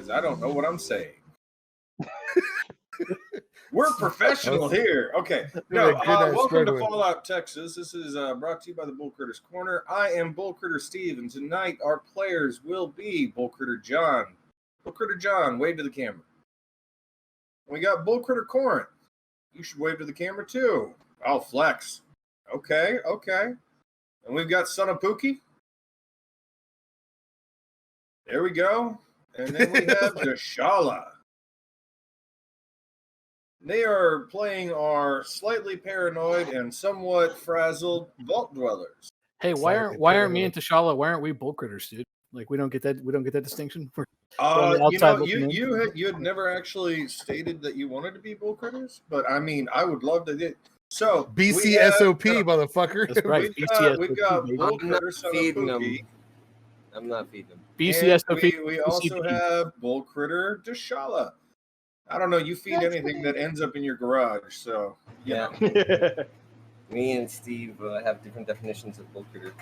because I don't know what I'm saying. We're professional here. Okay. No, welcome to Fallout, Texas. This is brought to you by the Bull Critters Corner. I am Bull Critter Steve, and tonight our players will be Bull Critter John. Bull Critter John, wave to the camera. We got Bull Critter Corinth. You should wave to the camera too. I'll flex. Okay. And we've got Son of Pookie. There we go. And then we have Deshala. They are playing our slightly paranoid and somewhat frazzled vault dwellers. Hey, why aren't me and Deshala? Why aren't we bull critters, dude? Like we don't get that distinction. You had never actually stated that you wanted to be bull critters, but I mean, I would love to get. So BCSOP, motherfucker. That's right. We've got bull critters. I'm not feeding them. BCSOP. We also have bull critter Deshala. I don't know. You feed anything that ends up in your garage, so yeah. Me and Steve have different definitions of bull critter.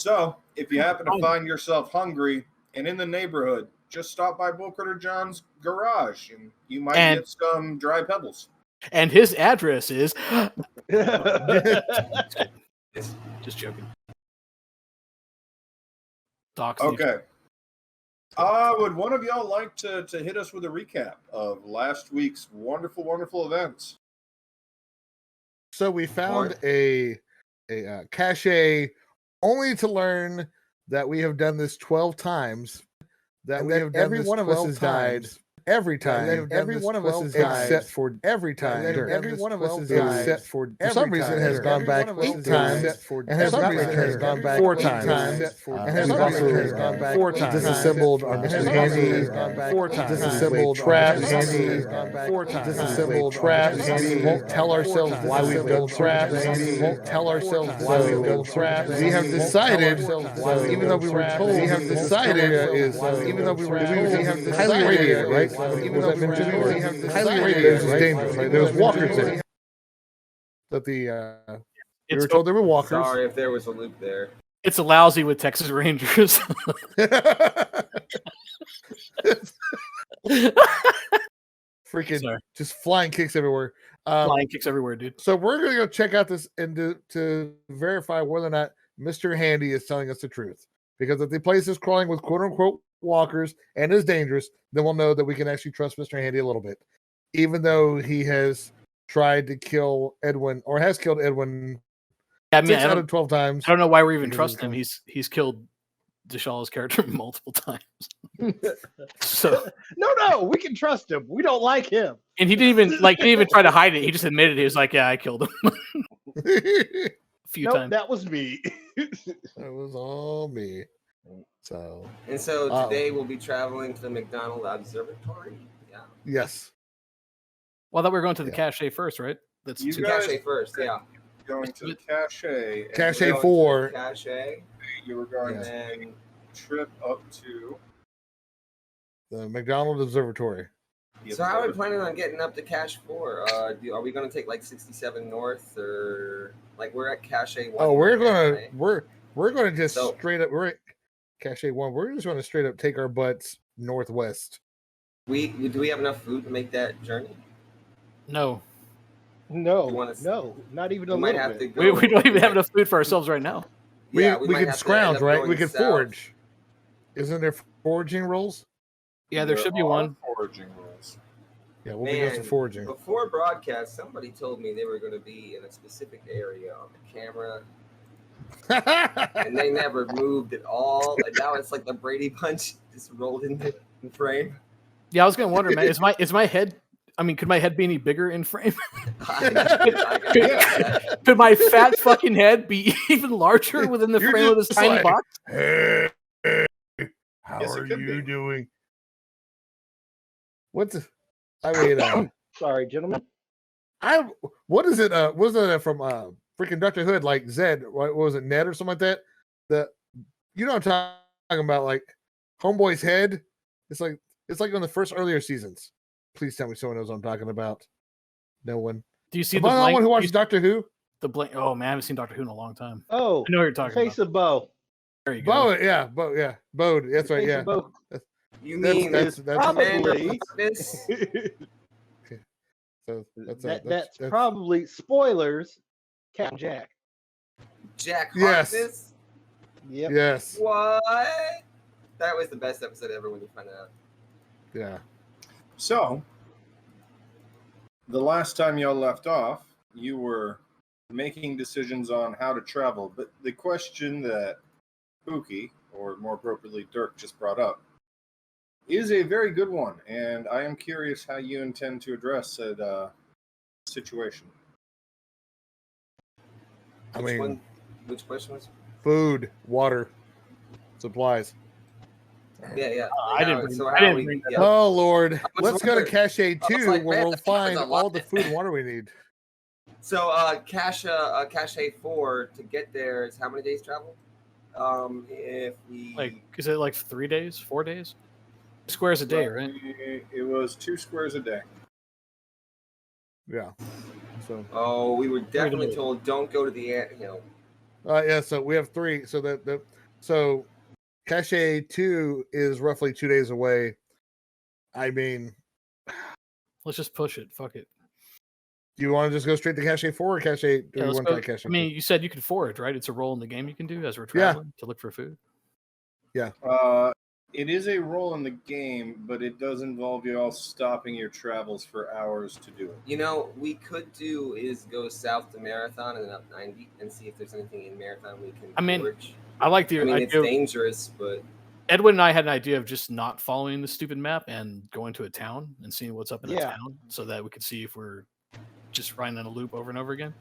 So, if you happen to find yourself hungry and in the neighborhood, just stop by Bull Critter John's garage, and you might get some dry pebbles. And his address is. Just joking. Okay. Would one of y'all like to hit us with a recap of last week's wonderful, wonderful events? So we found a cache, only to learn that we have done this 12 times. Every one of us has died. Every time, every one of us has died, except for every time. Every one of us has died, except for some reason it has gone back 8 times, and has not returned. Has gone back 4 times, and has also gone back 4 times. Disassembled our Mr. Handy 4 times. Disassembled traps Handy 4 times. Disassembled traps Handy. Won't tell ourselves why we've done traps. Won't tell ourselves why we've done traps. We have decided, even though we were told, we have decided even though we were told, we have highly rated, right? Even though highly rated is dangerous, right? There was walkers in it. That we were told there were walkers. Sorry if there was a loop there. It's a lousy with Texas Rangers. Freaking just flying kicks everywhere. Flying kicks everywhere, dude. So we're gonna go check out this and to verify whether or not Mr. Handy is telling us the truth. Because if the place is crawling with quote unquote walkers and is dangerous, then we'll know that we can actually trust Mr. Handy a little bit. Even though he has tried to kill Edwin or has killed Edwin 6 out of 12 times. I don't know why we're even trusting him. He's killed Deshala's character multiple times. So no, we can trust him. We don't like him. And he didn't even try to hide it. He just admitted it. He was like, yeah, I killed him. A few times. That was me. That was all me. So today we'll be traveling to the McDonald Observatory. Yeah. Yes. Well, I thought we were going to the cache first, right? That's cache first. Yeah. Going to the cache. Cache 4. Cache. You were going to trip up to the McDonald Observatory. So how are we planning on getting up to Cache 4? Are we going to take like 67 north, or like we're at Cache 1? Oh, we're going to just straight up. We're at Cache 1. We're just going to straight up take our butts northwest. Do we have enough food to make that journey? No, not even a little bit. We don't even have enough food for ourselves right now. We can scrounge, right? We can forage. Isn't there foraging rolls? Yeah, there should be one. Foraging rolls. Yeah, we'll be just foraging. Before broadcast, somebody told me they were going to be in a specific area on the camera. And they never moved at all. And now it's like the Brady Bunch just rolled in the frame. Yeah, I was going to wonder, man, is my head... I mean, could my head be any bigger in frame? Could my fat fucking head be even larger within the frame of this tiny box? Hey, how are you doing? Sorry, gentlemen. What is it? Was it from freaking Dr. Hood? Like Zed? What was it? Ned or something like that? You know what I'm talking about? Like Homeboy's head. It's like on the first earlier seasons. Please tell me someone knows what I'm talking about. No one. Do you see the one who watches Doctor Who? The blank. Oh man, I haven't seen Doctor Who in a long time. Oh, I know what you're talking Face about. of Bo. There you go. Bode. That's right. Yeah. You mean that's probably this? So that's probably spoilers. Captain Jack. Jack Yes. Harkness? Yep. Yes. What? That was the best episode ever when you find out. Yeah. So, the last time y'all left off, you were making decisions on how to travel. But the question that Pookie, or more appropriately Dirk, just brought up is a very good one. And I am curious how you intend to address that situation. Which question was? Food, water, supplies. Yeah. I didn't bring that up. Oh Lord, let's go to wonder. Cache 2 like, where man, we'll that covers find a lot. all the food and water we need. So Cache 4 to get there is how many days travel? If we Is it like 3 days, 4 days? Squares a day, right? It was 2 squares a day. Yeah. So. We were definitely told don't go to the anthill. Yeah. So we have 3. So Cache 2 is roughly 2 days away. I mean, let's just push it. Fuck it. Do you want to just go straight to Cache 4 or Cache? Do you want to try Cache 2? I mean, you said you could forage, right? It's a role in the game you can do as we're traveling to look for food. Yeah. It is a role in the game, but it does involve you all stopping your travels for hours to do it. We could do is go south to Marathon and then up 90 and see if there's anything in Marathon we can forage. I like the idea. It's dangerous, but Edwin and I had an idea of just not following the stupid map and going to a town and seeing what's up in the town so that we could see if we're just running in a loop over and over again.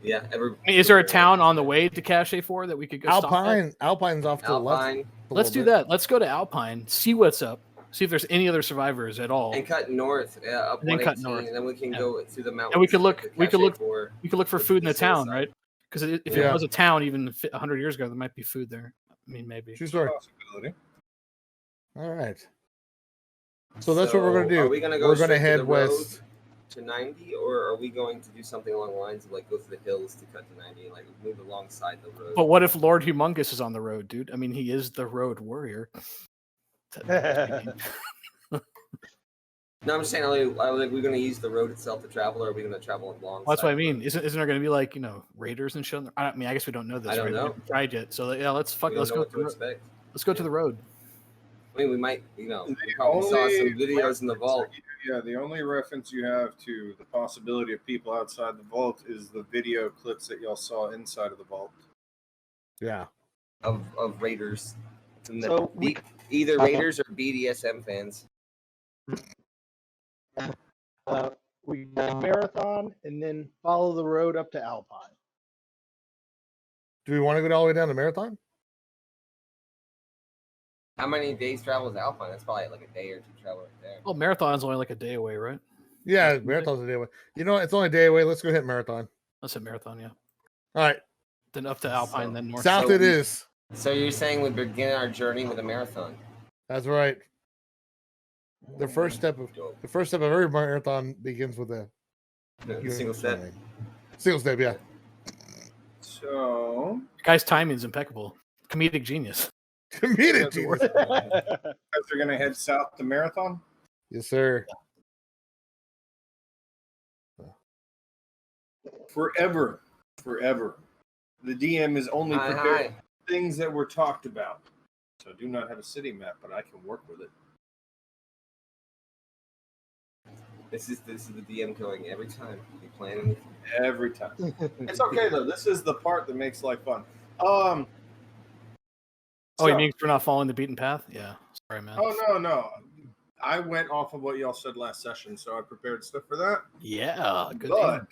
Yeah. Is there a town on the way to Cache 4 that we could go Alpine? stop at? Alpine's off to the left. Let's do that. Let's go to Alpine, see what's up, see if there's any other survivors at all. And cut north, up and then 118, cut north. and then we can go through the mountains. And we could look for food in the town, side. right? Because if it was a town even 100 years ago, there might be food there. I mean, maybe. True story. All right. So that's what we're going to do. Are we going to We're going to head west to 90, or are we going to do something along the lines of like go through the hills to cut to 90 and like move alongside the road? But what if Lord Humongous is on the road, dude? I mean, he is the road warrior. No, I'm saying, are we going to use the road itself to travel, or are we going to travel along? Well, that's what I mean. Isn't there going to be like raiders and shit? I mean, I guess we don't know this. I don't know. We haven't tried yet. So yeah, let's go. Let's go to the road. I mean, we might, we probably saw some videos in the vault. Yeah, the only reference you have to the possibility of people outside the vault is the video clips that y'all saw inside of the vault. Yeah. Of raiders. So either raiders or BDSM fans. We go Marathon and then follow the road up to Alpine. Do we want to go all the way down to Marathon? How many days travel is Alpine? That's probably like a day or 2 travel right there. Well, Marathon's only like a day away, right? Yeah, Marathon's a day away. You know what? It's only a day away. Let's go hit Marathon. Let's hit Marathon, yeah. All right. Then up to Alpine, then north. South it is. So you're saying we begin our journey with a marathon? That's right. The first step of every marathon begins with a single step. Single step, yeah. So the guy's timing is impeccable. Comedic genius. Comedic genius. You guys are gonna head south to Marathon? Yes, sir. Forever. The DM is only prepared things that were talked about. So I do not have a city map, but I can work with it. This is the DM going every time. You plan anything? Every time. It's okay though. This is the part that makes life fun. You mean we're not following the beaten path? Yeah. Sorry, man. Oh no. I went off of what y'all said last session, so I prepared stuff for that. Yeah, good. But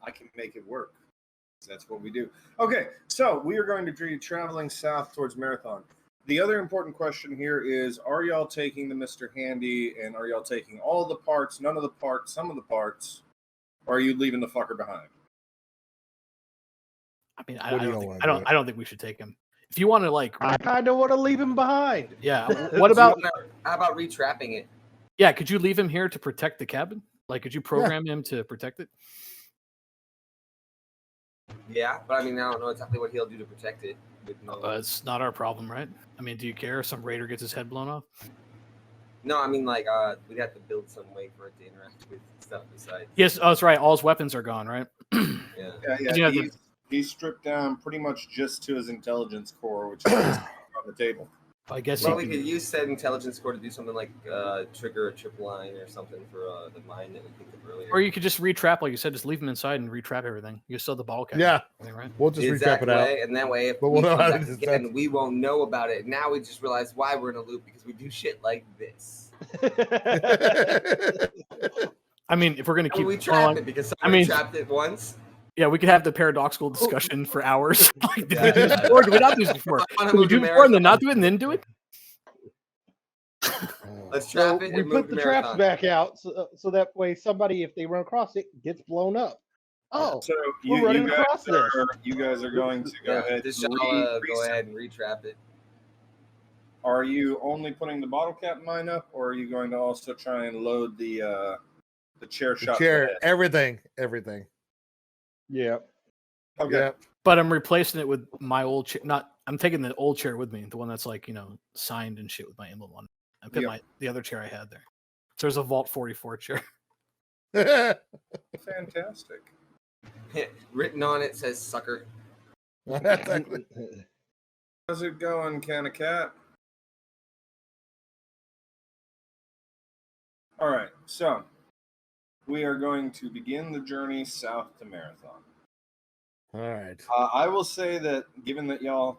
I can make it work. That's what we do. Okay, so we are going to be traveling south towards Marathon. The other important question here is, are y'all taking the Mr. Handy, and are y'all taking all the parts, none of the parts, some of the parts, or are you leaving the fucker behind? I mean, I don't think we should take him. If you want to, I kind of want to leave him behind. Yeah. What about? How about retrapping it? Yeah. Could you leave him here to protect the cabin? Could you program him to protect it? Yeah, but I mean, I don't know exactly what he'll do to protect it. It's not our problem, right? I mean, do you care if some raider gets his head blown off? No, I mean, like, we'd have to build some way for it to interact with stuff besides. Yes, oh, that's right. All his weapons are gone, right? Yeah. He's stripped down pretty much just to his intelligence core, which is on the table. I guess. Well, we could use said intelligence score to do something like trigger a trip line or something for the mine that we picked up earlier. Or you could just retrap, like you said, just leave them inside and retrap everything. You still the ball cap. Yeah, right? We'll just retrap it out. And that way, if but we'll know how to again, we won't know about it. Now we just realize why we're in a loop because we do shit like this. I mean, if we're gonna keep, we trapped it because someone trapped it once. Yeah, we could have the paradoxical discussion for hours. Like, did we do this before? Did we not do this before? Did we do it before and then not do it and then do it? Let's trap it. We put the traps back out so that way somebody, if they run across it, gets blown up. Oh, so we're running across this. You guys are going to go ahead. Go ahead and retrap it. Are you only putting the bottle cap mine up, or are you going to also try and load the chair shot? Everything. Yeah. Okay. Yep. But I'm replacing it with my old chair. I'm taking the old chair with me, the one that's like, signed and shit with my emblem on it. I put the other chair I had there. So there's a Vault 44 chair. Fantastic. Written on it says sucker. How's it going, Can of Cat? All right, so we are going to begin the journey south to Marathon. All right. I will say that given that y'all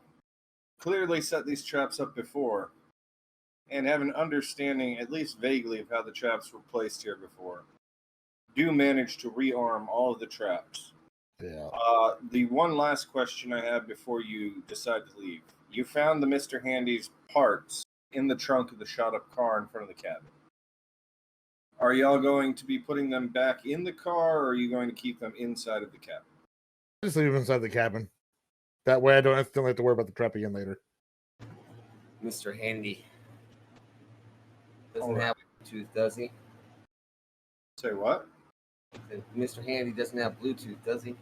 clearly set these traps up before and have an understanding, at least vaguely, of how the traps were placed here before, do manage to rearm all of the traps. Yeah. The one last question I have before you decide to leave. You found the Mr. Handy's parts in the trunk of the shot-up car in front of the cabin. Are y'all going to be putting them back in the car, or are you going to keep them inside of the cabin? Just leave them inside the cabin. That way I don't have to worry about the trap again later. Mr. Handy doesn't have Bluetooth, does he? Say what? Mr. Handy doesn't have Bluetooth, does he?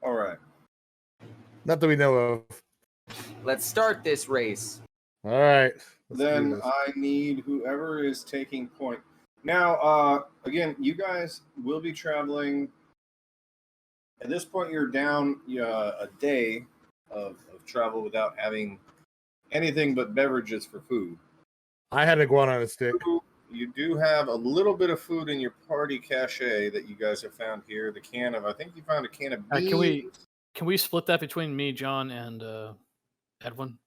All right. Not that we know of. Let's start this race. All right. Then I need whoever is taking point. Now, again, you guys will be traveling. At this point, you're down a day of travel without having anything but beverages for food. I had iguana on a stick. You do have a little bit of food in your party cache that you guys have found here. I think you found a can of beans. Can we split that between me, John, and Edwin?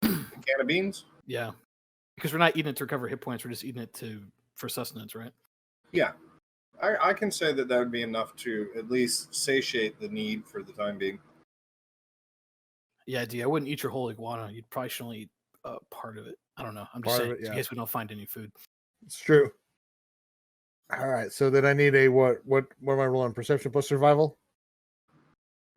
A can of beans? Yeah. Because we're not eating it to recover hit points, we're just eating it for sustenance, right? Yeah. I can say that would be enough to at least satiate the need for the time being. Yeah, I wouldn't eat your whole iguana. You'd probably should only eat part of it. I don't know. I'm just saying, in case we don't find any food. It's true. All right, so then I need a what am I rolling? Perception plus survival?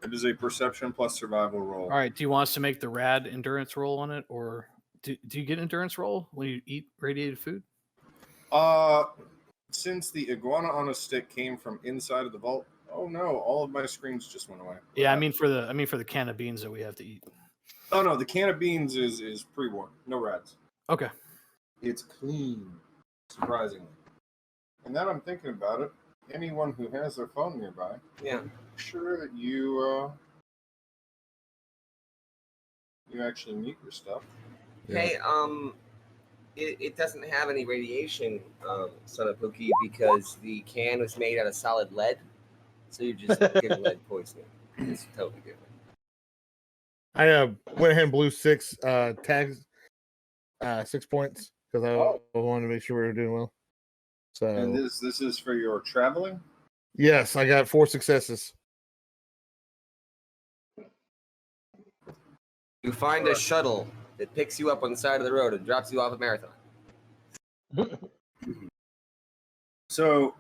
It is a perception plus survival roll. All right, do you want us to make the rad endurance roll on it, or do you get endurance roll when you eat radiated food? Since the iguana on a stick came from inside of the vault, oh no, all of my screens just went away. Yeah, I mean for the can of beans that we have to eat. Oh no, the can of beans is pre-worn. No rads. Okay. It's clean, surprisingly. And now I'm thinking about it, anyone who has their phone nearby, make sure that you actually mute your stuff. Hey, it doesn't have any radiation, son of Pookie, because the can was made out of solid lead. So you're just getting lead poisoning. It's totally different. I went ahead and blew 6 tags, 6 points because I wanted to make sure we were doing well. So, and this is for your traveling? Yes, I got 4 successes. You find a shuttle that picks you up on the side of the road and drops you off at Marathon. So,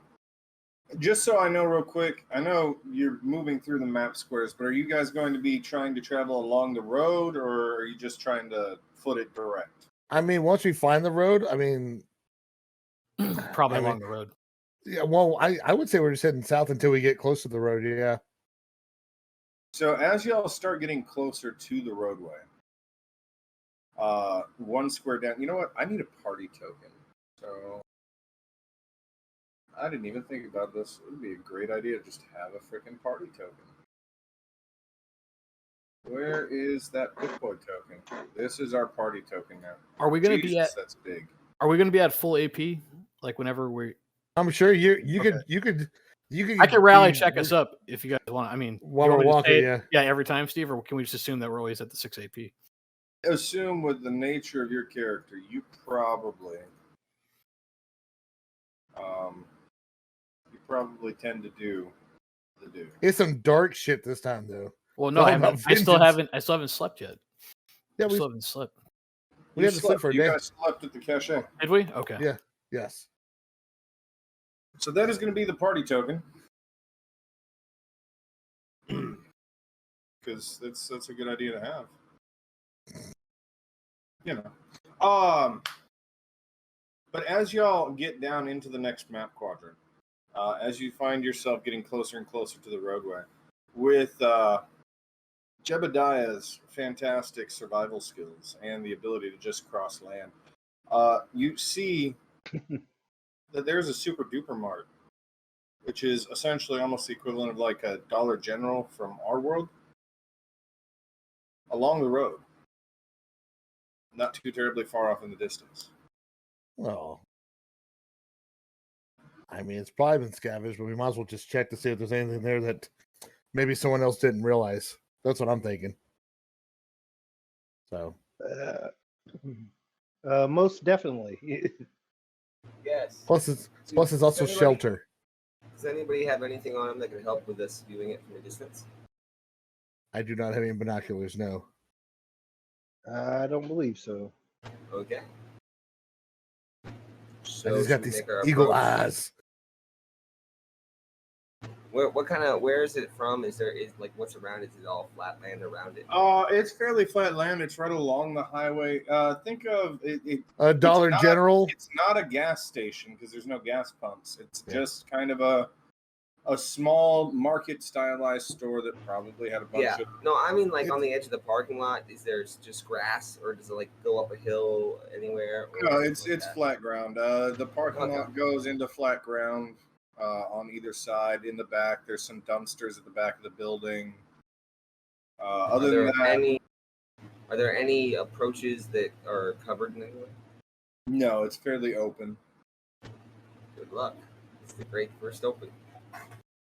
just so I know real quick, I know you're moving through the map squares, but are you guys going to be trying to travel along the road, or are you just trying to foot it direct? I mean, once we find the road, probably along the road. Yeah, well, I would say we're just heading south until we get close to the road, yeah. So as y'all start getting closer to the roadway, 1 square down. You know what? I need a party token. So I didn't even think about this. It would be a great idea to just have a freaking party token. Where is that Pip-Boy token? This is our party token now. Are we going to be at? That's big. Are we going to be at full AP? Like whenever we? I'm sure you could. I can rally check us up if you guys want. I mean, while we're walking, yeah, every time, Steve, or can we just assume that we're always at the 6 AP? Assume with the nature of your character, you probably tend to do the do. It's some dark shit this time, though. Well, no, I still haven't slept yet. Yeah, we still haven't slept. We had to sleep for a day. You guys slept at the cache. Did we? Okay. Yeah. Yes. So that is going to be the party token. Because that's a good idea to have. You know. But as y'all get down into the next map quadrant, as you find yourself getting closer and closer to the roadway, with Jebediah's fantastic survival skills and the ability to just cross land, you see that there's a super duper mart, which is essentially almost the equivalent of like a Dollar General from our world, along the road, not too terribly far off in the distance. Well, I mean, it's probably been scavenged, but we might as well just check to see if there's anything there that maybe someone else didn't realize. That's what I'm thinking. So, most definitely. Yes. Plus, it's also shelter. Does anybody have anything on them that can help with us viewing it from a distance? I do not have any binoculars. No. I don't believe so. Okay. So he's got these eagle eyes. Where is it from? Is like what's around it? Is it all flat land around it? It's fairly flat land. It's right along the highway. Think of it. A Dollar General. It's not a gas station because there's no gas pumps. It's just kind of a small market stylized store that probably had a bunch of. No, I mean like on the edge of the parking lot. Is there just grass, or does it like go up a hill anywhere? No, it's flat ground. The parking lot goes into flat ground. On either side, in the back, there's some dumpsters at the back of the building. Are there any approaches that are covered in any way? No, it's fairly open. Good luck. It's the great first open.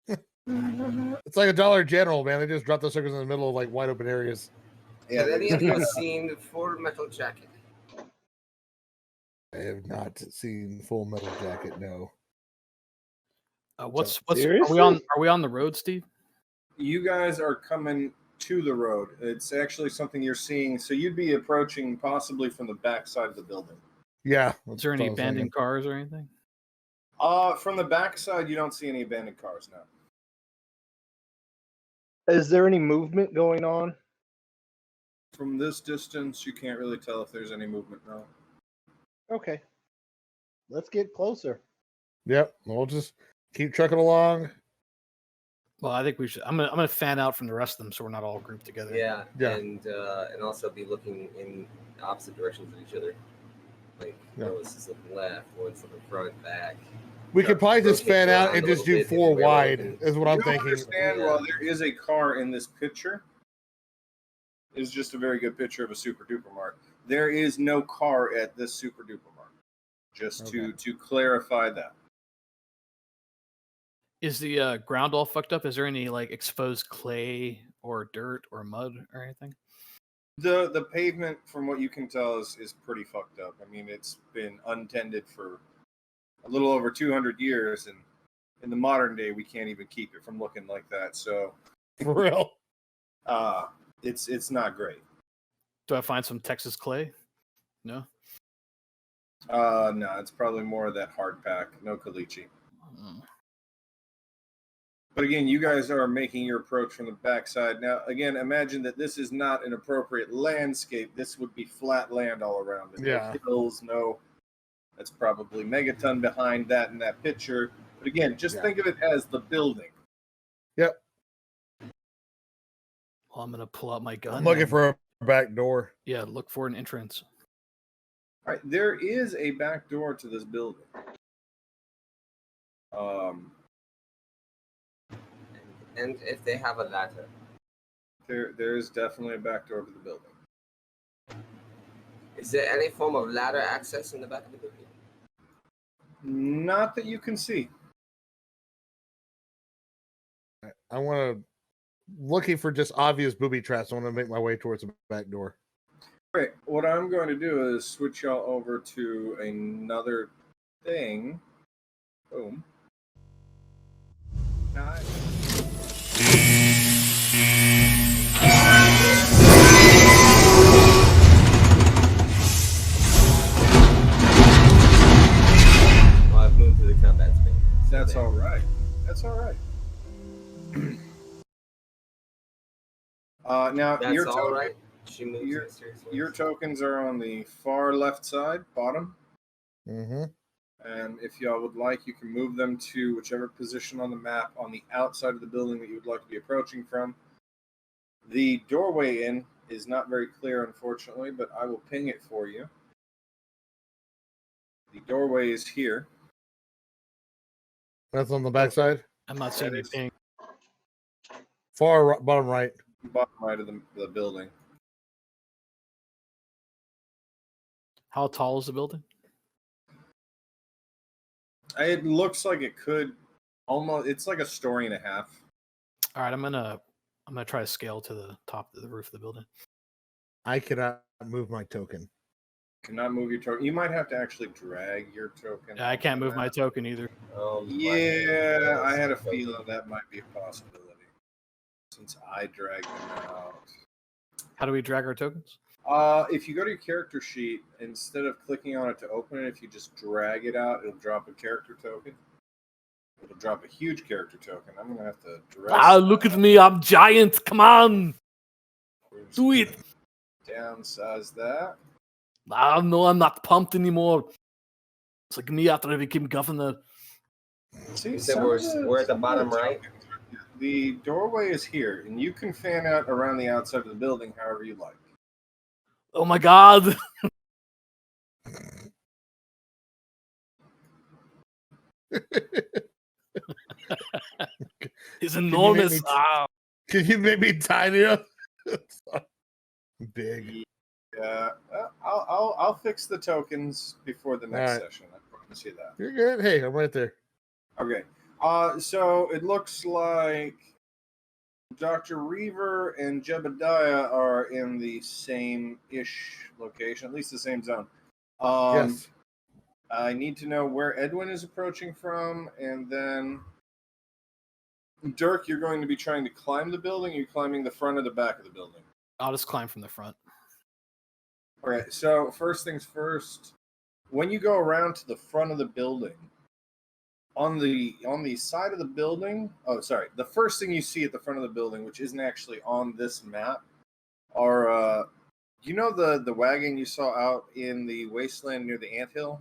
It's like a Dollar General, man. They just drop those suckers in the middle of like wide open areas. Have any of you seen Full Metal Jacket? I have not seen Full Metal Jacket. No. Are we on the road, Steve? You guys are coming to the road. It's actually something you're seeing. So you'd be approaching possibly from the back side of the building. Yeah. Is there any abandoned cars or anything? From the back side, you don't see any abandoned cars now. Is there any movement going on? From this distance, you can't really tell if there's any movement now. Okay. Let's get closer. Yep. We'll just keep trucking along. Well, I think we should. I'm gonna fan out from the rest of them, so we're not all grouped together. Yeah. And also be looking in opposite directions of each other. Like one's just looking left, one's looking front, back. We could probably just fan out and just do 4 wide. Is what I'm thinking. Understand? While there is a car in this picture, is just a very good picture of a super duper mart. There is no car at this super duper mart. Just to clarify that. Is the ground all fucked up? Is there any like exposed clay or dirt or mud or anything? The pavement, from what you can tell, is pretty fucked up. I mean, it's been untended for a little over 200 years, and in the modern day, we can't even keep it from looking like that. So, for real, it's not great. Do I find some Texas clay? No. No, it's probably more of that hard pack. No caliche. But again, you guys are making your approach from the backside. Now, again, imagine that this is not an appropriate landscape. This would be flat land all around it. Yeah. No hills, that's probably Megaton behind that in that picture. But again, just think of it as the building. Yep. Well, I'm gonna pull out my gun. I'm looking for a back door. Yeah, look for an entrance. All right, there is a back door to this building. And if they have a ladder, there is definitely a back door to the building. is there any form of ladder access in the back of the building? Not that you can see. I want to looking for just obvious booby traps. I want to make my way towards the back door. Great. What I'm going to do is switch y'all over to another thing. Boom. Nice. Well, I've moved to the combat space. That's all right. That's all right. Now That's your all right. She moves your tokens are on the far left side, bottom. Mm-hmm. And if y'all would like, you can move them to whichever position on the map on the outside of the building that you would like to be approaching from. The doorway in is not very clear, unfortunately, but I will ping it for you. The doorway is here. That's on the back side? I'm not seeing anything. Far bottom right. Bottom right of the building. How tall is the building? It looks like it could almost. It's like a story and a half. All right, I'm gonna try to scale to the top of the roof of the building. I cannot move my token. Cannot move your token. You might have to actually drag your token. Yeah, I can't move my token either. Yeah, I had a feeling that might be a possibility since I dragged them out. How do we drag our tokens? If you go to your character sheet, instead of clicking on it to open it, if you just drag it out, it'll drop a character token. It'll drop a huge character token. I'm gonna have to dress. Look at me! I'm giant. Come on, do it. Downsize that. No, I'm not pumped anymore. It's like me after I became governor. See, we're at the bottom right. The doorway is here, and you can fan out around the outside of the building however you like. Oh my god! It's enormous. Can you make me tinier? Big. Yeah, I'll fix the tokens before the next session. I promise you that. You're good. Hey, I'm right there. Okay. So it looks like Dr. Reaver and Jebediah are in the same-ish location, at least the same zone. Yes. I need to know where Edwin is approaching from, and then Dirk, you're going to be trying to climb the building. You're climbing the front or the back of the building. I'll just climb from the front. All right. So first things first. When you go around to the front of the building, on the side of the building, the first thing you see at the front of the building, which isn't actually on this map, are you know the wagon you saw out in the wasteland near the anthill,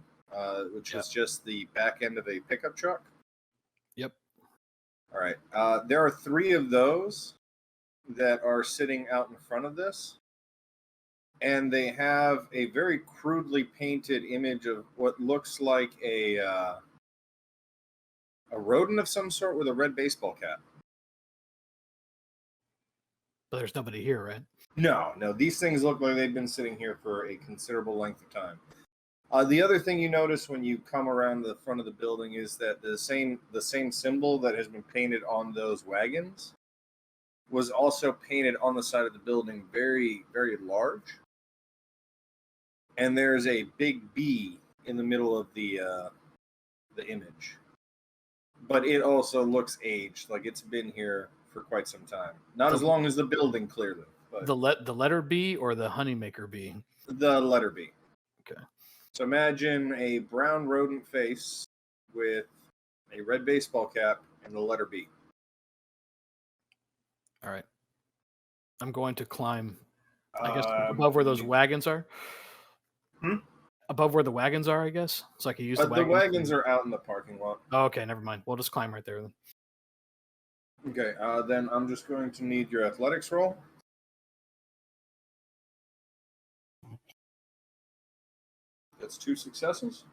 which was just the back end of a pickup truck? Yep. All right. There are 3 of those that are sitting out in front of this, and they have a very crudely painted image of what looks like a rodent of some sort with a red baseball cap. But there's nobody here, right? No. These things look like they've been sitting here for a considerable length of time. The other thing you notice when you come around the front of the building is that the same symbol that has been painted on those wagons was also painted on the side of the building, very, very large. And there's a big B in the middle of the image. But it also looks aged, like it's been here for quite some time. Not as long as the building, clearly. But the letter B or the honeymaker B? The letter B. Okay. So imagine a brown rodent face with a red baseball cap and the letter B. All right. I'm going to climb, I guess, above where those wagons are. Above where the wagons are, I guess. So I can use the wagons. The wagons are out in the parking lot. Oh, okay, never mind. We'll just climb right there then. Okay, then I'm just going to need your athletics roll. That's 2 successes.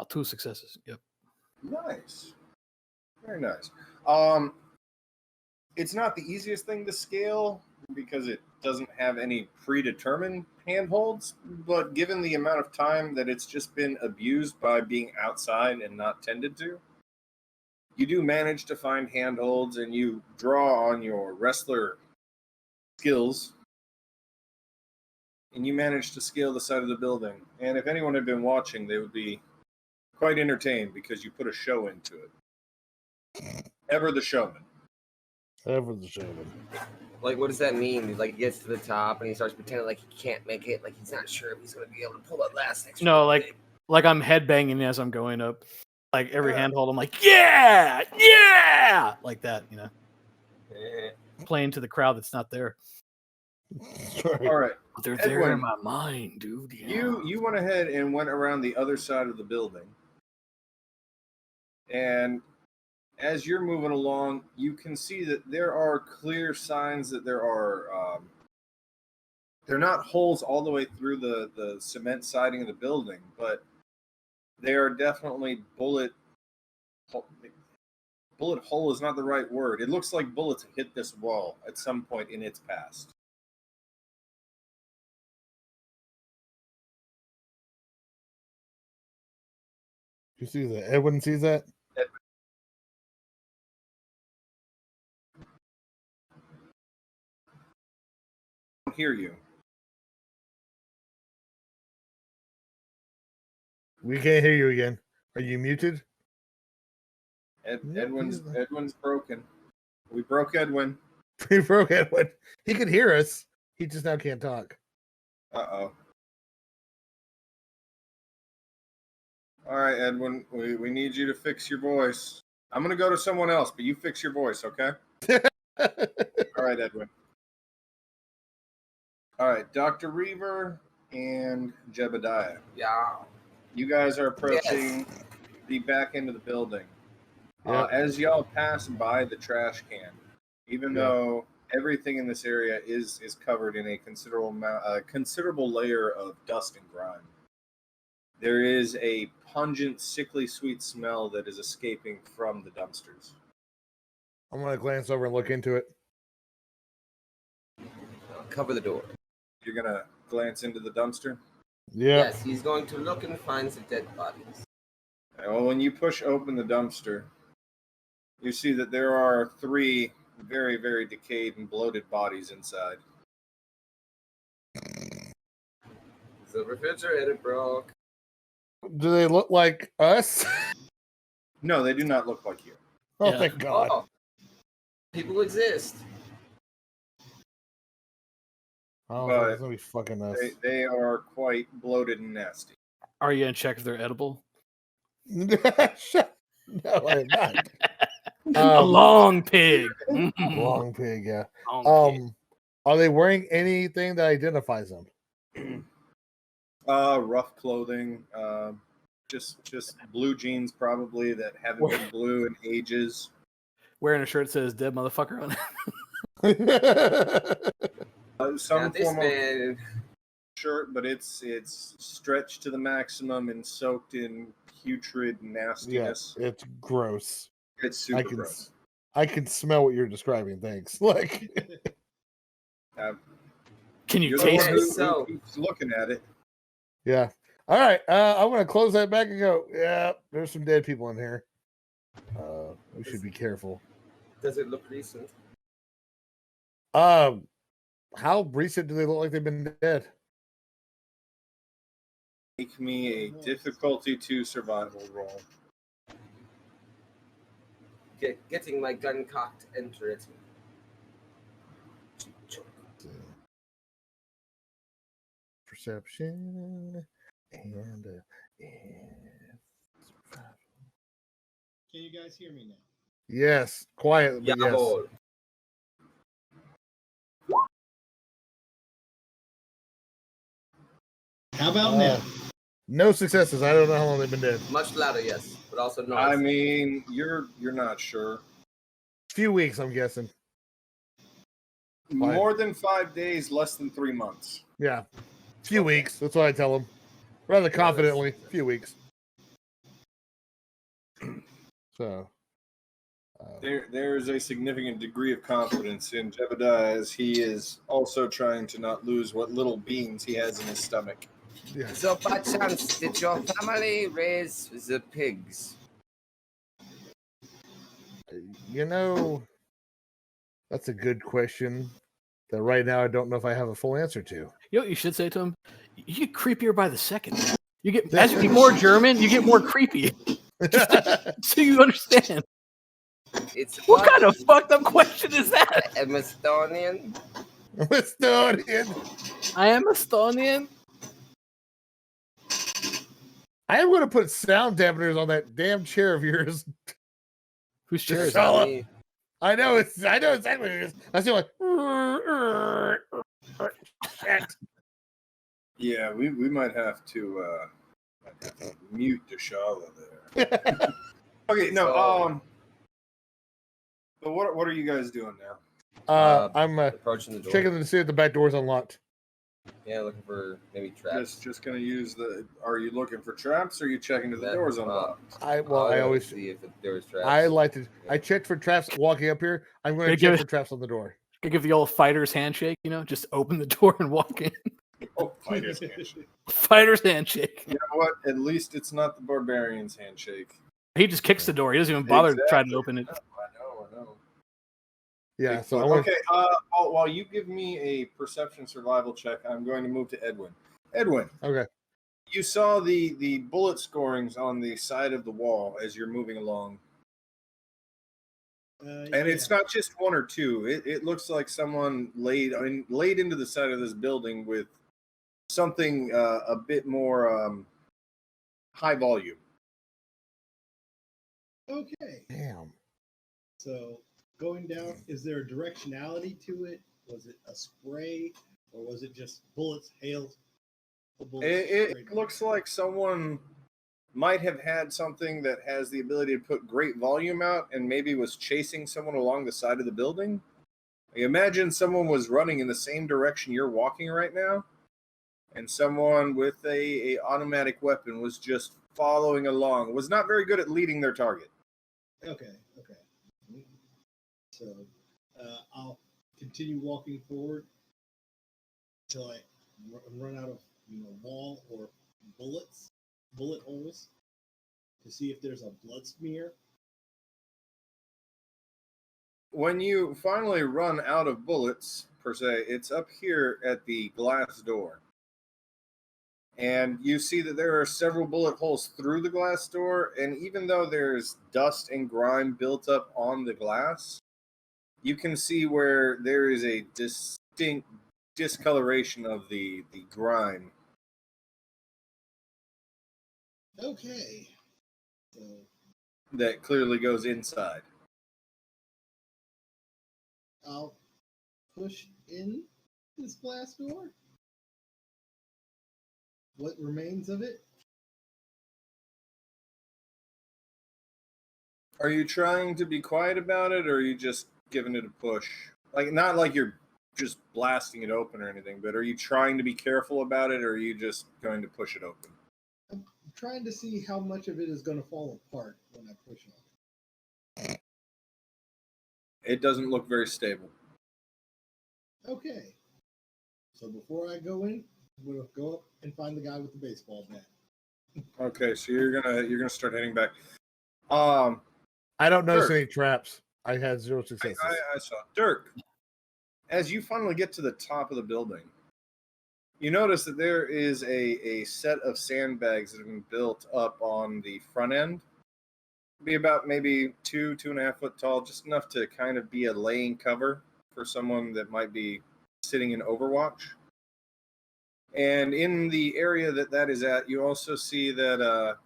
2 successes. Yep. Nice. Very nice. It's not the easiest thing to scale because it doesn't have any predetermined handholds, but given the amount of time that it's just been abused by being outside and not tended to, you do manage to find handholds and you draw on your wrestler skills and you manage to scale the side of the building. And if anyone had been watching, they would be quite entertained because you put a show into it. Ever the showman. Ever the showman. Like, what does that mean? Like, he gets to the top and he starts pretending like he can't make it, like he's not sure if he's going to be able to pull that last extra. No, like I'm headbanging as I'm going up. Like every handhold, I'm like, yeah, like that, you know. Playing to the crowd that's not there. All right. But they're there in my mind, dude. Yeah. You went ahead and went around the other side of the building. And as you're moving along, you can see that there are clear signs that there are they're not holes all the way through the cement siding of the building, but they are definitely bullet hole is not the right word. It looks like bullets hit this wall at some point in its past. You see that? Edwin sees that? I don't hear you. We can't hear you again. Are you muted? Edwin's broken. We broke Edwin. We broke Edwin. He could hear us. He just now can't talk. Uh-oh. All right, Edwin, we need you to fix your voice. I'm going to go to someone else, but you fix your voice, okay? All right, Edwin. All right, Dr. Reaver and Jebediah. Yeah. You guys are approaching the back end of the building. Yep. As y'all pass by the trash can, even though everything in this area is covered in a considerable layer of dust and grime, there is a pungent, sickly sweet smell that is escaping from the dumpsters. I'm going to glance over and look into it. Cover the door. You're going to glance into the dumpster? Yeah. Yes, he's going to look and find some dead bodies. Well, when you push open the dumpster, you see that there are 3 very, very decayed and bloated bodies inside. The refrigerator broke. Do they look like us? No, they do not look like you. Oh, thank God. Oh, people exist. Oh, But it's going to be fucking us. They are quite bloated and nasty. Are you gonna check if they're edible? No, I'm not. A long pig. Long pig, yeah. Long pig. Are they wearing anything that identifies them? Rough clothing, just blue jeans probably that haven't been blue in ages. Wearing a shirt that says "dead motherfucker" on it. Some form of shirt, but it's stretched to the maximum and soaked in putrid nastiness. Yeah, it's gross. It's super gross. I can smell what you're describing. Thanks. Like, can you taste it? Who's looking at it? Yeah. All right. I'm gonna close that back and go. Yeah, there's some dead people in here. We should be careful. Does it look recent? How recent do they look like they've been dead? Make me a difficulty 2 survival roll. Getting my gun cocked, enter it. Perception and Can you guys hear me now? yes, quietly. Yeah, yes. boy. How about now? No successes. I don't know how long they've been dead. Much louder, yes, but also noise. I mean, you're not sure. Few weeks, I'm guessing. More than 5 days, less than 3 months. Yeah, few weeks. That's what I tell them. Rather confidently, a few weeks. So there's a significant degree of confidence in Jebediah as he is also trying to not lose what little beans he has in his stomach. Yeah. So, by chance, did your family raise the pigs? You know, that's a good question that right now I don't know if I have a full answer to. You know what you should say to him? You get creepier by the second. You get as you get more German, you get more creepy. So you understand. What kind of fucked up question is that? I'm Estonian. I am Estonian. I am going to put sound dampeners on that damn chair of yours. Whose chair is that? I know exactly what it is. I feel like shit. Yeah, we might have to mute Deshala there. Okay, no, but what are you guys doing now? I'm approaching the door. checking to see if the back door's unlocked. Yeah, looking for maybe traps. Just gonna use the. Are you looking for traps, or are you checking if the door's unlocked? I always see if there's traps. I like to. I checked for traps walking up here. I'm going to check for traps on the door. Give the old fighter's handshake. Just open the door and walk in. Oh, fighter's handshake. Fighter's handshake. You know what? At least it's not the barbarian's handshake. He just kicks the door. He doesn't even bother to try to open it. I know. Yeah. So okay. While you give me a perception survival check, I'm going to move to Edwin. Edwin. Okay. You saw the bullet scorings on the side of the wall as you're moving along. And it's not just one or two. It looks like someone laid into the side of this building with something a bit more high volume. Okay. Damn. So going down, is there a directionality to it? Was it a spray, or was it just bullets, hail? It looks like someone might have had something that has the ability to put great volume out and maybe was chasing someone along the side of the building. Imagine someone was running in the same direction you're walking right now, and someone with a automatic weapon was just following along, was not very good at leading their target. Okay. So I'll continue walking forward until I run out of wall or bullet holes, to see if there's a blood smear. When you finally run out of bullets, per se, it's up here at the glass door. And you see that there are several bullet holes through the glass door, and even though there's dust and grime built up on the glass, you can see where there is a distinct discoloration of the grime. Okay. So that clearly goes inside. I'll push in this glass door. What remains of it? Are you trying to be quiet about it, or are you just giving it a push? Like, not like you're just blasting it open or anything, but are you trying to be careful about it, or are you just going to push it open? I'm trying to see how much of it is going to fall apart when I push on it. It doesn't look very stable. Okay. So before I go in, I'm going to go up and find the guy with the baseball bat. Okay, so you're gonna start heading back. I don't notice any traps. I had 0 successes. I saw Dirk. As you finally get to the top of the building, you notice that there is a set of sandbags that have been built up on the front end. Be about maybe 2.5 foot tall, just enough to kind of be a laying cover for someone that might be sitting in Overwatch. And in the area that is at, you also see that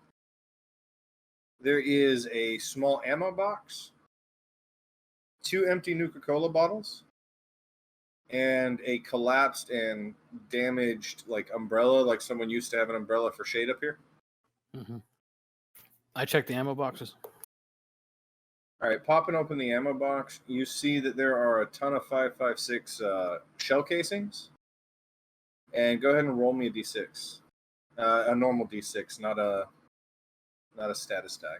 there is a small ammo box, 2 empty Nuka-Cola bottles, and a collapsed and damaged umbrella, like someone used to have an umbrella for shade up here. Mm-hmm. I checked the ammo boxes. All right, popping open the ammo box, you see that there are a ton of 5.56 shell casings. And go ahead and roll me a d6. A normal D6, not a status die.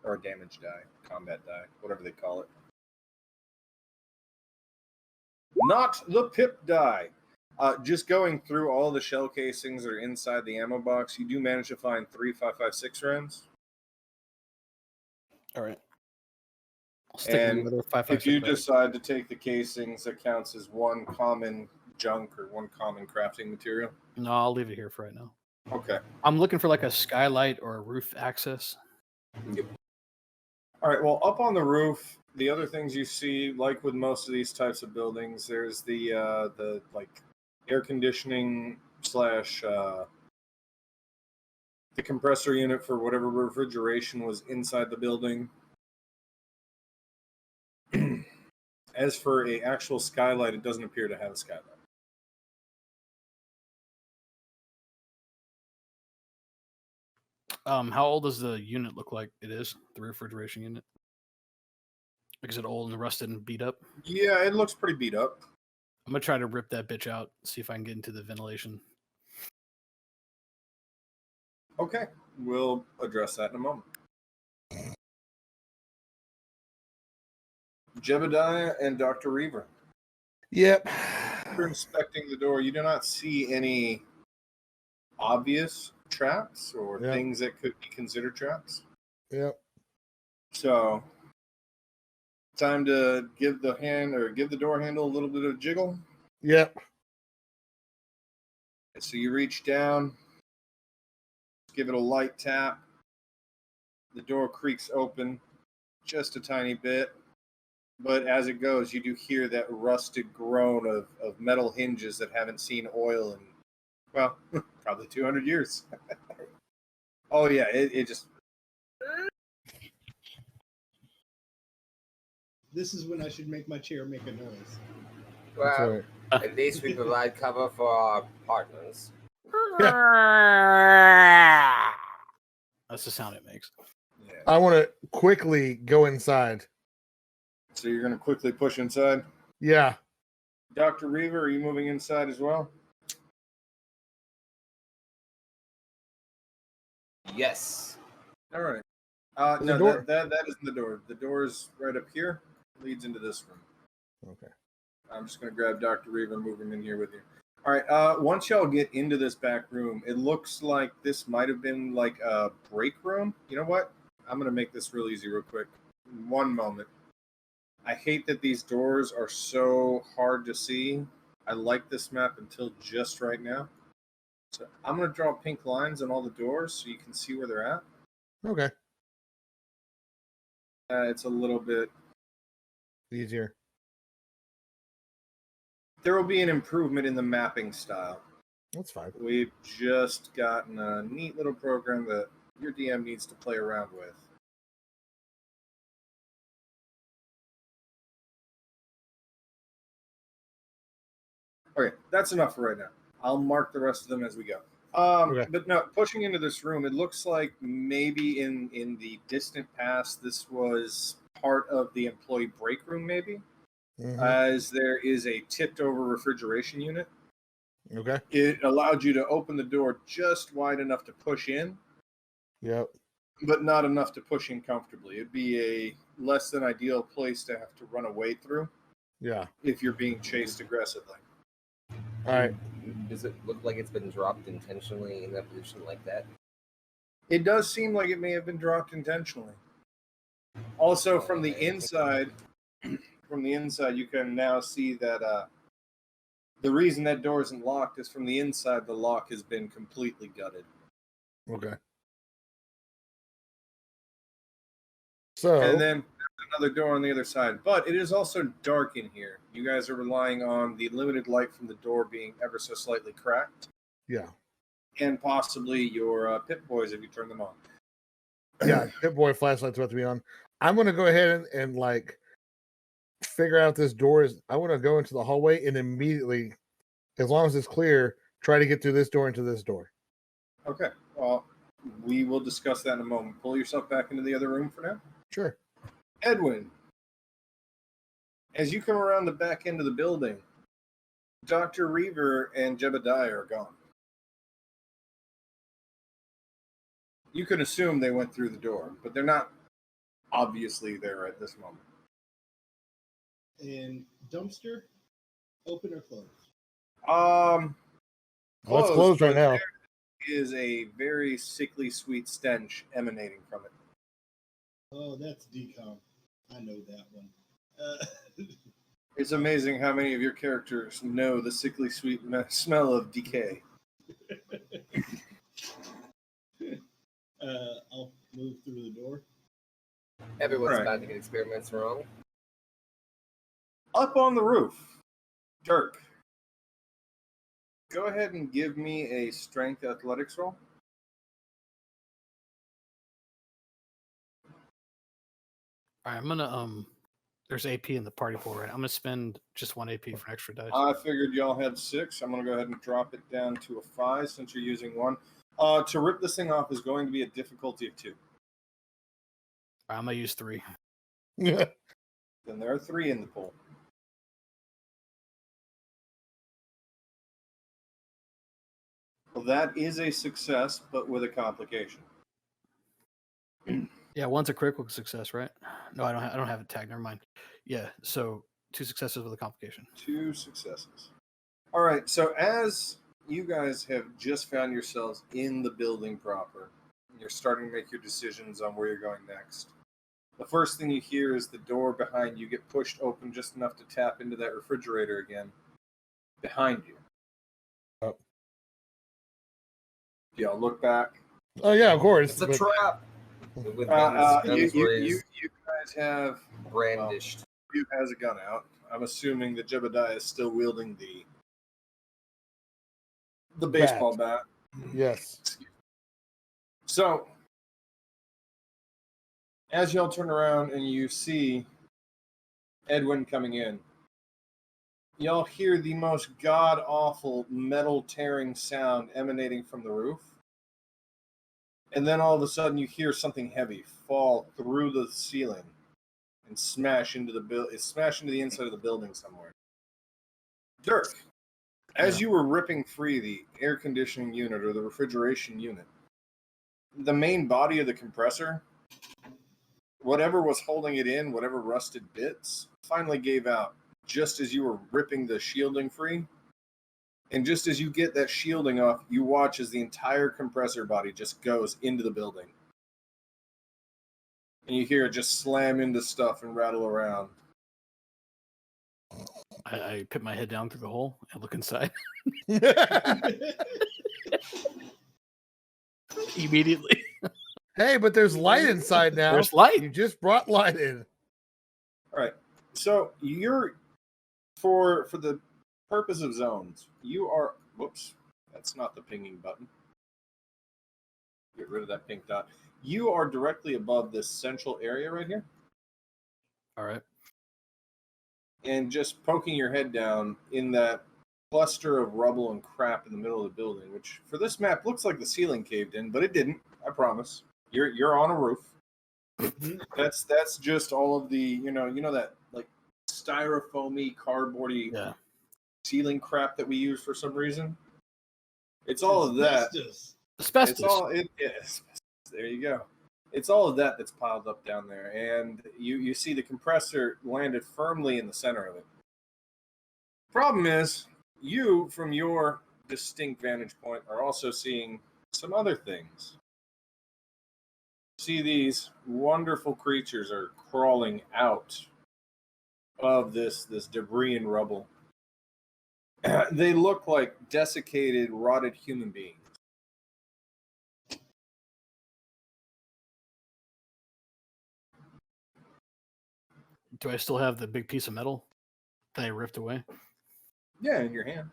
Or a damage die, combat die, whatever they call it. Not the pip die. Just going through all the shell casings that are inside the ammo box, you do manage to find 3 5.56 rounds. All right. And if you decide to take the casings, that counts as one common junk or one common crafting material. No, I'll leave it here for right now. Okay. I'm looking for like a skylight or a roof access. Yep. All right. Well, up on the roof, the other things you see, like with most of these types of buildings, there's the like air conditioning / the compressor unit for whatever refrigeration was inside the building. As for a actual skylight, it doesn't appear to have a skylight. How old does the unit look like it is? The refrigeration unit? Like, is it old and rusted and beat up? Yeah, it looks pretty beat up. I'm gonna try to rip that bitch out, see if I can get into the ventilation. Okay, we'll address that in a moment. Jebediah and Dr. Reaver. Yep. After inspecting the door, you do not see any obvious traps or things that could be considered traps. Yep. So, time to give the door handle a little bit of jiggle. Yep. So you reach down, give it a light tap. The door creaks open just a tiny bit. But as it goes, you do hear that rusted groan of metal hinges that haven't seen oil in, well, probably 200 years. Oh, yeah, it just... This is when I should make my chair make a noise. Well, at least we provide cover for our partners. Yeah. That's the sound it makes. Yeah. I want to quickly go inside. So you're going to quickly push inside? Yeah. Dr. Reaver, are you moving inside as well? Yes. All right. The No, door. that isn't the door. The door is right up here. Leads into this room. Okay. I'm just going to grab Dr. Reaver and move him in here with you. All right. Once y'all get into this back room, it looks like this might have been like a break room. You know what? I'm going to make this real easy real quick. One moment. I hate that these doors are so hard to see. I like this map until just right now. So I'm going to draw pink lines on all the doors so you can see where they're at. Okay. It's a little bit easier. There will be an improvement in the mapping style. That's fine. We've just gotten a neat little program that your DM needs to play around with. Okay, that's enough for right now. I'll mark the rest of them as we go. Okay. But no, pushing into this room, it looks like maybe in the distant past, this was part of the employee break room, maybe, as there is a tipped over refrigeration unit. Okay. It allowed you to open the door just wide enough to push in. Yep. But not enough to push in comfortably. It'd be a less than ideal place to have to run away through. Yeah. If you're being chased aggressively. All right. Does it look like it's been dropped intentionally in that position like that? It does seem like it may have been dropped intentionally. Also, from the inside, you can now see that the reason that door isn't locked is from the inside. The lock has been completely gutted. Okay. So, and then another door on the other side. But it is also dark in here. You guys are relying on the limited light from the door being ever so slightly cracked. Yeah. And possibly your Pip Boys if you turn them on. Yeah, Pip Boy flashlight's about to be on. I'm going to go ahead and like figure out this door is. I want to go into the hallway and immediately, as long as it's clear, try to get through this door into this door. Okay. Well, we will discuss that in a moment. Pull yourself back into the other room for now. Sure. Edwin, as you come around the back end of the building, Dr. Reaver and Jebediah are gone. You can assume they went through the door, but they're not obviously there at this moment. And dumpster, open or closed? Well, it's closed right now. There is a very sickly sweet stench emanating from it. Oh, that's decom. I know that one. It's amazing how many of your characters know the sickly sweet smell of decay. I'll move through the door. Everyone's about to get experiments wrong. Up on the roof, Dirk, go ahead and give me a strength athletics roll. All right, I'm gonna there's AP in the party pool, right? I'm gonna spend just 1 AP for extra dice. I figured y'all had 6. I'm gonna go ahead and drop it down to a 5 since you're using 1. To rip this thing off is going to be a difficulty of 2. All right, I'm gonna use 3. Yeah. Then there are 3 in the pool. Well, that is a success, but with a complication. Yeah, one's a critical success, right? No, I don't have it tagged. Never mind. Yeah, so 2 successes with a complication. 2 successes. All right, so as you guys have just found yourselves in the building proper, you're starting to make your decisions on where you're going next. The first thing you hear is the door behind you get pushed open just enough to tap into that refrigerator again. Behind you. Oh. Do y'all look back? Oh yeah, of course. It's a trap. With You guys have brandished. Who has a gun out? I'm assuming that Jebediah is still wielding the baseball bat. Yes. So, as y'all turn around and you see Edwin coming in, y'all hear the most god-awful metal tearing sound emanating from the roof. And then all of a sudden you hear something heavy fall through the ceiling and smash into the inside of the building somewhere. Dirk, as you were ripping free the air conditioning unit or the refrigeration unit, the main body of the compressor, whatever was holding it in, whatever rusted bits, finally gave out just as you were ripping the shielding free. And just as you get that shielding off, you watch as the entire compressor body just goes into the building. And you hear it just slam into stuff and rattle around. I put my head down through the hole and look inside. Immediately. Hey, but there's light inside now. There's light. You just brought light in. All right. So you're for the purpose of zones, you are whoops, that's not the pinging button. Get rid of that pink dot. You are directly above this central area right here. All right. And just poking your head down in that cluster of rubble and crap in the middle of the building, which for this map looks like the ceiling caved in, but it didn't. I promise. You're on a roof. That's just all of the you know that like styrofoamy, cardboardy ceiling crap that we use for some reason. It's all of that. Asbestos. It's all it is. There you go. It's all of that that's piled up down there, and you see the compressor landed firmly in the center of it. Problem is, you, from your distinct vantage point, are also seeing some other things. See, these wonderful creatures are crawling out of this debris and rubble. They look like desiccated, rotted human beings. Do I still have the big piece of metal that I ripped away? Yeah, in your hand.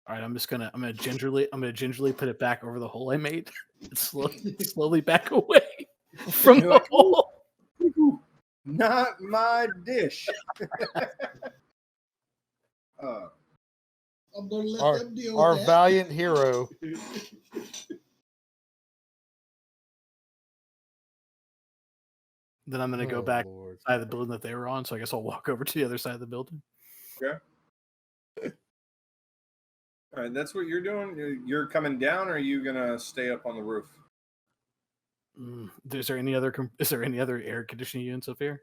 All right, I'm gonna gingerly put it back over the hole I made. And slowly back away from the hole. Not my dish. I'm gonna let them deal with our that. valiant hero. Then I'm gonna go back side of the building that they were on. So I guess I'll walk over to the other side of the building. Okay. All right, that's what you're doing. You're coming down, or are you gonna stay up on the roof? Is there any other air conditioning units up here?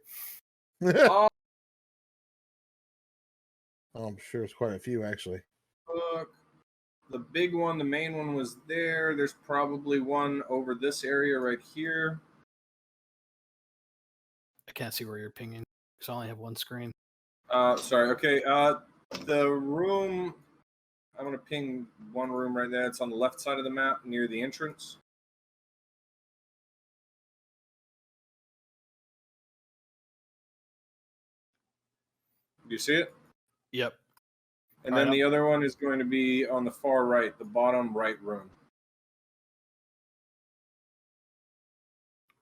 I'm sure it's quite a few actually. Look, the big one, the main one was there. There's probably one over this area right here. I can't see where you're pinging because I only have one screen. Sorry. Okay. The room. I'm gonna ping one room right there. It's on the left side of the map near the entrance. Do you see it? Yep. And then the other one is going to be on the far right, the bottom right room.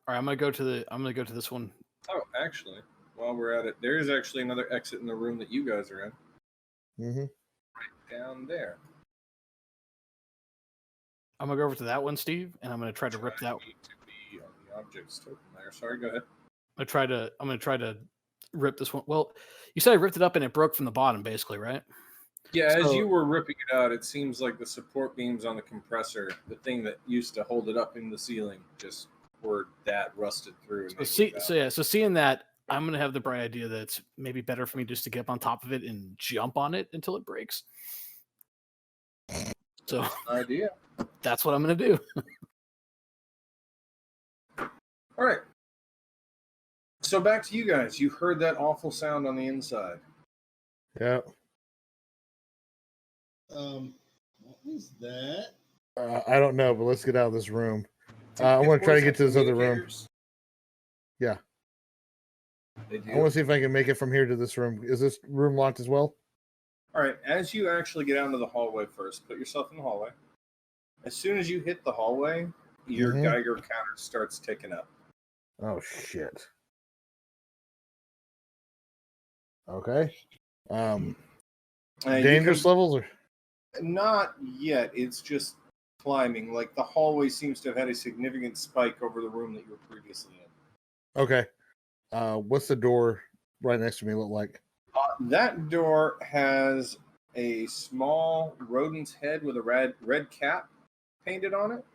All right, I'm gonna go to this one. Oh, actually, while we're at it, there is actually another exit in the room that you guys are in. Mm-hmm. Right down there. I'm gonna go over to that one, Steve, and I'm gonna try to rip that one. To be on the objects token there. Sorry, go ahead. I'm gonna try to rip this one. Well, you said I ripped it up and it broke from the bottom, basically, right? Yeah, as you were ripping it out, it seems like the support beams on the compressor, the thing that used to hold it up in the ceiling, just were that rusted through. So seeing that, I'm gonna have the bright idea that it's maybe better for me just to get up on top of it and jump on it until it breaks. So idea. That's what I'm gonna do. All right. So back to you guys. You heard that awful sound on the inside. Yeah. What was that? I don't know, but let's get out of this room. I want to try to get to this other room. Yeah. I want to see if I can make it from here to this room. Is this room locked as well? All right. As you actually get out into the hallway first, put yourself in the hallway. As soon as you hit the hallway, your Geiger counter starts ticking up. Oh, shit. Okay. Dangerous levels? Or? Not yet. It's just climbing. Like the hallway seems to have had a significant spike over the room that you were previously in. Okay. What's the door right next to me look like? That door has a small rodent's head with a red cap painted on it.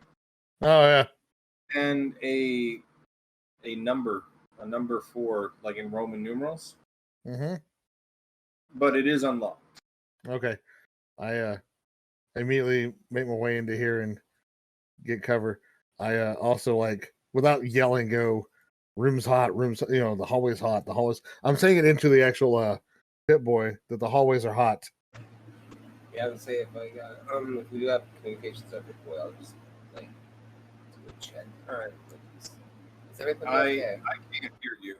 Oh yeah. And a number 4, like in Roman numerals. Mm-hmm. But it is unlocked. Okay. I immediately make my way into here and get cover. I also, like, without yelling, go, room's hot, the hallway's hot. The hallways. I'm saying it into the actual pit boy that the hallways are hot. Yeah, I would say if I got if we do have communications at pit boy, I'll just like do a check. All right. Is everything okay? I can't hear you.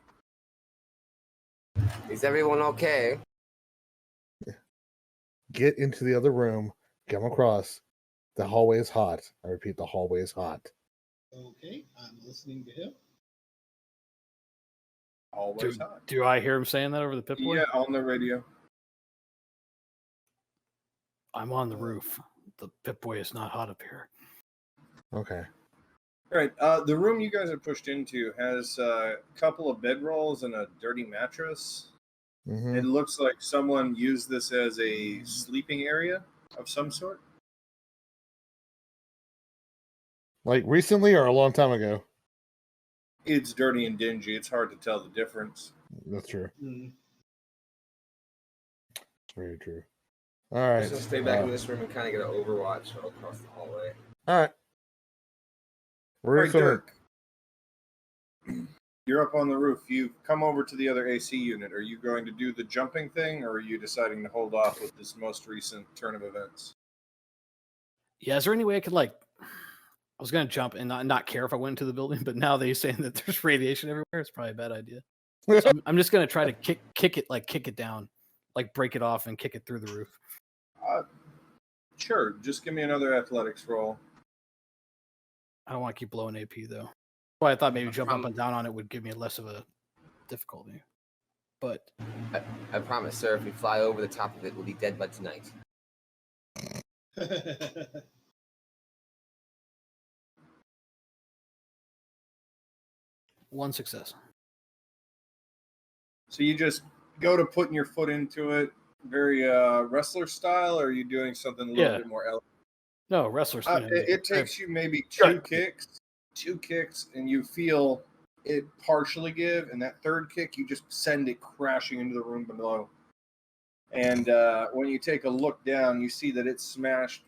Is everyone okay? Get into the other room. Come across. The hallway is hot. I repeat, the hallway is hot. Okay, I'm listening to him. Always hot. Do I hear him saying that over the pit boy? Yeah, on the radio. I'm on the roof. The pit boy is not hot up here. Okay. All right. The room you guys have pushed into has a couple of bedrolls and a dirty mattress. Mm-hmm. It looks like someone used this as a sleeping area of some sort. Like recently or a long time ago? It's dirty and dingy. It's hard to tell the difference. That's true. Mm. Very true. All right. I'm just gonna stay back in this room and kind of get an overwatch across the hallway. All right. We're right, Dirk. You're up on the roof. You've come over to the other AC unit. Are you going to do the jumping thing, or are you deciding to hold off with this most recent turn of events? Yeah, is there any way I could, like, I was going to jump and not care if I went into the building, but now they're saying that there's radiation everywhere. It's probably a bad idea. So I'm just going to try to kick it down, like break it off and kick it through the roof. Sure. Just give me another athletics roll. I don't want to keep blowing AP, though. Well, I thought maybe jumping up and down on it would give me less of a difficulty. But I promise, sir, if we fly over the top of it, we'll be dead by tonight. One success. So you just go to putting your foot into it, very wrestler style, or are you doing something a little bit more elegant? No, wrestler style. It takes you maybe 2 kicks 2 kicks, and you feel it partially give, and that third kick, you just send it crashing into the room below. And when you take a look down, you see that it's smashed.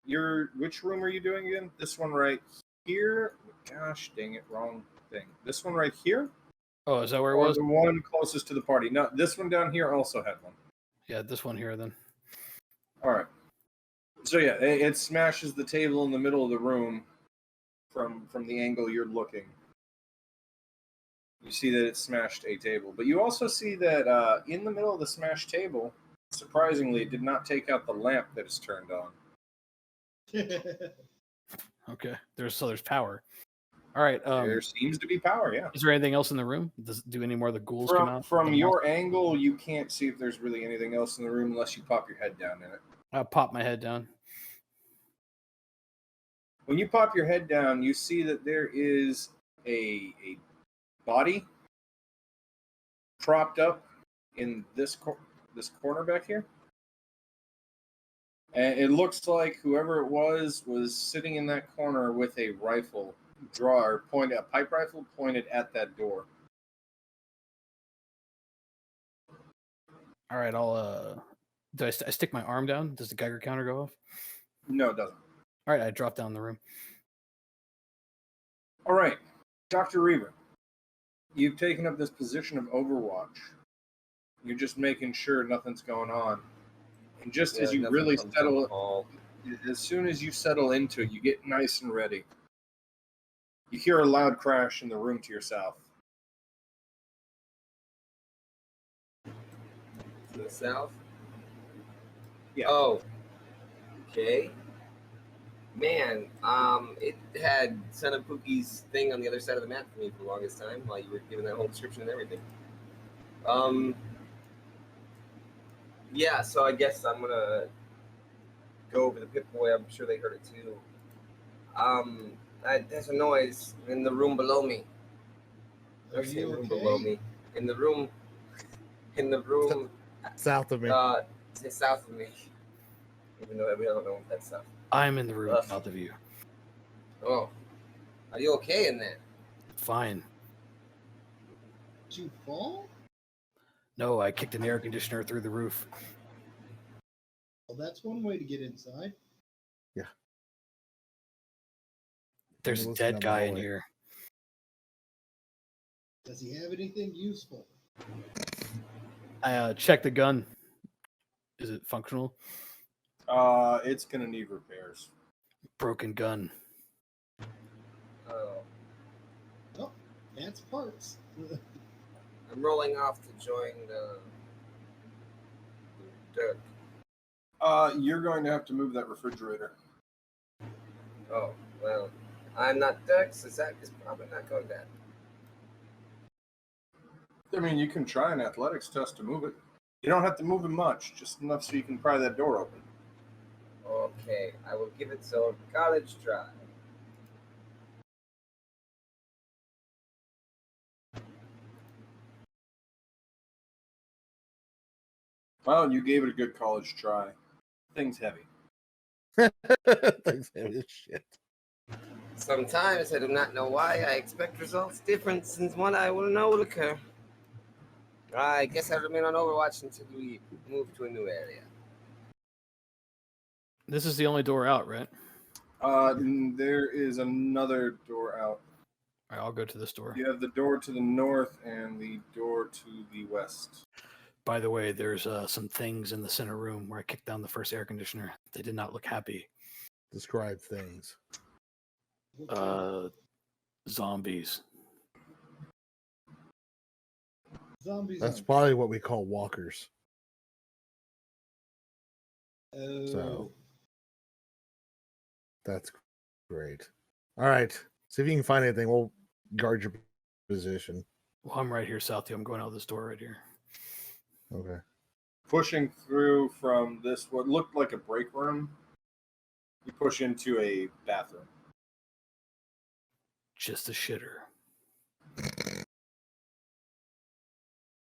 Which room are you doing again? This one right here? Gosh dang it, wrong thing. This one right here? Oh, is that where it was? The one closest to the party. No, this one down here also had one. Yeah, this one here then. All right. So yeah, it smashes the table in the middle of the room from the angle you're looking. You see that it smashed a table, but you also see that in the middle of the smashed table, surprisingly, it did not take out the lamp that is turned on. Okay, there's power. All right. There seems to be power. Yeah. Is there anything else in the room? Do any more of the ghouls come out? From your angle, you can't see if there's really anything else in the room unless you pop your head down in it. I pop my head down. When you pop your head down, you see that there is a body propped up in this corner back here. And it looks like whoever it was sitting in that corner with a rifle, a pipe rifle pointed at that door. All right, do I stick my arm down? Does the Geiger counter go off? No, it doesn't. All right, I drop down the room. All right, Dr. Reaver, you've taken up this position of Overwatch. You're just making sure nothing's going on. And just as you really settle, as soon as you settle into it, you get nice and ready. You hear a loud crash in the room to your south. To the south? Yeah. Oh. Okay. Man, it had Senapuki's thing on the other side of the map for me for the longest time while you were giving that whole description and everything. Yeah, so I guess I'm gonna go over the Pip-Boy. I'm sure they heard it too. There's a noise in the room below me. There's a room below me. In the room south of me. South of me. Even though we don't know if that's south. I'm in the room south of you. Oh. Are you okay in there? Fine. Did you fall? No, I kicked an air conditioner through the roof. Well, that's one way to get inside. Yeah. There's a dead guy in here. Does he have anything useful? I checked the gun. Is it functional? It's gonna need repairs. Broken gun. Oh. Oh, that's parts. I'm rolling off to join the Dirk. You're going to have to move that refrigerator. Oh, well, I'm not Dirk, so Zach is probably not going down. I mean, you can try an athletics test to move it. You don't have to move it much, just enough so you can pry that door open. Okay, I will give it a college try. Well, you gave it a good college try. Thing's heavy. Thing's heavy as shit. Sometimes I do not know why I expect results different since one I will know will occur. I guess I'll remain on Overwatch until we move to a new area. This is the only door out, right? There is another door out. All right, I'll go to this door. You have the door to the north and the door to the west. By the way, there's some things in the center room where I kicked down the first air conditioner. They did not look happy. Describe things. Zombies. Zombies. That's probably what we call walkers. Oh. So that's great. All right. See if you can find anything. We'll guard your position. Well, I'm right here, Southie. I'm going out this door right here. Okay. Pushing through from this, what looked like a break room, you push into a bathroom. Just a shitter.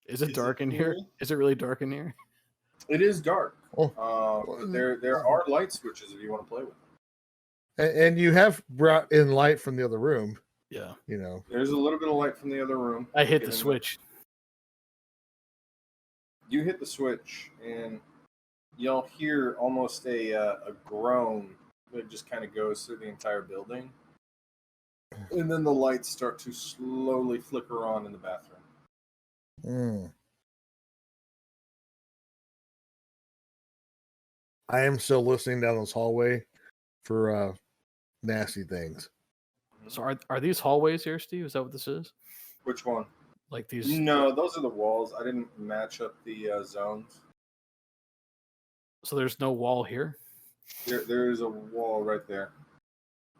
Is it dark in here? Is it really dark in here? It is dark. Oh. There are light switches if you want to play with them. And you have brought in light from the other room. Yeah. You know. There's a little bit of light from the other room. I hit the switch. You hit the switch, and you'll hear almost a groan that just kind of goes through the entire building. And then the lights start to slowly flicker on in the bathroom. I am still listening down this hallway for nasty things. So are these hallways here, Steve? Is that what this is? Which one? Like these? No, those are the walls. I didn't match up the zones. So there's no wall here? There's a wall right there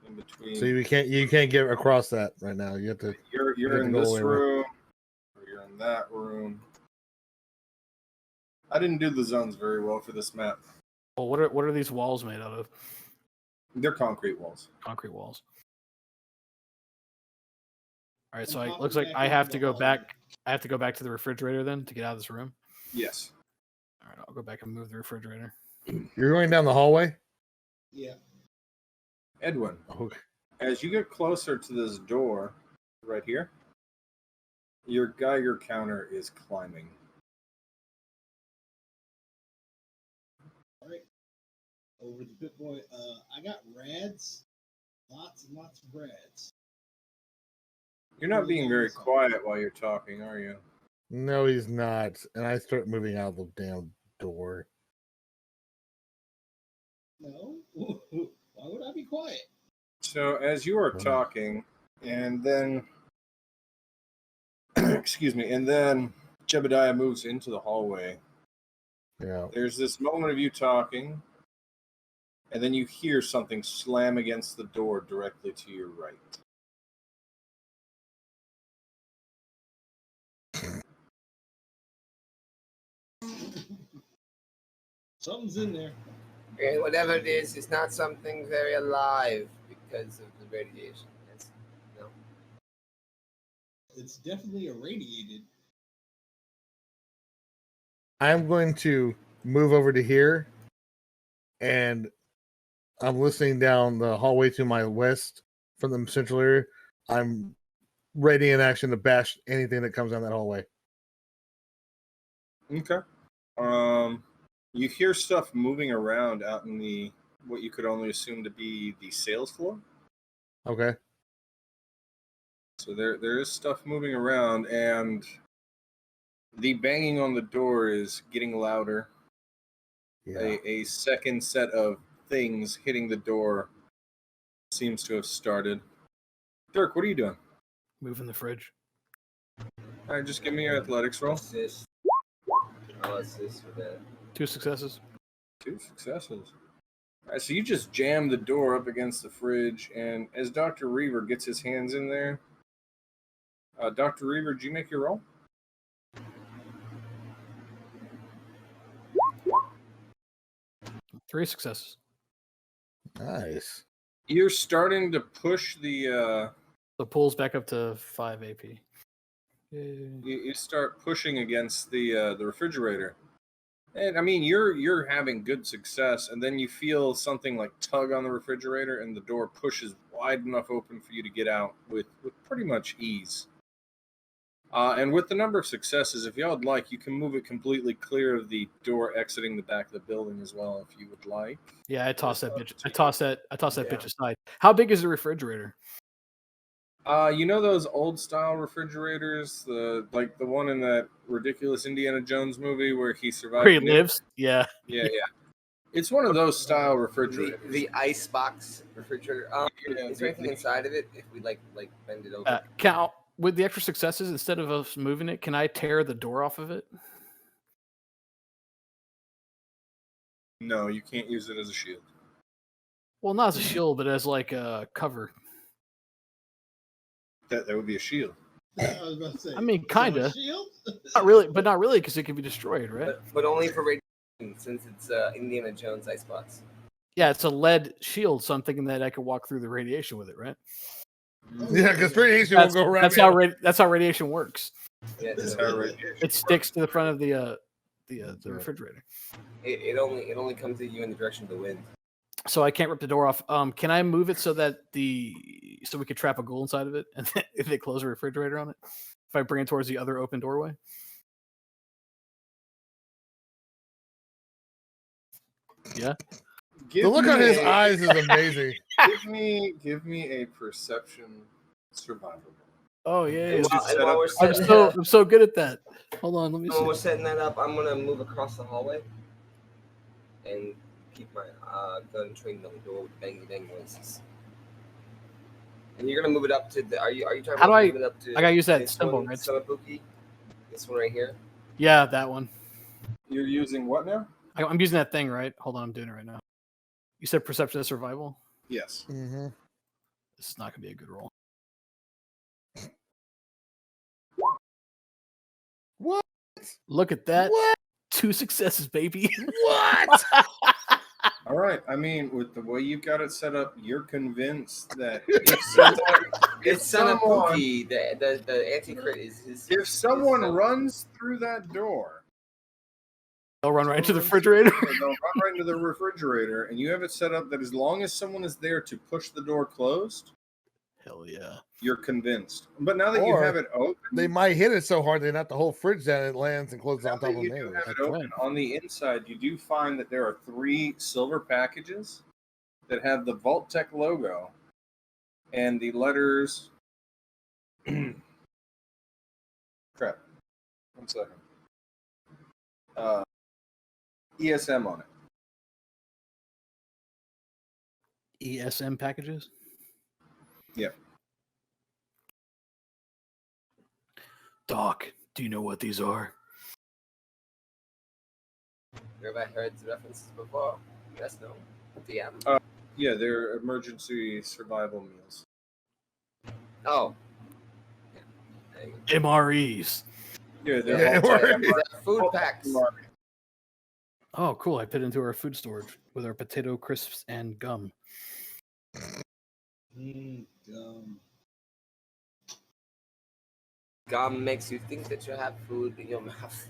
in between. So you can't get across that right now. You have to. You're in this room. Or you're in that room. I didn't do the zones very well for this map. Well, what are these walls made out of? They're concrete walls. Concrete walls. All right, so it looks like I have to go back. I have to go back to the refrigerator then to get out of this room. Yes. All right, I'll go back and move the refrigerator. You're going down the hallway? Yeah. Edwin, okay. As you get closer to this door right here, your Geiger counter is climbing. All right. Over the Pit Boy, I got rads. Lots and lots of rads. You're not being very quiet while you're talking, are you? No, he's not. And I start moving out the damn door. No. Why would I be quiet? So as you are talking, and then, excuse me, and then Jebediah moves into the hallway. Yeah. There's this moment of you talking, and then you hear something slam against the door directly to your right. Something's in there. Okay, whatever it is, it's not something very alive because of the radiation. No. It's definitely irradiated. I'm going to move over to here, and I'm listening down the hallway to my west from the central area. I'm ready in action to bash anything that comes down that hallway. Okay. You hear stuff moving around out in the what you could only assume to be the sales floor. Okay. So there is stuff moving around, and the banging on the door is getting louder. Yeah. A second set of things hitting the door seems to have started. Dirk, what are you doing? Moving the fridge. All right, just give me your athletics roll. Assist. I'll assist for that. 2 successes. 2 successes. All right, so you just jam the door up against the fridge, and as Dr. Reaver gets his hands in there, Dr. Reaver, did you make your roll? Three successes. Nice. You're starting to push the. So pulls back up to 5 AP. You start pushing against the refrigerator, and I mean you're having good success, and then you feel something like tug on the refrigerator, and the door pushes wide enough open for you to get out with pretty much ease. And with the number of successes, if y'all would like, you can move it completely clear of the door exiting the back of the building as well, if you would like. Yeah, I toss that bitch. I toss that bitch aside. How big is the refrigerator? You know those old style refrigerators, the one in that ridiculous Indiana Jones movie where he survived. Where he lives? Yeah. Yeah. It's one of those style refrigerators. The ice box refrigerator. Is there anything inside of it if we like bend it over? Cal, with the extra successes, instead of us moving it, can I tear the door off of it? No, you can't use it as a shield. Well, not as a shield, but as like a cover. That would be a shield. I was about to say. I mean, kind of. Shield? Not really, but not really, because it can be destroyed, right? But only for radiation, since it's Indiana Jones icebox. Yeah, it's a lead shield, so I'm thinking that I could walk through the radiation with it, right? Yeah, because radiation will go around. That's how radiation works. Yeah, It sticks to the front of the refrigerator. It only comes at you in the direction of the wind. So I can't rip the door off. Can I move it so that so we could trap a ghoul inside of it, and then if they close a refrigerator on it, if I bring it towards the other open doorway? Yeah. The look on his eyes is amazing. Give me a perception survival. Oh yeah. I'm so good at that. Hold on, let me see. When we're setting that up, I'm gonna move across the hallway and keep my gun trained on the door with bang noises. And you're gonna move it up to the. Are you talking about moving it up to? I gotta use that symbol, right? Samabuki? This one right here. Yeah, that one. You're using what now? I'm using that thing, right? Hold on, I'm doing it right now. You said perception of survival? Yes. Mm-hmm. This is not gonna be a good roll. What? Look at that. What? 2 successes, baby. What? All right. I mean, with the way you've got it set up, you're convinced that it's Samabuki. The anti-crit is his. If someone runs through that door, they'll run right into the refrigerator. They'll run right into the refrigerator, and you have it set up that as long as someone is there to push the door closed, hell yeah, you're convinced. But now that you have it open, they might hit it so hard they knock the whole fridge down and it lands and closes on top of them. You do have it open. On the inside, you do find that there are 3 silver packages that have the Vault Tech logo and the letters. Crap. 1 second. ESM on it. ESM packages? Yep. Doc, do you know what these are? Have I heard the references before? Yes, no. DM. Yeah, they're emergency survival meals. Oh. MREs. Yeah, they're food packs. Oh, cool. I put it into our food storage with our potato crisps and gum. Gum. Gum makes you think that you have food in your mouth.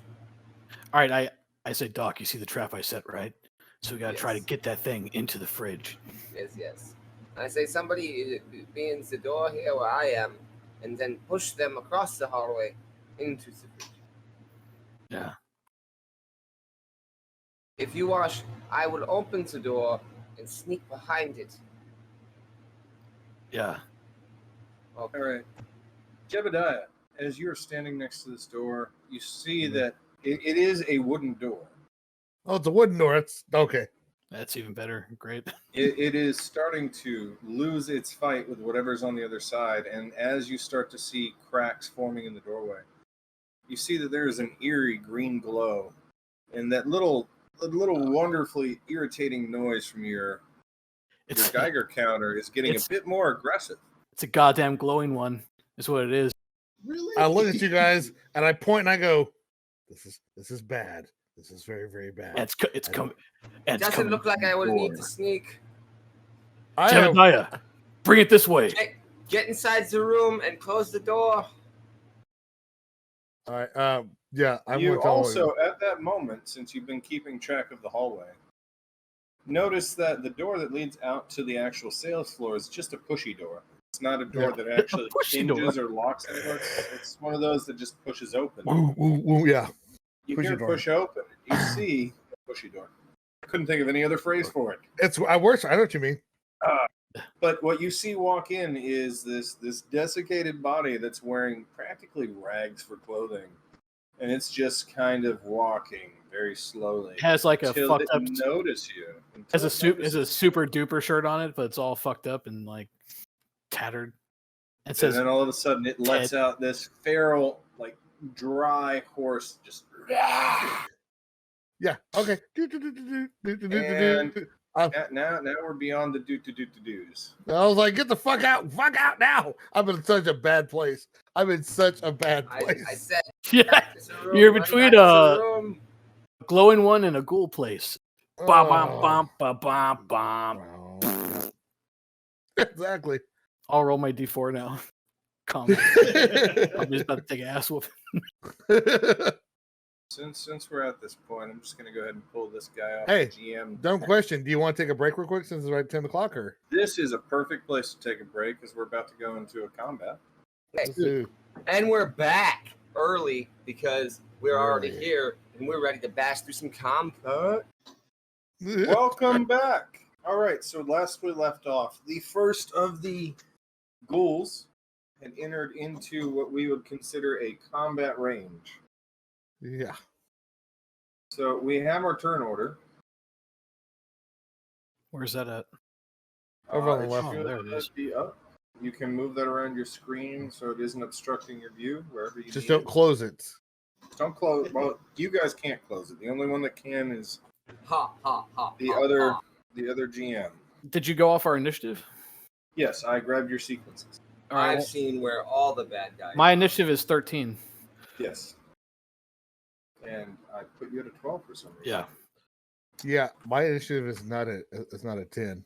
All right, I say, Doc, you see the trap I set, right? So we got to try to get that thing into the fridge. Yes. I say, somebody be in the door here where I am, and then push them across the hallway into the fridge. Yeah. If you wash, I will open the door and sneak behind it. Yeah. Okay. All right. Jebediah, as you're standing next to this door, you see that it is a wooden door. Oh, it's a wooden door. It's okay. That's even better. Great. It is starting to lose its fight with whatever's on the other side, and as you start to see cracks forming in the doorway, you see that there is an eerie green glow, and that little wonderfully irritating noise from your Geiger counter is getting a bit more aggressive. It's a goddamn glowing one. Is what it is. Really? I look at you guys and I point and I go, "This is bad. This is very, very bad." It's coming. Doesn't look like I will need to sneak. Jebediah, bring it this way. Get inside the room and close the door. All right. Yeah. You also, at that moment, since you've been keeping track of the hallway, notice that the door that leads out to the actual sales floor is just a pushy door. It's not a door that actually hinges or locks anywhere. It's one of those that just pushes open. Yeah. You hear push open. You see a pushy door. I couldn't think of any other phrase for it. I know what you mean. But what you see walk in is this desiccated body that's wearing practically rags for clothing, and it's just kind of walking very slowly. It has like a fucked up. Notice you. Has a super duper shirt on it, but it's all fucked up and like tattered. It says, and then all of a sudden it lets out this feral, like dry horse, just. Yeah. Okay. And now we're beyond the do's. I was like, get the fuck out now. I'm in such a bad place. I said, yeah, you're between a glowing one and a ghoul place. Bom. Exactly. I'll roll my D4 now. Calm. I'm just about to take an ass whooping. Since we're at this point, I'm just gonna go ahead and pull this guy off Hey, the GM. Dumb question. Do you want to take a break real quick since it's right 10 o'clock? Or This is a perfect place to take a break because we're about to go into a combat. And we're back early because we're already here and we're ready to bash through some combat. Welcome back. All right, so last we left off, the first of the ghouls had entered into what we would consider a combat range. Yeah. So we have our turn order. Where's that at? Over on the left. Oh, there it is. Be up. You can move that around your screen so it isn't obstructing your view wherever you Just need don't close it. Don't close. Well, you guys can't close it. The only one that can is the other GM. Did you go off our initiative? Yes, I grabbed your sequences. All right. I've seen where all the bad guys. My initiative is 13. Yes. And I put you at a 12 for some reason. Yeah. Yeah, my initiative is not a 10.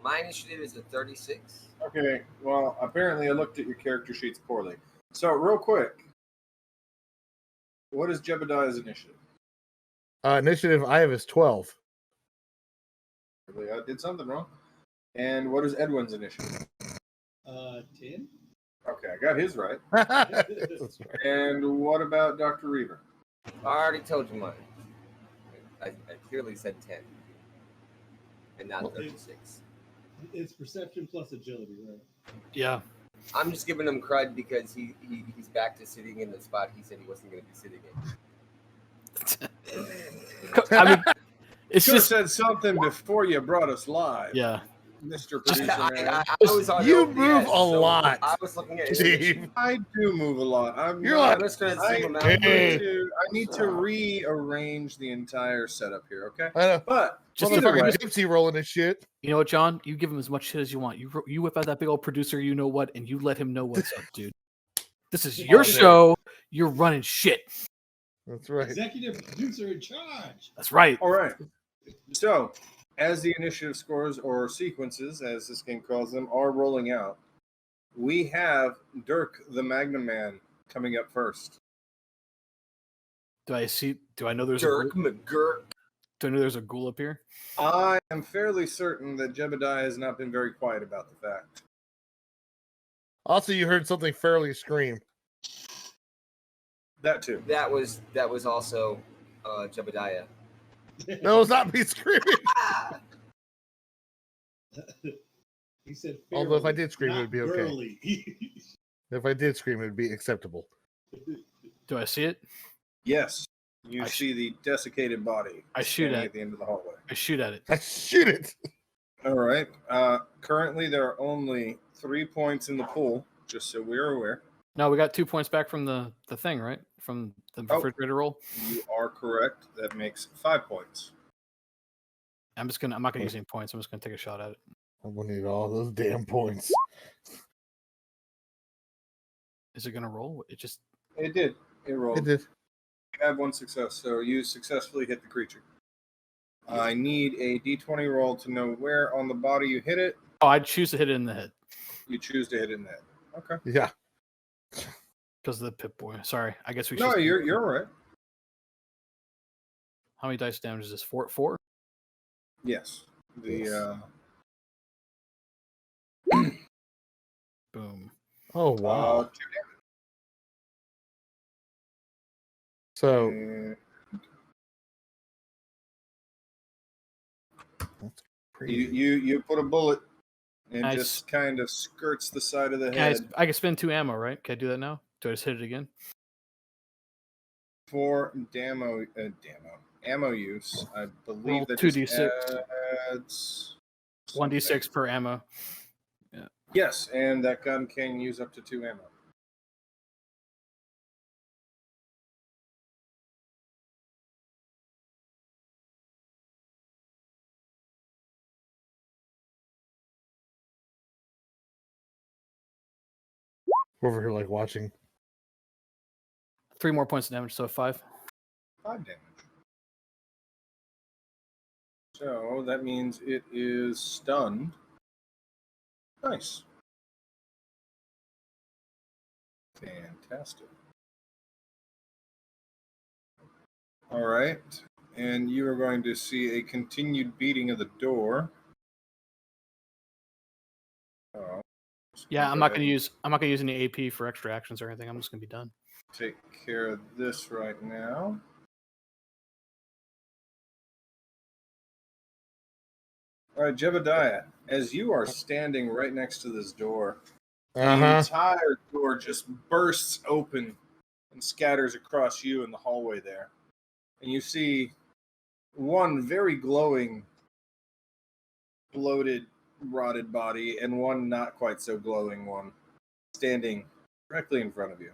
My initiative is a 36. Okay, well, apparently I looked at your character sheets poorly. So, real quick, what is Jebediah's initiative? Initiative I have is 12. Really, I did something wrong. And what is Edwin's initiative? 10. Okay, I got his right. That's right. And what about Dr. Reaver? I already told you mine. I clearly said 10 and not 36. It's perception plus agility, right? Yeah. I'm just giving him crud because he's back to sitting in the spot he said he wasn't going to be sitting in. I mean, it's Should have just said something before you brought us live. yeah. Mr. Just, Producer Man. I was on You OBS, move a so lot, I was looking at Steve. I do move a lot. You're I'm like, just going to I, single I, out. Hey. need to rearrange the entire setup here, okay? I know. But Just either way, Motherfucking gypsy rolling his shit. You know what, John? You give him as much shit as you want. You whip out that big old producer, you know what, and you let him know what's up, dude. This is your show. You're running shit. That's right. Executive producer in charge. That's right. all right. So, as the initiative scores or sequences, as this game calls them, are rolling out, we have Dirk the Magnum Man coming up first. Do I know there's Dirk a ghoul? McGurk. Do I know there's a ghoul up here? I am fairly certain that Jebediah has not been very quiet about the fact. Also, you heard something fairly scream. That too. That was also Jebediah. No, it's not me screaming. He said, Although if I fairly, did scream, it not would be okay. girly. If I did scream, it would be acceptable. Do I see it? Yes. You I see the desiccated body. I shoot standing at- at the end of the hallway. I shoot at it. I shoot it. All right. Currently, there are only 3 points in the pool, just so we're aware. No, we got 2 points back from the thing, right? From the refrigerator roll. You are correct. That makes 5 points. I'm not gonna use any points. I'm just gonna take a shot at it. I'm gonna need all those damn points. Is it gonna roll? It just It did. It rolled. It did. You have one success, so you successfully hit the creature. I need a d20 roll to know where on the body you hit it. Oh, I'd choose to hit it in the head. You choose to hit it in the head. Okay. Yeah. Because of the Pip Boy. Sorry. I guess we should. No, you're all right. How many dice damage is this? Four? Yes. The Boom. Oh wow. 2 So damage. that's You, crazy. you put a bullet and Nice. just kind of skirts the side of the Can head I can spend 2 ammo, right? Can I do that now? Do I just hit it again? for ammo use. I believe Roll that 2d6. adds 1d6 per ammo. Yes, and that gun can use up to 2 ammo. We're over here like watching. 3 more points of damage, so 5. 5 damage. So that means it is stunned. Nice. Fantastic. All right. And you are going to see a continued beating of the door. Oh, Yeah, I'm not gonna use any AP for extra actions or anything. I'm just gonna be done. Take care of this right now. All right, Jebediah, as you are standing right next to this door, the entire door just bursts open and scatters across you in the hallway there. And you see one very glowing, bloated, rotted body and one not quite so glowing one standing directly in front of you.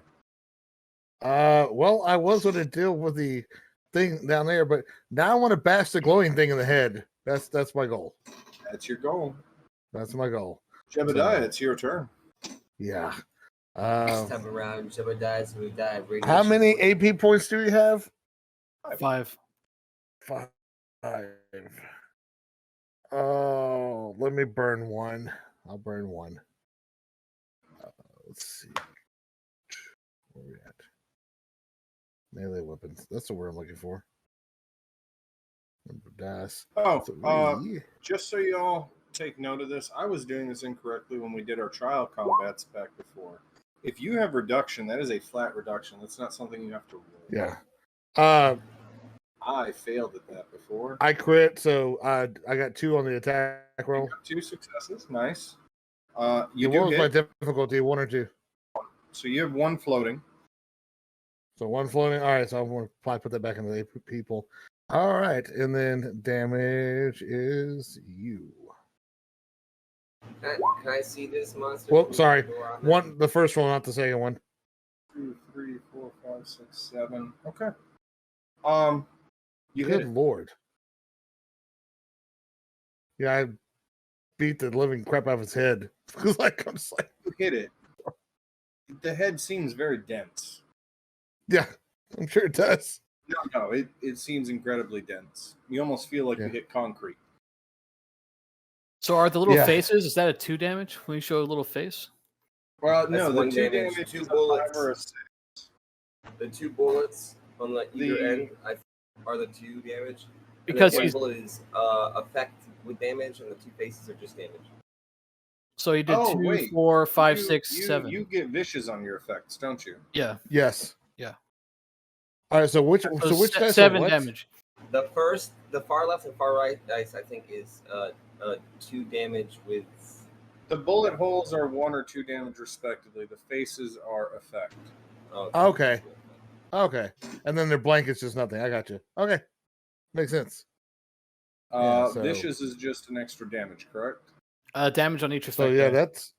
Well, I was going to deal with the thing down there, but now I want to bash the glowing thing in the head. That's my goal. That's your goal. That's my goal. Jebediah, it's your turn. Yeah. This time around, Jebediah's who died. How many AP points do you have? 5. 5. Oh, let me burn one. I'll burn one. Let's see. Where are we at? Melee weapons. That's the word I'm looking for. Dice. Just so you all take note of this, I was doing this incorrectly when we did our trial combats back before. If you have reduction, that is a flat reduction. That's not something you have to roll. Yeah. I failed at that before. I quit, so I got 2 on the attack roll. 2 successes. Nice. What was my difficulty? 1 or 2? So you have 1 floating. So 1 floating. All right, so I'm going to probably put that back into the people. All right, and then damage is you. Can I see this monster? Well, sorry. The first one, not the second one. 2, 3, 4, 5, 6, 7. Okay. You Good hit it. Lord. Yeah, I beat the living crap out of his head. You hit it. The head seems very dense. Yeah, I'm sure it does. No, it seems incredibly dense. You almost feel like you hit concrete. So are the little faces, is that a 2 damage when you show a little face? Well, no, the 2 damage, 2 bullets. Or a 6. The 2 bullets on either end are the 2 damage. Because the bullet is effect with damage, and the 2 faces are just damage. So you did 2, 4, 5, 6, 7. You get vicious on your effects, don't you? Yeah. Yes. Yeah. All right. So which 7 damage? The far left and far right dice, I think, is 2 damage with. The bullet holes are 1 or 2 damage respectively. The faces are effect. Okay. And then their blankets just nothing. I got you. Okay. Makes sense. Vicious is just an extra damage, correct? Damage on each effect. So yeah, that's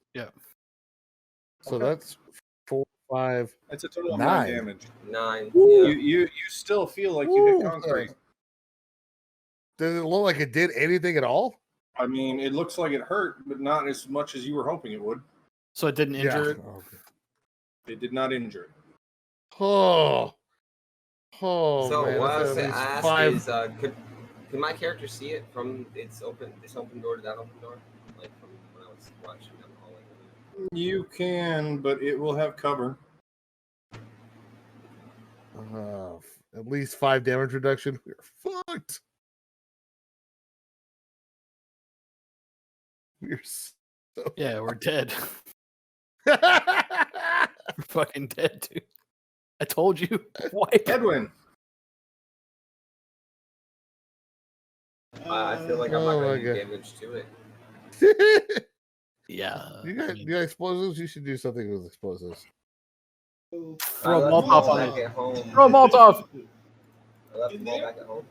So that's 4, 5. That's a total of 9 damage. 9. Yeah. You still feel like you hit concrete. Does it look like it did anything at all? I mean, it looks like it hurt, but not as much as you were hoping it would. So it didn't injure it? Okay. It did not injure it. So what I was man, ask is, could my character see it from this open door to that open door, like from when I was watching down the hallway? You can, but it will have cover. At least 5 damage reduction. We're fucked. We're we're dead. We're fucking dead, dude. I told you. Edwin. I feel like I'm not going to do damage to it. Yeah. You got explosives? You should do something with explosives. Throw a Molotov on it. Throw a Molotov. I left the ball back at home.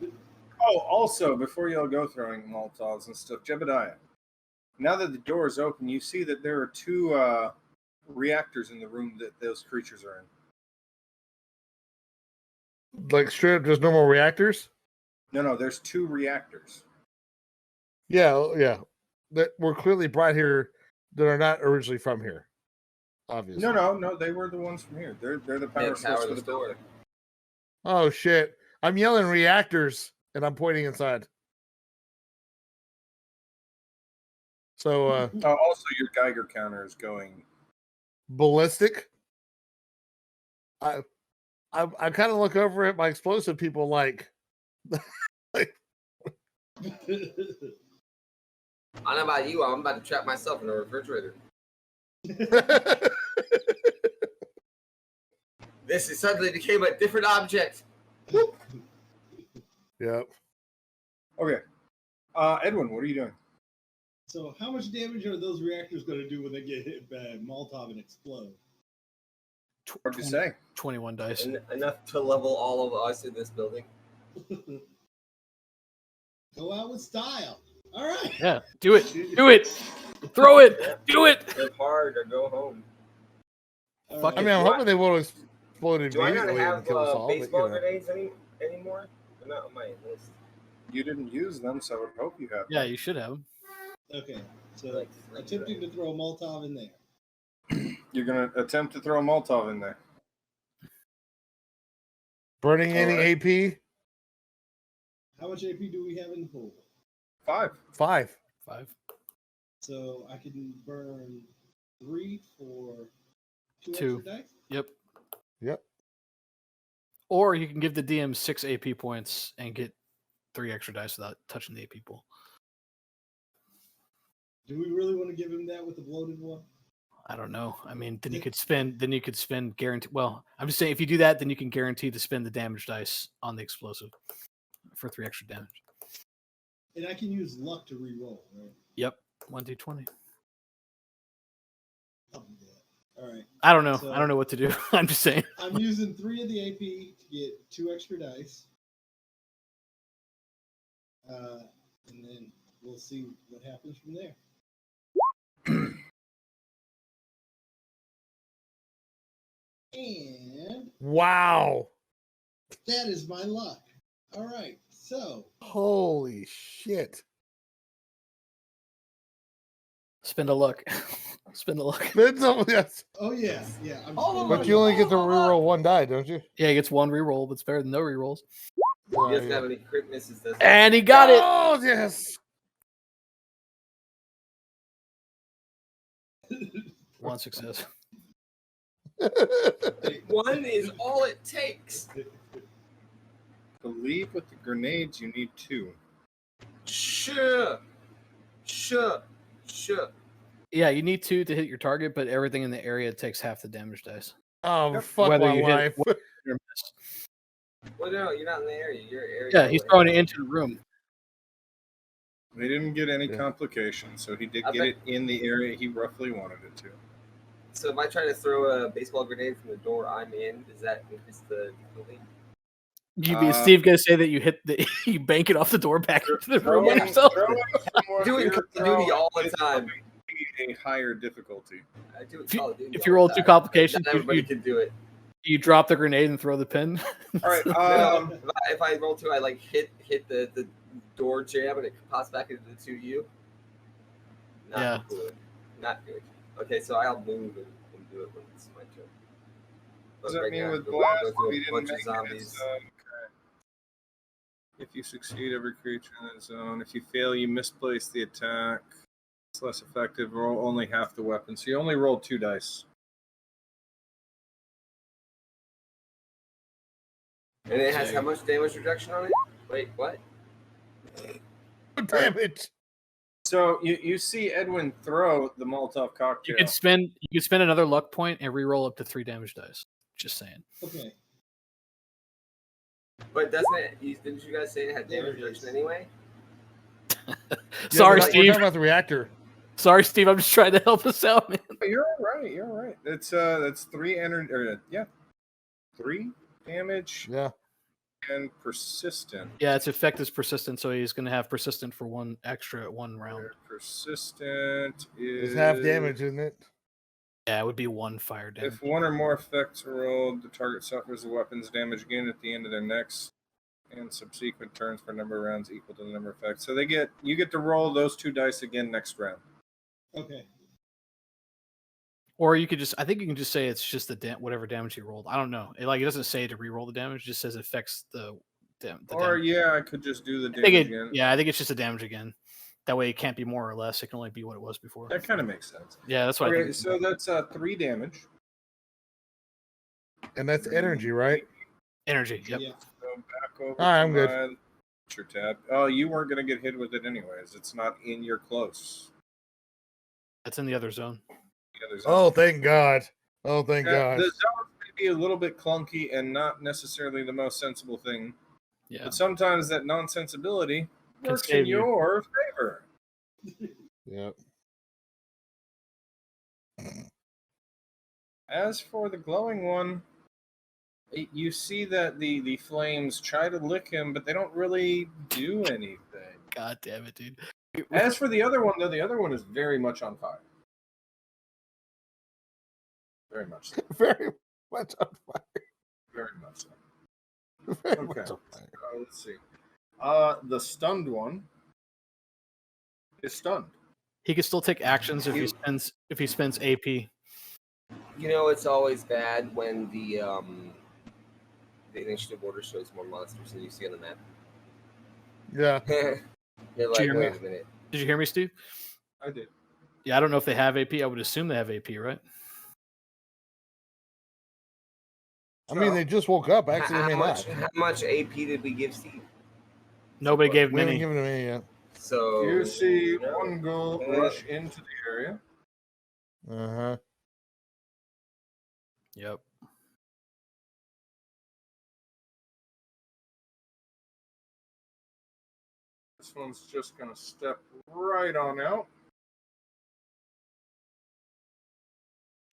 Oh, also, before y'all go throwing Molotovs and stuff, Jebediah, now that the door is open, you see that there are 2 reactors in the room that those creatures are in. Like straight up just normal reactors? No, there's 2 reactors. Yeah. That were clearly brought here that are not originally from here. Obviously. No, they were the ones from here. They're the power source for the building. Oh shit. I'm yelling reactors and I'm pointing inside. So also your Geiger counter is going ballistic. I kind of look over at my explosive people like I don't know about you. I'm about to trap myself in a refrigerator. This is suddenly became a different object. Yep. Okay. Edwin, what are you doing? So how much damage are those reactors going to do when they get hit by Molotov and explode? Hard to say. 21 dice. Enough to level all of us in this building. Go out with style. All right. Yeah, do it. Do it. Throw it. Yeah. Do it. Live hard or go home. Fuck I it. mean, I'm hoping they won't explode Do I not immediately and have kill us all. baseball but, grenades anymore? They're not on my list. You didn't use them, so I would hope you have. Yeah, you should have. Okay. So attempting to throw a Molotov in there. You're gonna attempt to throw a Molotov in there. Burning any Alright. AP? How much AP do we have in the pool? 5. 5. 5. So I can burn 3 for 2 2. extra dice? Yep. Or you can give the DM 6 AP points and get 3 extra dice without touching the AP pool. Do we really want to give him that with the bloated one? I don't know. I mean, then you could spend guarantee. Well, I'm just saying if you do that, then you can guarantee to spend the damage dice on the explosive for 3 extra damage. And I can use luck to re-roll, right? Yep. 1d20. I'll do that. All right. I don't know. So- I don't know what to do. I'm just saying. I'm using 3 of the AP to get 2 extra dice. And then we'll see what happens from there. And Wow. that is my luck. All right. So Holy shit. Spend a luck. Spend a luck. Yes. oh yeah, yeah. But you only get to reroll 1 die, don't you? Yeah, he gets 1 reroll, but it's better than no rerolls. He doesn't have any crit misses, does he? And he got it. Oh, yes. 1 success. 1 is all it takes. Believe with the grenades, you need 2. Sure. Yeah, you need 2 to hit your target, but everything in the area takes half the damage dice. Oh, fuck Whether my you hit- life. You're a miss. Well, no, you're not in the area. You're area. Yeah, he's throwing it into the room. They didn't get any Yeah. complications, so he did I get bet- it in the area he roughly wanted it to. So if I try to throw a baseball grenade from the door I'm in, does that increase the difficulty? Steve gonna say that you hit the you bank it off the door back into the room by yourself? Do it in Call of Duty all the time. A higher difficulty. I do it If you- Call of Duty if all you roll the 2 time. complications, Not everybody can do it. You drop the grenade and throw the pin. All right. No, if I roll 2, I like hit the door jam and it pops back into the 2U. Not Yeah. good. Not good. Okay, so I'll move and do it when it's my turn. But Does that right mean now, with go blast, through we a didn't bunch make of zombies. it? Okay. If you succeed, every creature in that zone. If you fail, you misplace the attack. It's less effective. Roll only half the weapon. So you only rolled 2 dice. And it has how much damage reduction on it? Wait, what? Damn it. So you see Edwin throw the Molotov cocktail. You could spend another luck point and re-roll up to 3 damage dice. Just saying. Okay. But doesn't it? Didn't you guys say it had damage reduction anyway? Sorry, We're Steve. talking about the reactor. Sorry, Steve. I'm just trying to help us out, man. You're all right. You're all right. That's 3 energy. Yeah, 3 damage Yeah. and persistent. Yeah, its effect is persistent, so he's going to have persistent for 1 extra 1 round. Persistent is It's half damage, isn't it? Yeah, it would be 1 fire damage. If 1 or more effects are rolled, the target suffers the weapon's damage again at the end of their next and subsequent turns for a number of rounds equal to the number of effects. So you get to roll those 2 dice again next round. Okay. Or you could I think you can just say it's just the whatever damage you rolled. I don't know. It doesn't say to re-roll the damage. It just says it affects the Or damage. yeah, I could just do the I think damage again. Yeah, I think it's just the damage again. That way it can't be more or less. It can only be what it was before. That kind of makes sense. Yeah, that's what I Okay, think. so that's 3 damage. And that's energy, right? Energy. Yep. Yeah. Go back over All right, to I'm good. my picture tab. Oh, you weren't going to get hit with it anyways. It's not in your close. That's in the other zone. The other zone. Oh, thank God. Oh, thank God. The zones may be a little bit clunky and not necessarily the most sensible thing. Yeah. But sometimes that nonsensibility works in save you. your favor. Yep. As for the glowing one, you see that the flames try to lick him, but they don't really do anything. God damn it, dude. As for the other one, though, the other one is very much on fire. Very much so. Very much on fire. Very much so. Very Okay. much on fire. Let's see. The stunned one is stunned. He can still take actions if he spends AP. You know, it's always bad when the initiative order shows more monsters than you see on the map. Yeah. You're like, wait a minute. Did you hear me, Steve? I did. Yeah, I don't know if they have AP. I would assume they have AP, right? I mean, they just woke up. Actually, they may not. How much AP did we give Steve? Nobody gave him We haven't any. given him any yet. So You see one ghoul rush into the area. Uh-huh. Yep. This one's just going to step right on out.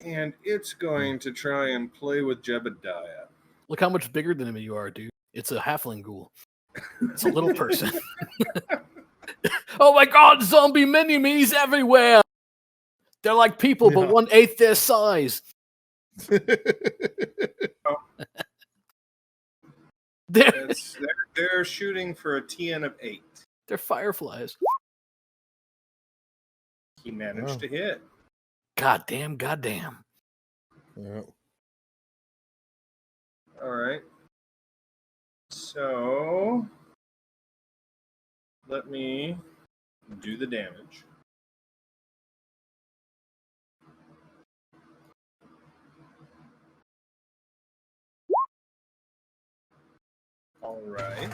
And it's going to try and play with Jebediah. Look how much bigger than him you are, dude. It's a halfling ghoul. It's a little person. Oh my God, zombie mini-me's everywhere. They're like people, but 1/8 their size. They're shooting for a TN of 8. They're fireflies. He managed to hit. Goddamn. Yeah. All right. So let me do the damage. All right.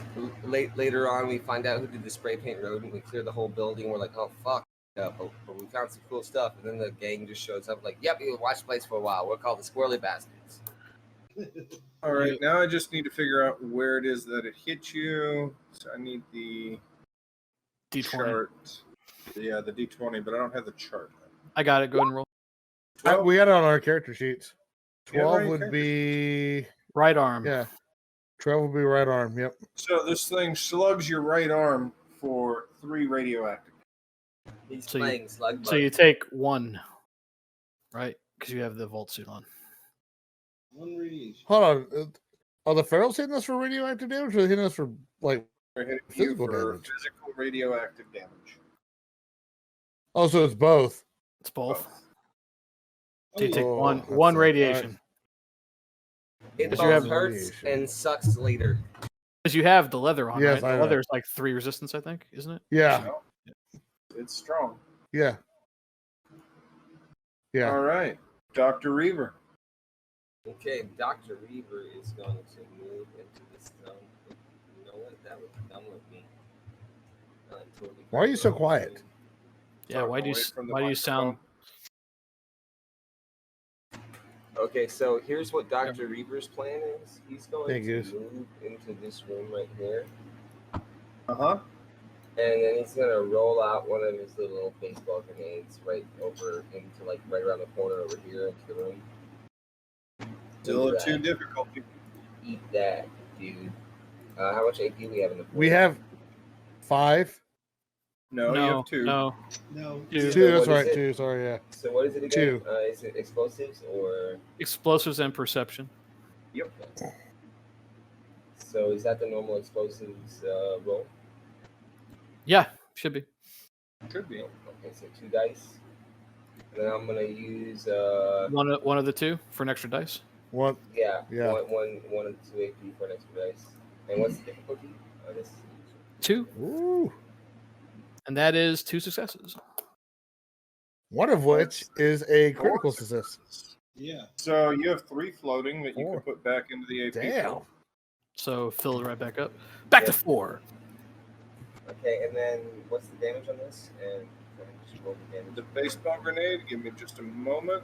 Later on, we find out who did the spray paint rodent. We clear the whole building. We're like, oh, fuck. But we found some cool stuff. And then the gang just shows up like, yep, you watched the place for a while. We're called the Squirrely Bastards. All right. Now I just need to figure out where it is that it hit you. So I need the D20. chart. Yeah, the D20, but I don't have the chart. I got it. Go ahead and roll. 12? We got it on our character sheets. Yeah, 12 right, would be right arm. Yeah. 12 would be right arm. Yep. So this thing slugs your right arm for 3 radioactive. He's playing slug bug. So you take 1, right? Because you have the vault suit on. 1 radiation. Hold on. Are the ferals hitting us for radioactive damage, or are they hitting us for like They're hitting physical you for damage? physical radioactive damage. Oh, so it's both. It's both. Oh, So you take Oh, one that's radiation. It Because you have hurts radiation. and sucks later. Because you have the leather on, Yes, right? I The know. leather is like 3 resistance, I think, isn't it? Yeah. So, it's strong. Yeah. Yeah. All right. Dr. Reaver. Okay, Dr. Reaver is going to move into this zone. You know what? That was dumb with me. Totally Why are you so quiet? Yeah, why do you sound... Okay, so here's what Dr. Reaver's plan is. He's going Thank to you. move into this room right here. Uh-huh. And then he's going to roll out one of his little baseball grenades right over into, like, right around the corner over here into the room. Still a 2 difficulty. Eat that, dude. How much AP we have in the We have 5. No, you have 2. No. 2, So that's what right. is it? 2, sorry, yeah. So what is it again? 2. Is it explosives or... Explosives and perception. Yep. So is that the normal explosives roll? Yeah, should be. Could be. Okay, so 2 dice. And then I'm gonna use One of the 2 for an extra dice. One. yeah. Yeah. One of the 2 AP for an extra dice. And what's the difficulty? This 2. Ooh. And that is 2 successes. One of which is a critical success. Yeah. So you have 3 floating that you 4. can put back into the AP. Damn. So fill it right back up. Back to 4. Okay, and then what's the damage on this? And just roll the damage. The baseball grenade, give me just a moment.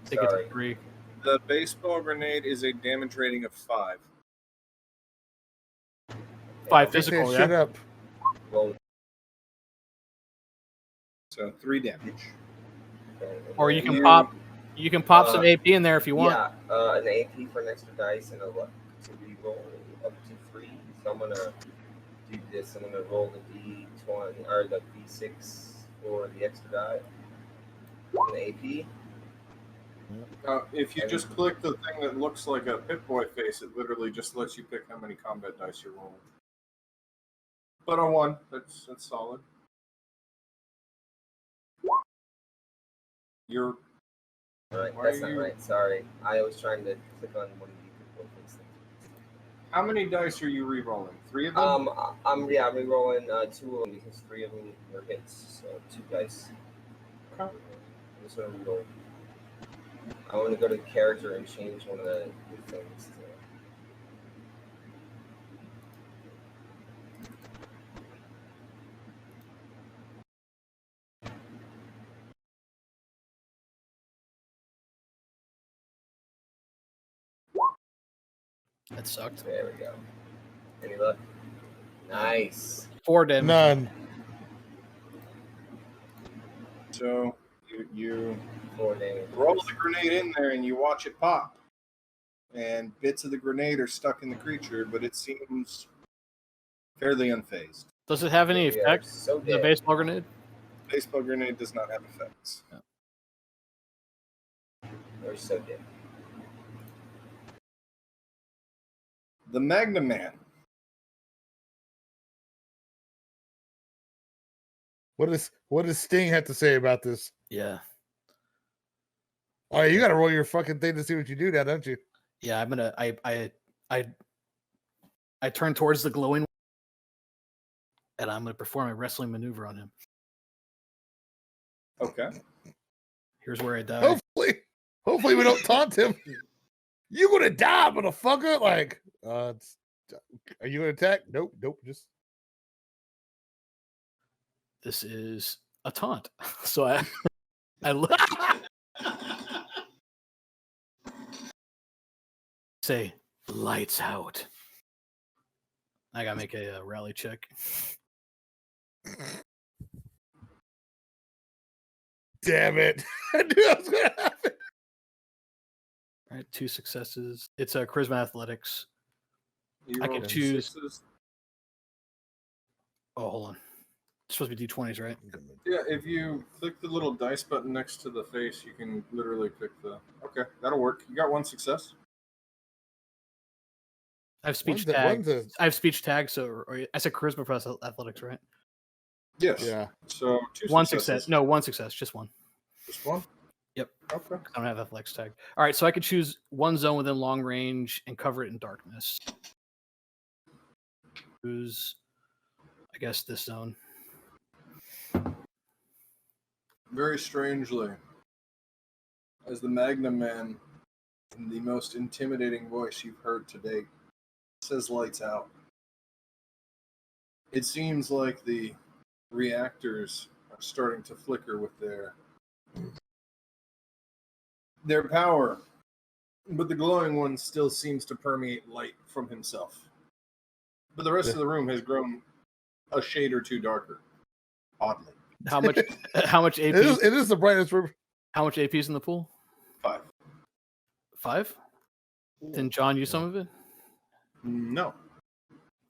Take it to 3. The baseball grenade is a damage rating of 5. 5 physical, Shut yeah? up. Roll. So 3 damage. Okay, Or you then can pop some AP in there if you want. Yeah, an AP for an extra dice and a luck to re-roll up to 3. So I'm gonna do this. I'm gonna roll the D20 or the D6 for the extra die. An AP. If you just click the thing that looks like a Pip-Boy face, it literally just lets you pick how many combat dice you're rolling. But on 1, that's solid. You're All right, that's not right. Sorry, I was trying to click on one of the Pip-Boy face things. How many dice are you re-rolling? 3 of them? I'm re-rolling 2 of them because 3 of them were hits, so 2 dice. Okay. I'm just gonna re-roll. I want to go to character and change one of the things. That sucked. There we go. Any luck? Nice. 4 damage. None. So you 4 damage. roll the grenade in there and you watch it pop. And bits of the grenade are stuck in the creature, but it seems fairly unfazed. Does it have any We are effect? so The dead. baseball grenade? Baseball grenade does not have effects. We're so dead. The Magnum Man. What does Sting have to say about this? Yeah. Oh, you got to roll your fucking thing to see what you do now, don't you? Yeah, I'm gonna. I turn towards the glowing, and I'm gonna perform a wrestling maneuver on him. Okay. Here's where I die. Hopefully we don't taunt him. You're gonna die, motherfucker! Like, are you gonna attack? Nope. Just This is a taunt. So I look. Say lights out. I gotta make a rally check. damn it! I knew that was gonna happen. All right, 2 successes. It's a charisma athletics. You I can rolled choose. 6s. Oh, hold on. It's supposed to be D20s, right? Yeah, if you click the little dice button next to the face, you can literally pick the. Okay, that'll work. You got 1 success. I have speech tag. I have speech tag. So or I said charisma plus athletics, right? Yes. Yeah. So 2 1 successes. success. No, 1 success. Just 1. Just 1? Yep. Okay. I don't have athletics tag. All right, so I could choose 1 zone within long range and cover it in darkness. Choose, I guess, this zone. Very strangely, as the Magnum Man, in the most intimidating voice you've heard to date, says lights out. It seems like the reactors are starting to flicker with their power, but the glowing one still seems to permeate light from himself. But the rest of the room has grown a shade or 2 darker, oddly. How much? How much AP? It is the brightest room. How much AP is in the pool? 5. 5. Didn't John use some of it? No.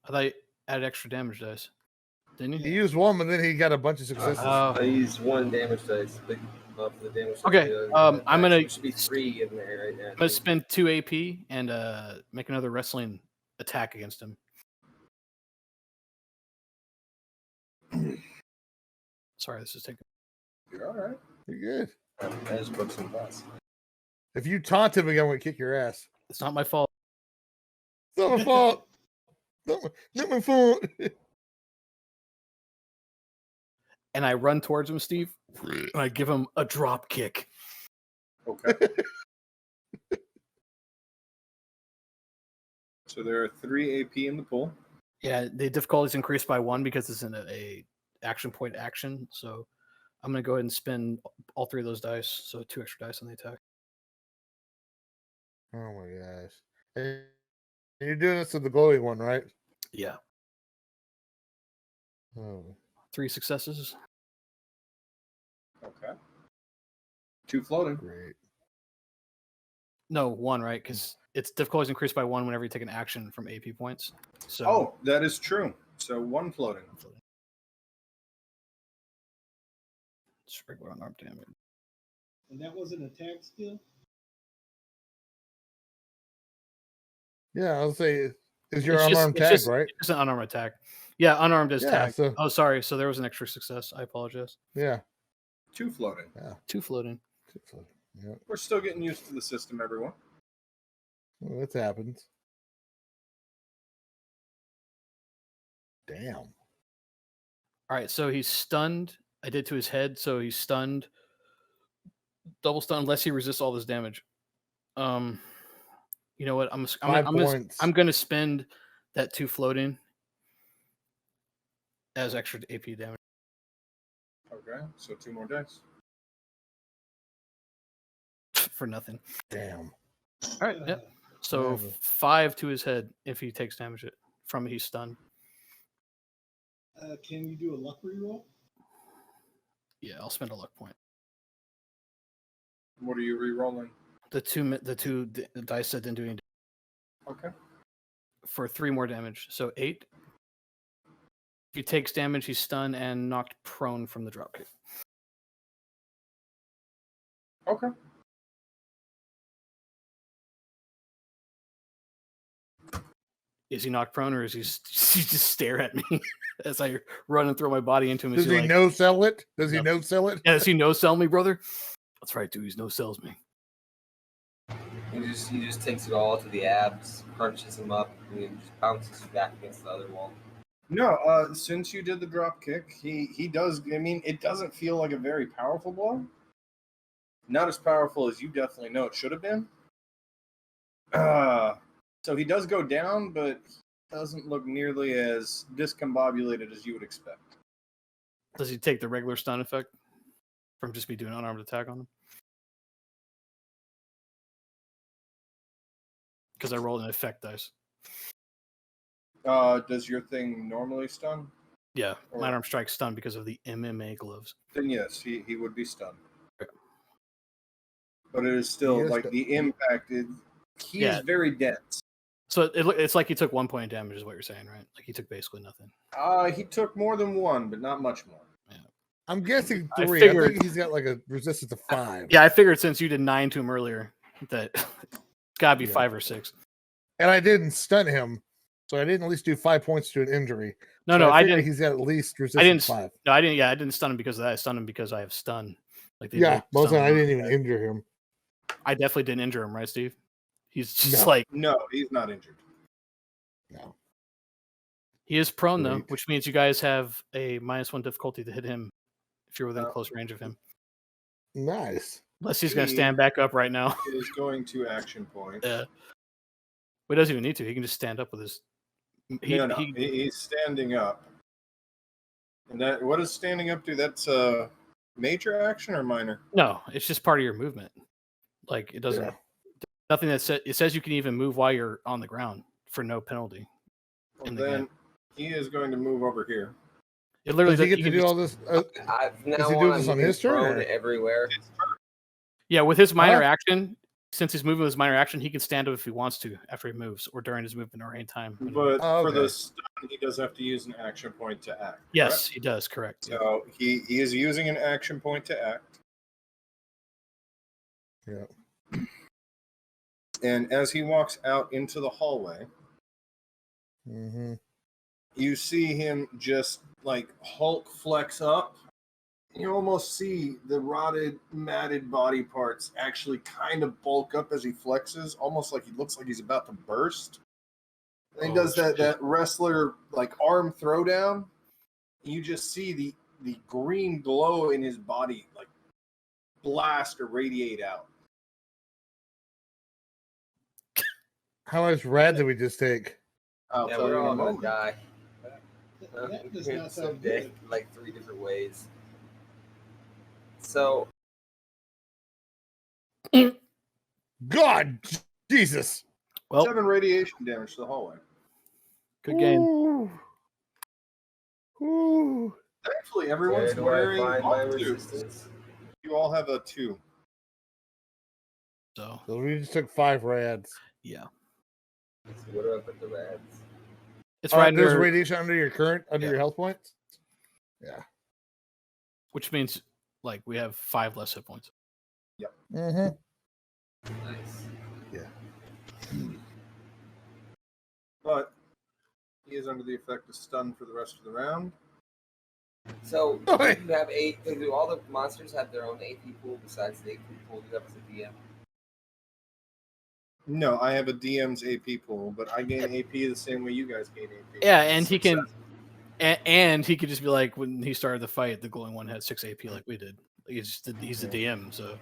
I thought you added extra damage dice. Didn't you? He used 1, and then he got a bunch of successes. I used 1 damage dice, but for the damage. Okay, I'm gonna. There should be 3 in there right now. I'm gonna spend 2 AP and make another wrestling attack against him. Sorry, this is taking. You're all right. You're good. I just broke some glass. If you taunt him again, I'm gonna kick your ass. It's not my fault. It's not my fault. Not my fault. And I run towards him, Steve, and I give him a drop kick. Okay. So there are 3 AP in the pool. Yeah, the difficulty is increased by 1 because it's in a action point action. So I'm going to go ahead and spend all 3 of those dice. So 2 extra dice on the attack. Oh my gosh. And you're doing this with the glowing one, right? Yeah. Oh. 3 successes. Okay. 2 floating. Great. No, 1, right? Because its difficulty is increased by 1 whenever you take an action from AP points. So Oh, that is true. So 1 floating. Just regular unarmed damage. And that was an attack skill? Yeah, I'll say, is your unarmed tag, right? It's an unarmed attack. Yeah, unarmed is tag. So, oh, sorry. So there was an extra success. I apologize. Yeah. 2 floating. Yeah. 2 floating. 2 floating. Yeah. We're still getting used to the system, everyone. Well, that happens. Damn. All right, so he's stunned. I did to his head, so he's stunned. Double stun unless he resists all this damage. You know what? I'm gonna spend that 2 floating as extra AP damage. Okay, so 2 more dice. For nothing. Damn. All right, yeah. So 5 to his head if he takes damage from he's stunned. Can you do a luck reroll? Yeah, I'll spend a luck point. What are you re-rolling? The two dice that didn't do any. Okay. For 3 more damage, so 8. If he takes damage, he's stunned and knocked prone from the dropkick. Okay. Is he knocked prone, or is he just stare at me as I run and throw my body into him? Does he no sell it? Does he no sell it? Yeah, does he no sell me, brother? That's right, dude. He's no sells me. He just takes it all to the abs, punches him up, and he just bounces you back against the other wall. No, since you did the drop kick, he does. I mean, it doesn't feel like a very powerful blow. Not as powerful as you definitely know it should have been. So he does go down, but he doesn't look nearly as discombobulated as you would expect. Does he take the regular stun effect from just me doing an unarmed attack on him? Because I rolled an effect dice. Does your thing normally stun? Yeah, my arm strike stun because of the MMA gloves. Then yes, he would be stunned. Okay. But it is still like the impact. He's very dense. So it's like he took 1 point of damage, is what you're saying, right? Like he took basically nothing. He took more than 1, but not much more. Yeah. I'm guessing 3. I think he's got like a resistance of 5. Yeah, I figured since you did 9 to him earlier that it's got to be 5 or 6. And I didn't stun him, so I didn't at least do 5 points to an injury. No, so I didn't. He's got at least resistance 5. No, I didn't. Yeah, I didn't stun him because of that. I stunned him because I have stun. Like most of I didn't even injure him. I definitely didn't injure him, right, Steve? He's just no, he's not injured. No. He is prone though, which means you guys have a -1 difficulty to hit him if you're within close range of him. Nice. Unless he's going to stand back up right now. He is going to action point. Yeah. He doesn't even need to. He can just stand up with his. He's standing up. And that what does standing up do? That's a major action or minor? No, it's just part of your movement. Like it doesn't. Nothing that says it says you can even move while you're on the ground for no penalty. Well, then he is going to move over here. It literally does he get to do all this? Is he doing this on his turn? Everywhere. Yeah, with his minor action, since he's moving with his minor action, he can stand up if he wants to after he moves or during his movement or any time. But for the stun, he does have to use an action point to act. Yes, correct? He does. Correct. So he is using an action point to act. Yeah. And as he walks out into the hallway, you see him just like Hulk flex up. You almost see the rotted, matted body parts actually kind of bulk up as he flexes, almost like he looks like he's about to burst. And he does that wrestler like arm throwdown. You just see the green glow in his body like blast or radiate out. How much rad did we just take? I'll tell we're you in a all gonna moment. die. That does not sound Someday, good. like 3 different ways. So God, Jesus. Well, 7 radiation damage to the hallway. good game. Ooh. Thankfully, everyone's where do I wearing find my all 2. resistance? You all have a 2. So We just took 5 rads. yeah, So where do I put the rads? it's right There's under, radiation under your Yeah. your health points. Yeah. which means like we have 5 less hit points. Mm-hmm. Nice. But he is under the effect of stun for the rest of the round. So Okay. you have do all the monsters have their own AP pool besides the AP pool you have as a DM? No, I have a DM's AP pool, but I gain AP the same way you guys gain AP. Yeah, and he can, and he could just be like, when he started the fight, the glowing one had 6 AP like we did. He's the DM, so.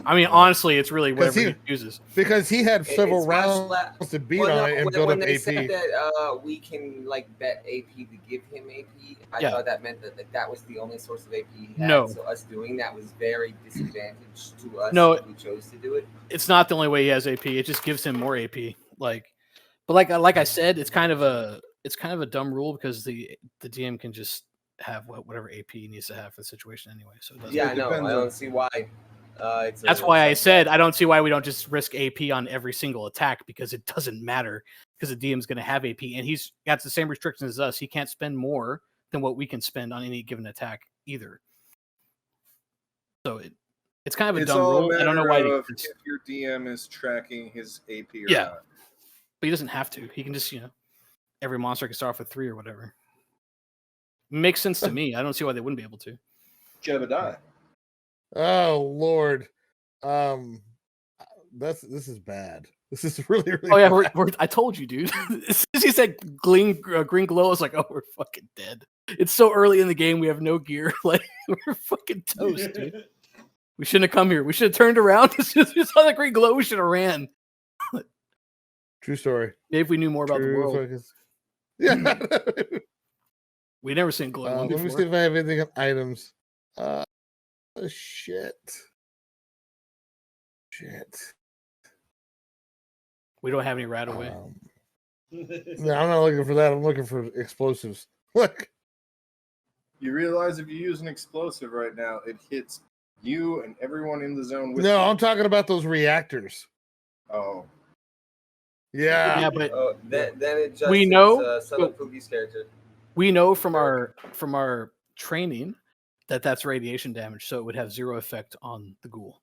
I mean, honestly, it's really whatever he uses. Because he had several rounds to beat on it and build when up they AP. said that we can like bet AP to give him AP, I thought that meant that that was the only source of AP he had. No. So us doing that was very disadvantaged to us. No. If we chose to do it. It's not the only way he has AP. It just gives him more AP. But like I said, it's kind of a dumb rule because the DM can just have whatever AP he needs to have for the situation anyway. So it doesn't. Yeah, no, I don't see why. That's why I said I don't see why we don't just risk AP on every single attack because it doesn't matter because the DM's going to have AP and he's got the same restrictions as us. He can't spend more than what we can spend on any given attack either. So it's kind of a dumb rule. I don't know why. If your DM is tracking his AP or not. But he doesn't have to. He can just every monster can start off with 3 or whatever. Makes sense to me. I don't see why they wouldn't be able to. Jebediah. Oh Lord, this is bad. This is really. Oh yeah, bad. I told you, dude. As soon as he said green glow, I was like, oh, we're fucking dead. It's so early in the game. We have no gear. Like we're fucking toast, dude. We shouldn't have come here. We should have turned around as soon as we saw the green glow. We should have ran. True story. Maybe if we knew more about the world. Focus. Yeah. We never seen glowing one before. Let me see if I have anything on items. Shit. We don't have any right away. No, I'm not looking for that. I'm looking for explosives. Look. You realize if you use an explosive right now, it hits you and everyone in the zone with No, you. I'm talking about those reactors. Oh. Yeah, but then it just we know Son Poogie's character. We know from our training that that's radiation damage, so it would have 0 effect on the ghoul,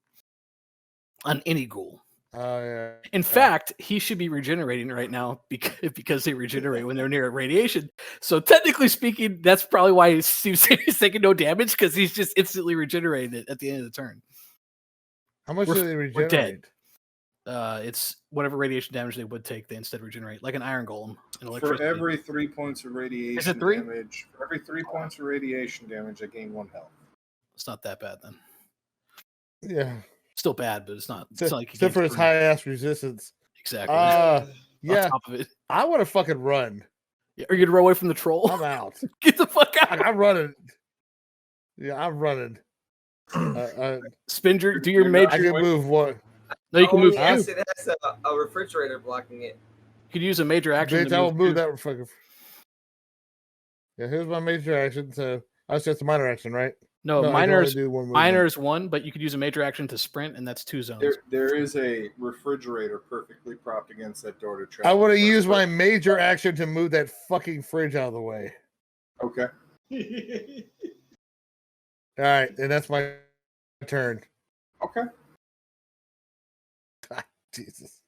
on any ghoul. Oh yeah. In fact, he should be regenerating right now because they regenerate when they're near radiation. So technically speaking, that's probably why he's taking no damage because he's just instantly regenerated at the end of the turn. How much do they regenerate? We're dead. It's whatever radiation damage they would take, they instead regenerate, like an iron golem. For every 3 points of radiation Is it 3? damage, for every 3 points of radiation damage, I gain 1 health. It's not that bad then. Yeah. Still bad, but it's not. It's not like except for its high ass resistance. Exactly. Yeah. On top of it. I want to fucking run. Yeah, are you gonna run away from the troll? I'm out. Get the fuck out. I'm running. Yeah, I'm running. Spin do your major. I can move one. No, you can move. Yes, it has a refrigerator blocking it. You could use a major action. Bitch, I will move that fucking. Yeah, here's my major action. So I was just a minor action, right? No, minor is 1, but you could use a major action to sprint, and that's 2 zones. There is a refrigerator perfectly propped against that door to trap. I would have used my major action to move that fucking fridge out of the way. Okay. All right, and that's my turn. Okay. Jesus.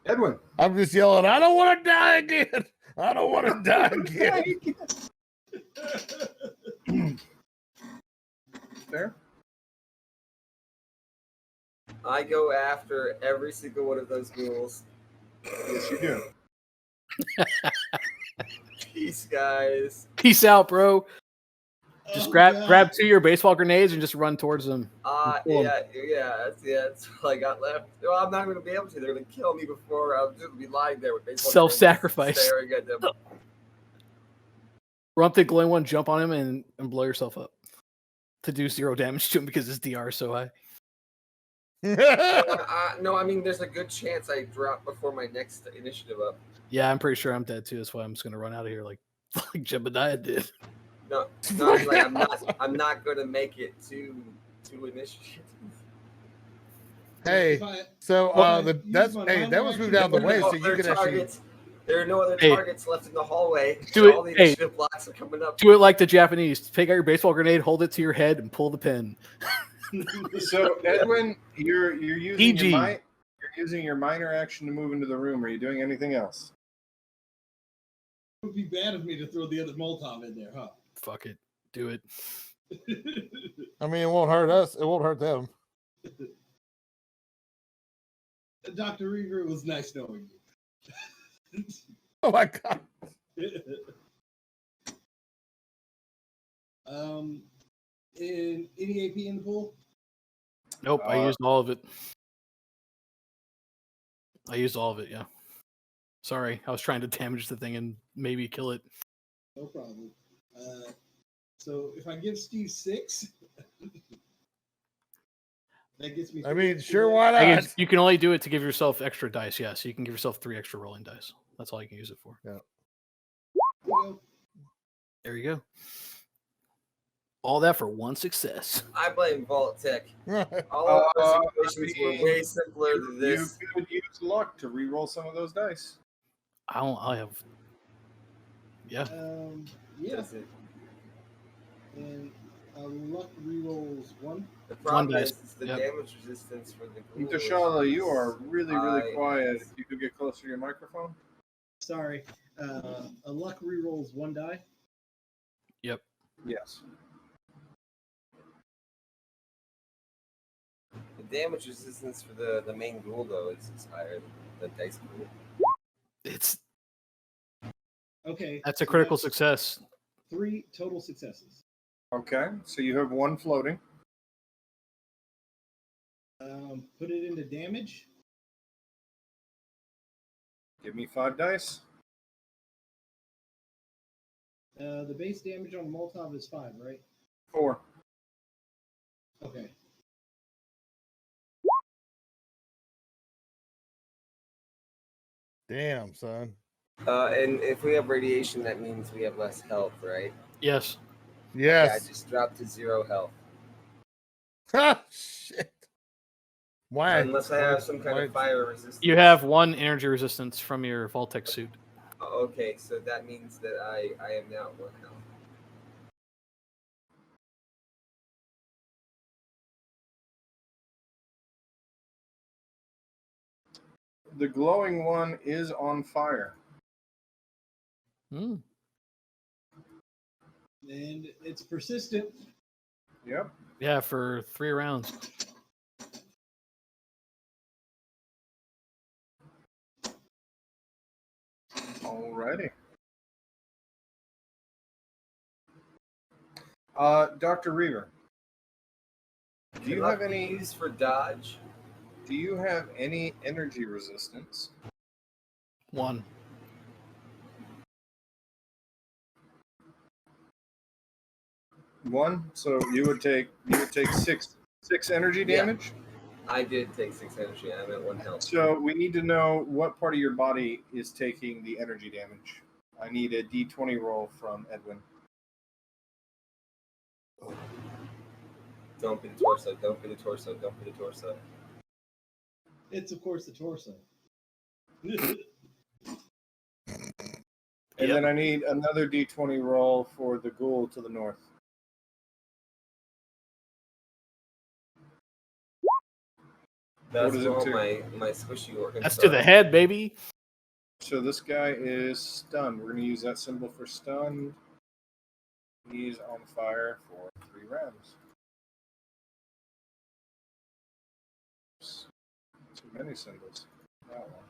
Edwin. I'm just yelling, I don't want to die again. I don't want to die again. Fair. I go after every single one of those ghouls. Yes, you do. Peace, guys. Peace out, bro. Just grab 2 of your baseball grenades and just run towards them. That's all I got left. Well, I'm not going to be able to. They're going to kill me before I'll just be lying there with baseball self-sacrifice. Staring at them. Run up the glowing one, jump on him, and blow yourself up to do 0 damage to him because his DR is so high. No, I mean, there's a good chance I drop before my next initiative up. Yeah, I'm pretty sure I'm dead too. That's why I'm just going to run out of here like Jebediah did. No, I'm not going to make it to initiative. Hey, so that was moved out of the way, so you can actually. There are no other targets left in the hallway. All the initiative blocks are coming up. Do it like the Japanese. Take out your baseball grenade, hold it to your head, and pull the pin. So Edwin, you're using your minor action to move into the room. Are you doing anything else? It would be bad of me to throw the other Molotov in there, huh? Fuck it. Do it. I mean, it won't hurt us. It won't hurt them. Dr. Reaver, it was nice knowing you. Oh my god. Any AP in the pool? Nope, I used all of it. Yeah. Sorry, I was trying to damage the thing and maybe kill it. No problem. So if I give Steve 6, that gets me. I mean, sure, why not? You can only do it to give yourself extra dice. Yeah, so you can give yourself 3 extra rolling dice. That's all you can use it for. Yeah. There you go. All that for 1 success. I blame Vault-Tec. All of our situations were way simpler than this. You could use luck to re-roll some of those dice. I have. Yeah. Yes. And luck rerolls 1. The problem One is dice. the damage resistance for the ghouls. Tashala, you are really quiet. If you could get closer to your microphone. Sorry. A luck rerolls 1 die. Yep. Yes. The damage resistance for the main ghoul, though, is higher than the dice ghoul. It's okay. That's a critical success. 3 total successes. Okay, so you have 1 floating. Put it into damage. Give me 5 dice. The base damage on Molotov is 5, right? 4. Okay. Damn, son. And if we have radiation, that means we have less health, right? Yes. Yes. Yeah, I just dropped to 0 health. Ah, shit. Why? Unless I have some kind of fire resistance. You have 1 energy resistance from your Vault-Tec suit. Oh, okay, so that means that I am now 1 health. The glowing one is on fire. Hmm. And it's persistent. Yep. Yeah, for 3 rounds. Alrighty. Dr. Reaver, do you have any use for dodge? Do you have any energy resistance? 1. So you would take 6 energy damage. I did take 6 energy. I'm at 1 health. So we need to know what part of your body is taking the energy damage. I need a D20 roll from Edwin. Don't be the torso. Don't be the torso. Don't be the torso. It's of course the torso. And then I need another D20 roll for the ghoul to the north. That's all my squishy organs. That's to the head, baby. So this guy is stunned. We're going to use that symbol for stunned. He's on fire for 3 rounds. Oops. Too many symbols. That one.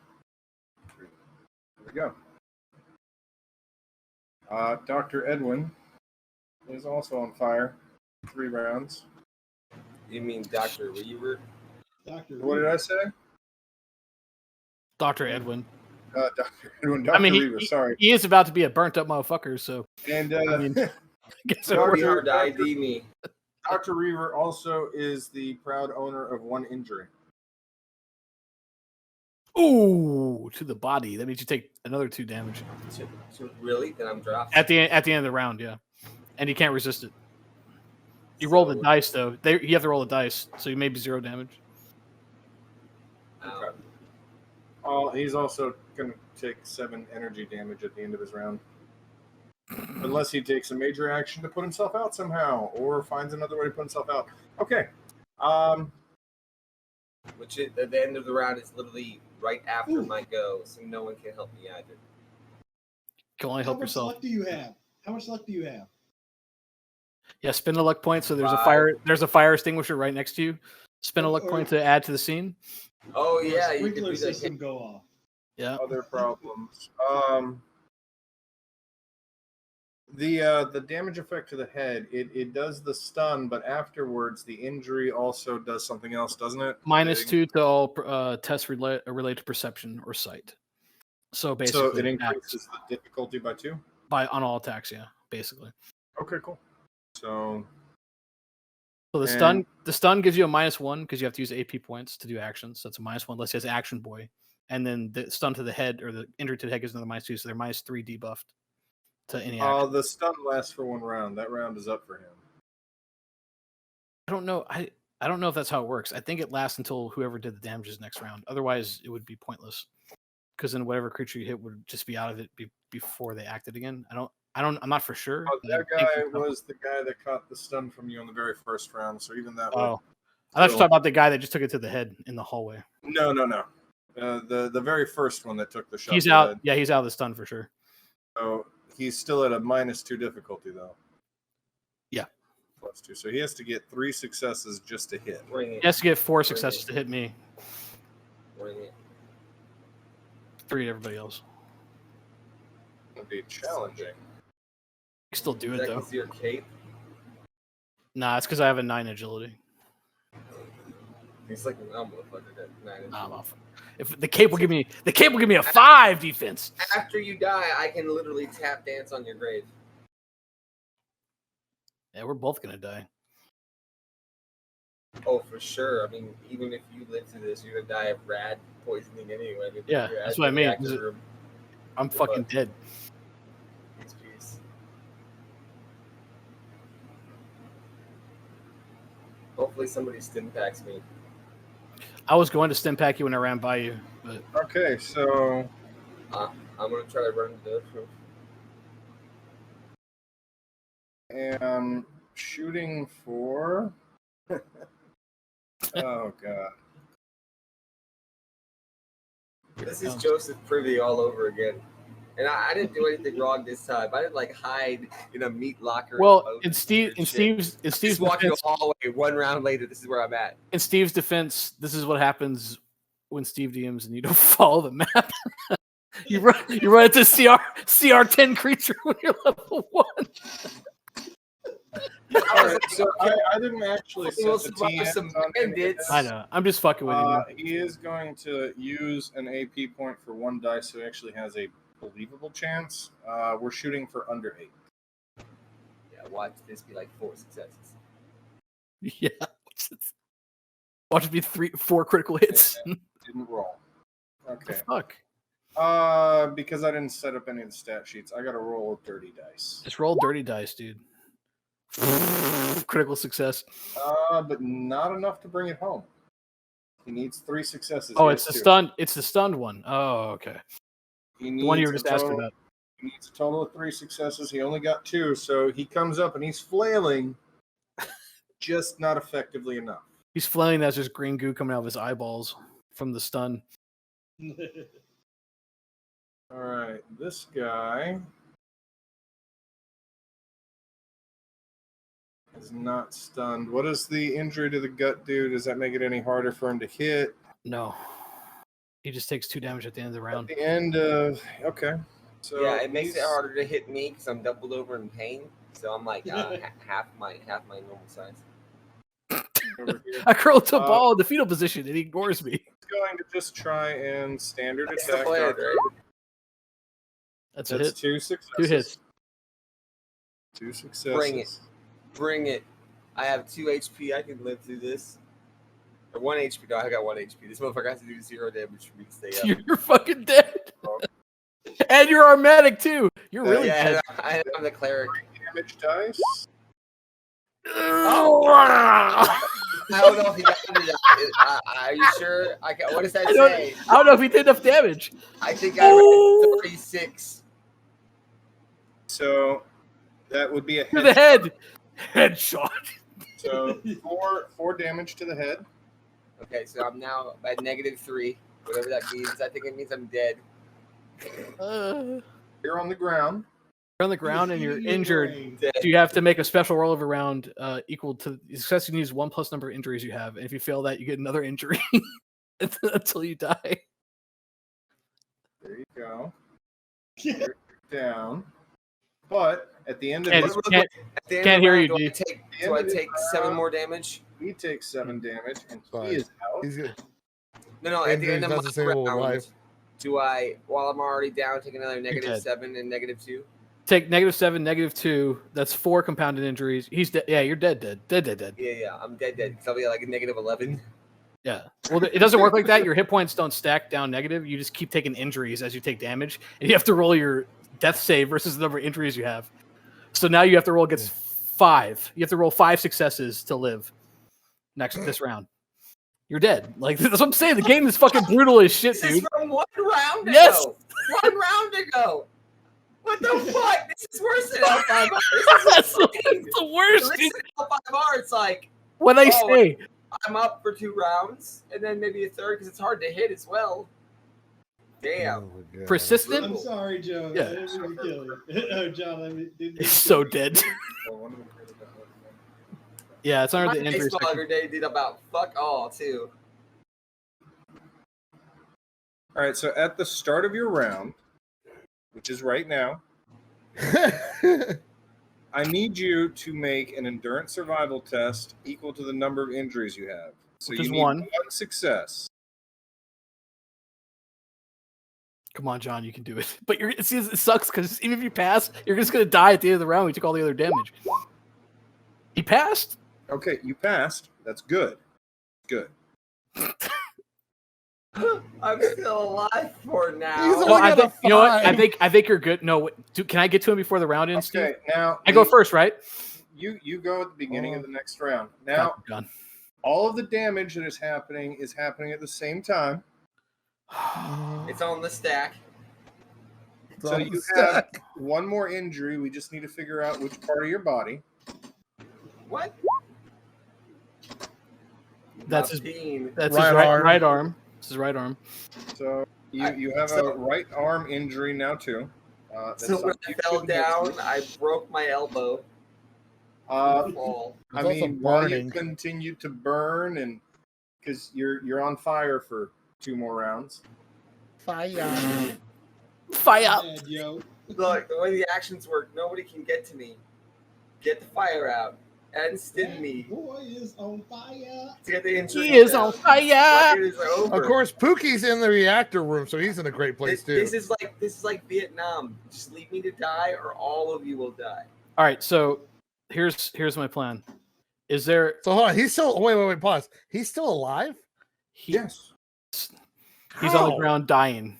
3. Here we go. Dr. Edwin, is also on fire. 3 rounds. You mean Dr. Reaver? What did I say? Dr. Edwin. Dr. Edwin. Dr. Reaver, sorry. He is about to be a burnt up motherfucker, so. And I mean, it's hard to ID me. Dr. Reaver also is the proud owner of 1 injury. Ooh, to the body. That means you take another 2 damage. So really? Then I'm dropped. At the end of the round, yeah. And you can't resist it. You roll the dice, though. You have to roll the dice, so you may be 0 damage. Okay. He's also going to take 7 energy damage at the end of his round. Unless he takes a major action to put himself out somehow, or finds another way to put himself out. Okay. Which at the end of the round is literally right after my go, so no one can help me either. You can only help yourself. How much luck do you have? How much luck do you have? Yeah, spend a luck point. So there's a fire extinguisher right next to you. Spend a luck point to add to the scene. Oh yeah, you can do system go off. Yeah. Other problems. The damage effect to the head, it does the stun, but afterwards the injury also does something else, doesn't it? -2 to all tests related to perception or sight. So basically, so it increases the difficulty by 2 on all attacks. Yeah, basically. Okay, cool. So the stun gives you a -1 because you have to use AP points to do actions. So that's a -1 unless he has Action Boy, and then the stun to the head or the injury to the head gives another -2, so they're -3 debuffed to any action. The stun lasts for 1 round. That round is up for him. I don't know. I don't know if that's how it works. I think it lasts until whoever did the damage is next round. Otherwise, it would be pointless. Because then whatever creature you hit would just be out of it before they acted again. I'm not for sure. That guy was the guy that caught the stun from you on the very first round. So even that. Oh, I thought you were talking about the guy that just took it to the head in the hallway. No. The very first one that took the shot. He's out. Head. Yeah, he's out of the stun for sure. So he's still at a -2 difficulty though. Yeah. +2. So he has to get 3 successes just to hit. He has to get 4 successes to hit me. 3 to everybody else. It'd be challenging. You still do it though. Is your cape? Nah, it's because I have a 9 agility. He's like an motherfucker that 9 agility. Nah, if the cape will give me a 5 defense. After you die, I can literally tap dance on your grave. Yeah, we're both gonna die. Oh, for sure. I mean, even if you live through this, you're gonna die of rad poisoning anyway. Yeah, that's what I mean. I'm fucking dead. Jeez. Hopefully somebody stim packs me. I was going to stim pack you when I ran by you, but okay, so I'm gonna try to run the roof. And shooting for. Oh god. This is Joseph Privy all over again. And I didn't do anything wrong this time. I didn't hide in a meat locker. Well, in Steve's walking the hallway 1 round later, this is where I'm at. In Steve's defense, this is what happens when Steve DMs and you don't follow the map. you run into CR10 creature when you're level 1. I didn't actually set the TM. I know. I'm just fucking with you. He is going to use an AP point for 1 dice, so he actually has a believable chance. We're shooting for under 8. Yeah, watch this be like 4 successes. Yeah. Watch it be 4 critical hits. Didn't roll. Okay. Fuck. Because I didn't set up any of the stat sheets, I got to roll dirty dice. Just roll dirty dice, dude. Critical success. But not enough to bring it home. He needs 3 successes. Oh, it's the stunned. It's the stunned one. Oh, okay. He needs the one you were just asking about. He needs a total of 3 successes. He only got 2, so he comes up and he's flailing, just not effectively enough. He's flailing. That's just green goo coming out of his eyeballs from the stun. All right, this guy is not stunned. What does the injury to the gut do? Does that make it any harder for him to hit? No. He just takes 2 damage at the end of the round. At the end of... Okay. So yeah, it makes it harder to hit me because I'm doubled over in pain. So I'm like half my normal size. I curl to a ball in the fetal position and he ignores me. He's going to just try and standard That's attack. the plan, right? That's a hit. 2 successes. 2 hits. 2 successes. Bring it. I have 2 HP. I can live through this. Or 1 HP. No, I got 1 HP. This motherfucker has to do 0 damage for me to stay up. You're fucking dead. And you're our medic too. You're really dead. I'm the cleric. Damage dice. Oh! I don't know if he got any. Are you sure? What does that say? I don't know if he did enough damage. I think I read 36. So that would be a to the head. Headshot. So 4 damage to the head. Okay, so I'm now at -3, whatever that means. I think it means I'm dead. You're on the ground. You're on the ground and you're injured. So you have to make a special roll of a round equal to success. You can use 1 plus number of injuries you have, and if you fail that, you get another injury until you die. There you go. You're down. But at the end of can't hear you. Do I take 7 more damage? He takes 7 damage, and he is out. He's good. No. At the end of my round, do I, while I'm already down, take another -7 and -2? Take -7, -2. That's 4 compounded injuries. He's dead. Yeah, you're dead. Yeah. I'm dead. Because I'll be like a -11. Yeah. Well, it doesn't work like that. Your hit points don't stack down negative. You just keep taking injuries as you take damage, and you have to roll your death save versus the number of injuries you have. So now you have to roll against 5. You have to roll 5 successes to live this round. You're dead. Like, that's what I'm saying. The game is fucking brutal as shit, dude. This is from 1 round ago. Yes. 1 round ago. What the fuck? This is worse than L5R. That's the worst. Listen to L5R, it's like, what I say. I'm up for 2 rounds, and then maybe a third because it's hard to hit as well. Damn. Oh, Persistent? I'm sorry, Joe. Yeah. I didn't mean to kill you. Oh, John, He's so dead. Yeah, it's under the injury section. Day did about fuck all, too. All right, so at the start of your round, which is right now, I need you to make an endurance survival test equal to the number of injuries you have. So Which you is need 1 success. Come on, John, you can do it. But it sucks because even if you pass, you're just gonna die at the end of the round. We took all the other damage. He passed. Okay, you passed. That's good. Good. I'm still alive for now. He's No, I think, you know what? 5. I think you're good. No, can I get to him before the round ends? Okay, Steve? now I go first, right? You go at the beginning of the next round. Now, John. all of the damage that is happening at the same time. It's on the stack. So you have 1 more injury. We just need to figure out which part of your body. What? That's his That's right arm. This is right arm. So you have a right arm injury now too. So when I fell down, I broke my elbow. I mean, while you burning. continue to burn, and because you're on fire for 2 more rounds. Fire. Bad, yo. Look, the way the actions work, nobody can get to me. Get the fire out and stim me. Boy is on fire. To get the injury. He is on fire. It is over. Of course, Pookie's in the reactor room, so he's in a great place too. This is like Vietnam. Just leave me to die, or all of you will die. All right, so here's my plan. Is there? So hold on, he's still. Wait, pause. He's still alive? Yes. He's on the ground dying.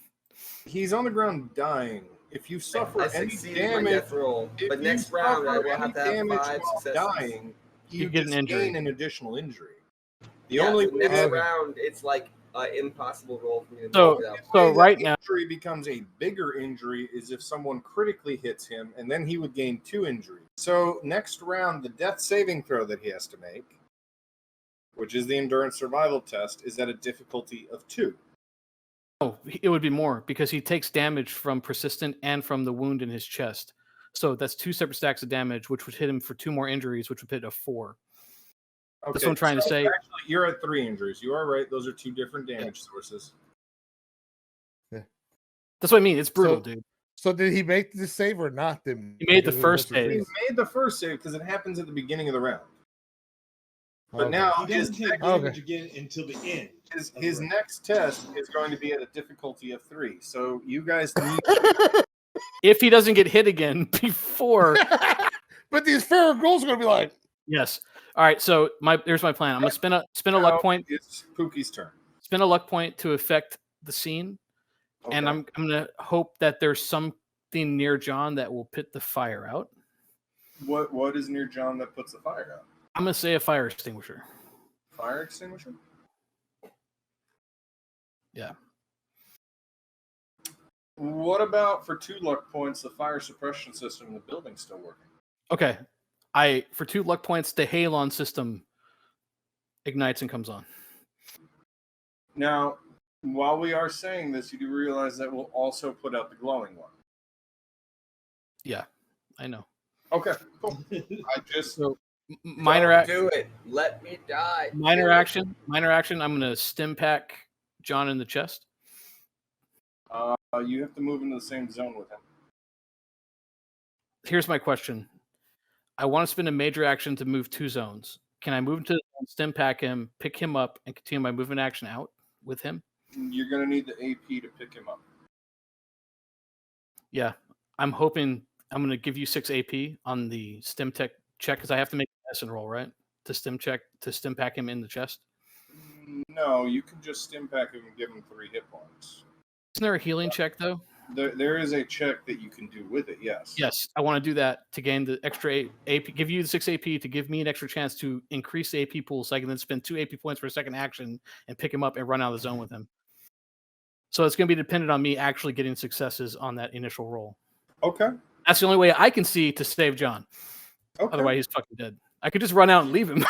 He's on the ground dying. If you suffer I any succeeded my damage, death roll, but next round I will have to have 5 successes. dying, you get an injury. gain an additional injury. The Yeah, only so next round it's like an impossible roll for me to So- make it out. So way right that now, injury becomes a bigger injury is if someone critically hits him, and then he would gain 2 injuries. So next round, the death saving throw that he has to make, which is the endurance survival test, is at a difficulty of 2. no, it would be more because he takes damage from persistent and from the wound in his chest. So that's 2 separate stacks of damage, which would hit him for 2 more injuries, which would hit a 4. Okay, That's what I'm trying to say. Actually, you're at 3 injuries. You are right. Those are 2 different damage sources. That's what I mean. It's brutal, So- dude. So did he make the save or not? Then He made the first save. He made the first save because it happens at the beginning of the round. But Okay. now He doesn't take damage again until the end. His next test is going to be at a difficulty of 3. So you guys need. If he doesn't get hit again before. But these feral ghouls are going to be like. Yes. All right. So here's my plan. I'm going to spin a luck point. It's Pookie's turn. Spin a luck point to affect the scene. Okay. And I'm going to hope that there's something near John that will put the fire out. What is near John that puts the fire out? I'm going to say a fire extinguisher. Fire extinguisher? Yeah. What about for 2 luck points, the fire suppression system in the building's still working? Okay. For 2 luck points, the halon system ignites and comes on. Now, while we are saying this, you do realize that we'll also put out the glowing one. Yeah, I know. Okay, cool. I just minor do it. Let me die. Minor action. I'm going to stim pack John in the chest. You have to move into the same zone with him. Here's my question. I want to spend a major action to move 2 zones. Can I move into the zone, stim pack him, pick him up, and continue my movement action out with him? You're going to need the AP to pick him up. Yeah. I'm hoping I'm going to give you 6 AP on the stim tech check because I have to make a medicine roll, right? To stim pack him in the chest. No, you can just stim pack him and give him 3 hit points. Isn't there a healing check, though? There is a check that you can do with it, yes. Yes, I want to do that to gain the extra AP, give you the 6 AP to give me an extra chance to increase the AP pool so I can then spend 2 AP points for a second action and pick him up and run out of the zone with him. So it's going to be dependent on me actually getting successes on that initial roll. Okay. That's the only way I can see to save John. Okay. Otherwise, he's fucking dead. I could just run out and leave him.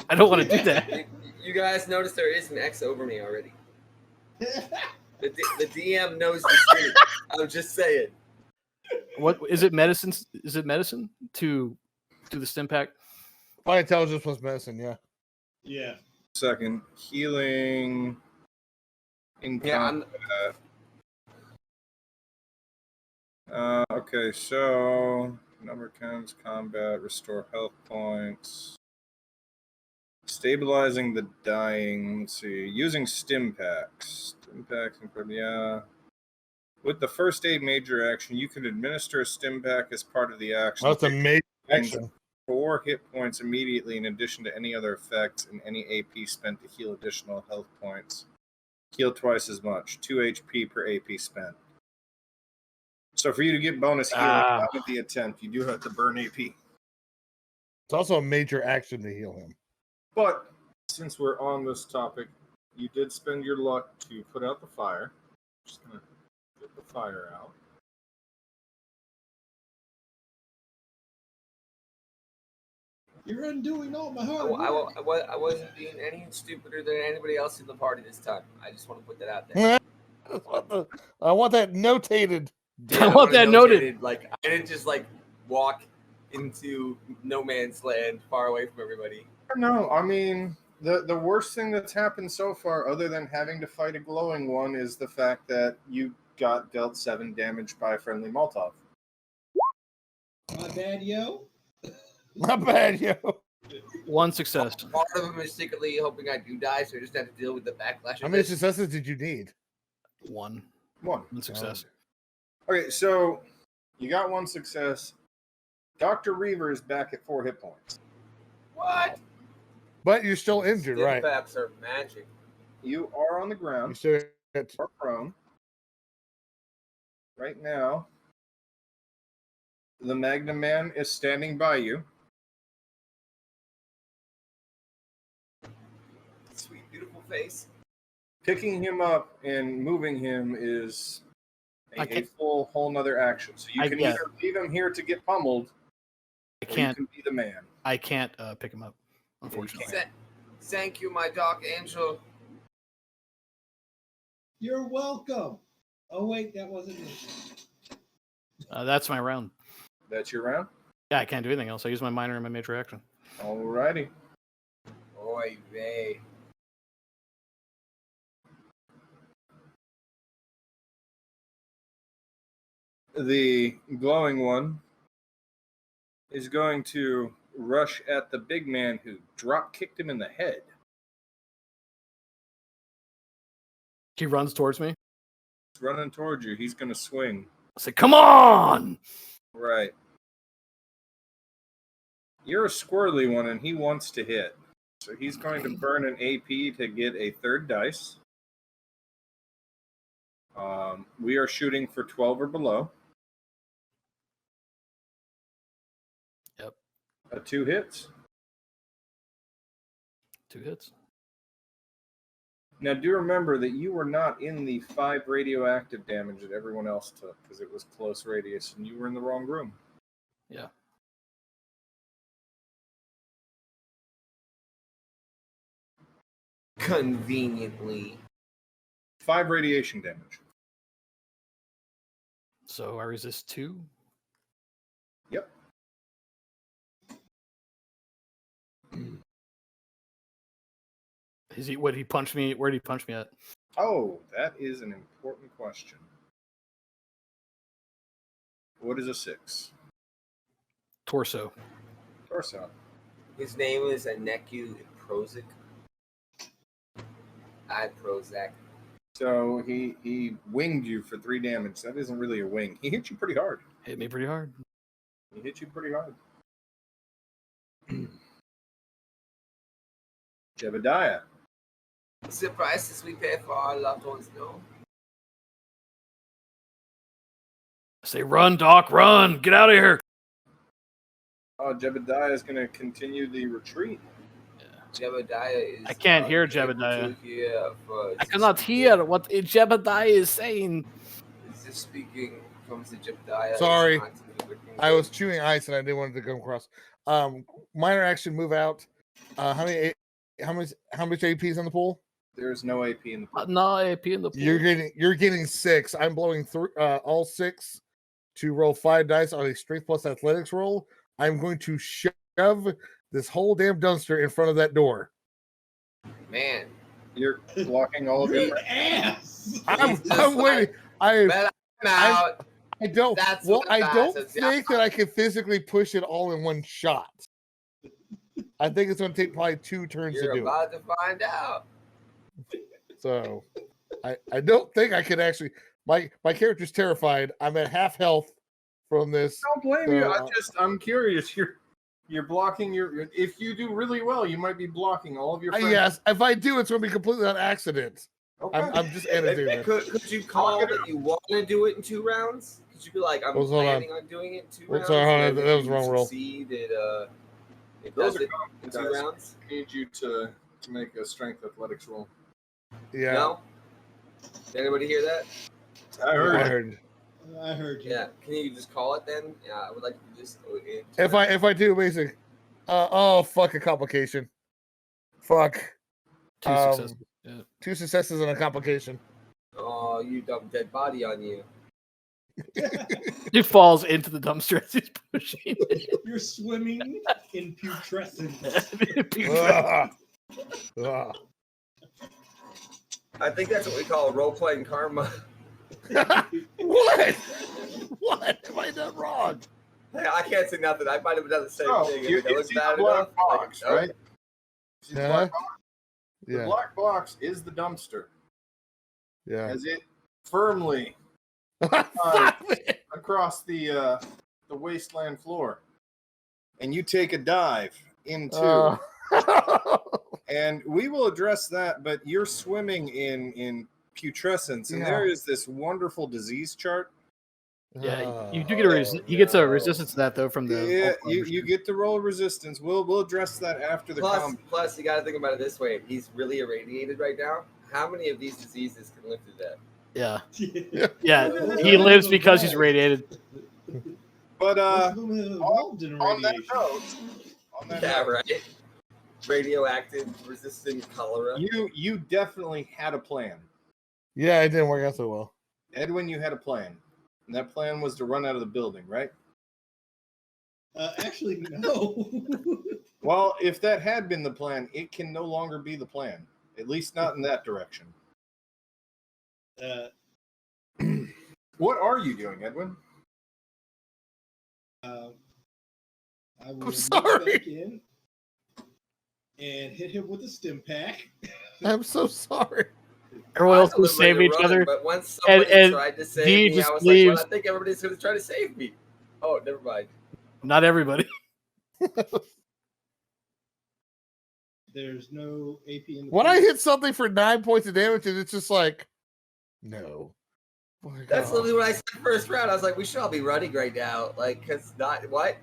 I don't want to do that. You guys notice there is an X over me already. The DM knows the street. I'm just saying. What is it? Medicine? Is it medicine to do the stim pack? My intelligence plus medicine. Yeah. Yeah. Second healing. In combat. Okay, so number counts, combat, restore health points, stabilizing the dying. Let's see, using stim packs. Yeah. With the first aid major action, you can administer a stim pack as part of the action. That's a major action. 4 hit points immediately, in addition to any other effects, and any AP spent to heal additional health points. Heal twice as much, 2 HP per AP spent. So for you to get bonus healing out of the attempt, you do have to burn AP. It's also a major action to heal him. But since we're on this topic, you did spend your luck to put out the fire. Just gonna get the fire out. You're undoing all my hard work. I wasn't being any stupider than anybody else in the party this time. I just want to put that out there. I want that notated. I want that noted. Like I didn't just walk into no man's land, far away from everybody. No, I mean the worst thing that's happened so far, other than having to fight a glowing one, is the fact that you got dealt 7 damage by a friendly Molotov. My bad, yo. My bad, yo. 1 success. Part of them is secretly hoping I do die, so I just have to deal with the backlash. How many successes did you need? 1. 1 success. Okay, so you got 1 success. Dr. Reaver is back at 4 hit points. What? But you're still injured, right? Paps are magic. You are on the ground. You are prone. Right now, the Magnum Man is standing by you. Sweet, beautiful face. Picking him up and moving him is a whole nother action. So you can either leave him here to get pummeled, or you can be the man. I can't pick him up, unfortunately. Thank you, my dark angel. You're welcome. Oh wait, that wasn't it. That's my round. That's your round? Yeah, I can't do anything else. I use my minor and my major action. Alrighty. Oy vey. the glowing one is going to rush at the big man who drop kicked him in the head. He runs towards me. He's running towards you. He's going to swing. I say, come on! Right. You're a squirrely one, and he wants to hit. So he's going to burn an AP to get a third dice. We are shooting for 12 or below. Yep. 2 hits. 2 hits. Now, do remember that you were not in the 5 radioactive damage that everyone else took because it was close radius and you were in the wrong room. Yeah. Conveniently. 5 radiation damage. So I resist 2. Yep. What did he punch me? Where did he punch me at? Oh, that is an important question. What is a 6? Torso. Torso. His name is Aneku Prozac. I Prozac. So he winged you for 3 damage. That isn't really a wing. He hit you pretty hard. Hit me pretty hard. He hit you pretty hard. Jebediah. What's the prices we pay for our loved ones, no? I say, run, Doc, run! Get out of here! Jebediah is going to continue the retreat. Jebediah is. I can't hear Jebediah. I I cannot hear what Jebediah is saying. Is this speaking from the Jebediah? Sorry, I was chewing ice and I didn't want it to come across. Minor action, move out. How much APs on the pool? There's no AP in the pool. No AP in the pool. You're getting 6. I'm blowing all 6 to roll 5 dice on a strength plus athletics roll. I'm going to shove this whole damn dumpster in front of that door. Man, you're blocking all of your ass. I'm waiting. I don't. I don't think that I can physically push it all in one shot. I think it's going to take probably 2 turns to do it. You're about to find out. So, I don't think I can actually. My character's terrified. I'm at half health from this. Don't blame you. I'm curious. You're blocking your. If you do really well, you might be blocking all of your friends. Yes, if I do, it's going to be completely on accident. Okay. I'm just editing. Could you call that you want to do it in 2 rounds? Could you be like, I'm planning on doing it in 2 rounds? Sorry, that was wrong roll. It does it in 2 rounds. I need you to make a strength athletics roll. Yeah. No? Did anybody hear that? I heard. I heard you. Yeah. Can you just call it then? Yeah, I would like to do this. If I do basic, fuck a complication. Fuck. 2 successes. Yeah. 2 successes and a complication. Oh, you dumb dead body on you. He falls into the dumpster as he's pushing. You're swimming in putrescence. I think that's what we call role-playing karma. What? What? Am I done wrong? Hey, I can't say nothing. I might have done the same thing. You see the black box, right? Yeah. The black box is the dumpster. Yeah. As it firmly across the wasteland floor, and you take a dive into. And we will address that, but you're swimming in putrescence, and there is this wonderful disease chart. Yeah, you do get he gets a resistance to that though from the. Yeah, you get to roll resistance. We'll address that after the plus, you got to think about it this way: he's really irradiated right now. How many of these diseases can live through that? Yeah, yeah, he lives because he's radiated. But on that note, right. Radioactive resistant cholera. You definitely had a plan. Yeah, it didn't work out so well. Edwin, you had a plan. And that plan was to run out of the building, right? Actually, no. Well, if that had been the plan, it can no longer be the plan. At least not in that direction. What are you doing, Edwin? I will I'm sorry. back in and hit him with a stim pack. I'm so sorry. Everyone else will save each other. But once somebody tried to save me, I was like, well, I think everybody's going to try to save me. Oh, never mind. Not everybody. There's no AP in the When I hit something for 9 points of damage, and it's just like, no. That's literally what I said first round. I was like, we should all be running right now. Like, because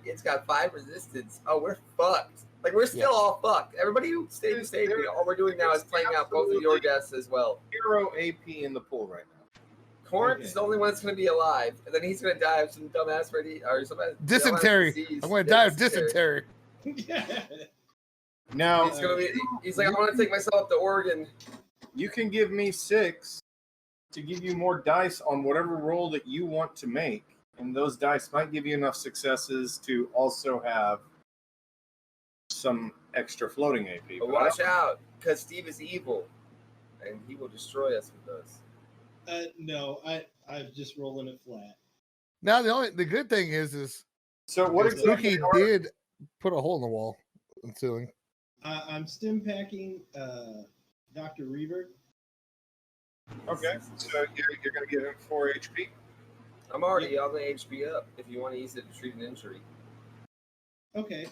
it's got 5 resistance. Oh, we're fucked. Like, we're still all fucked. Everybody who stayed to save me, all we're doing now is playing out both of your deaths as well. 0 AP in the pool right now. Corinth is the only one that's going to be alive, and then he's going to die of some dumbass dysentery. I'm going to die of dysentery. Now he's like, I want to take myself up to Oregon. You can give me 6 to give you more dice on whatever roll that you want to make, and those dice might give you enough successes to also have some extra floating AP. But watch out, because Steve is evil, and he will destroy us with those. No, I'm just rolling it flat. Now the good thing is so what exactly did put a hole in the wall and ceiling. I'm stim packing Dr. Reaver. Okay, so you're going to give him 4 HP. I'm already on the HP up. If you want to use it to treat an injury. Okay.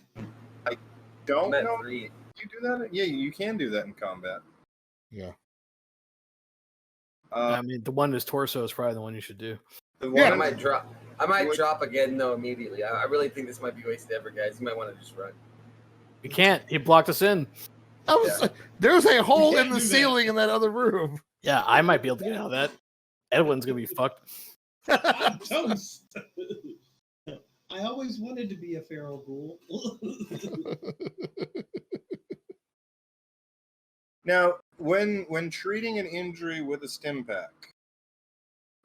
I don't know. 3. You do that? Yeah, you can do that in combat. Yeah. I mean, the one in his torso is probably the one you should do. I might drop again though immediately. I really think this might be wasted effort, guys. You might want to just run. You can't. He blocked us in. There's a hole in the ceiling in that other room. Yeah, I might be able to get out of that. Edwin's gonna be fucked. I'm toast. I always wanted to be a feral ghoul. Now, when treating an injury with a stim pack,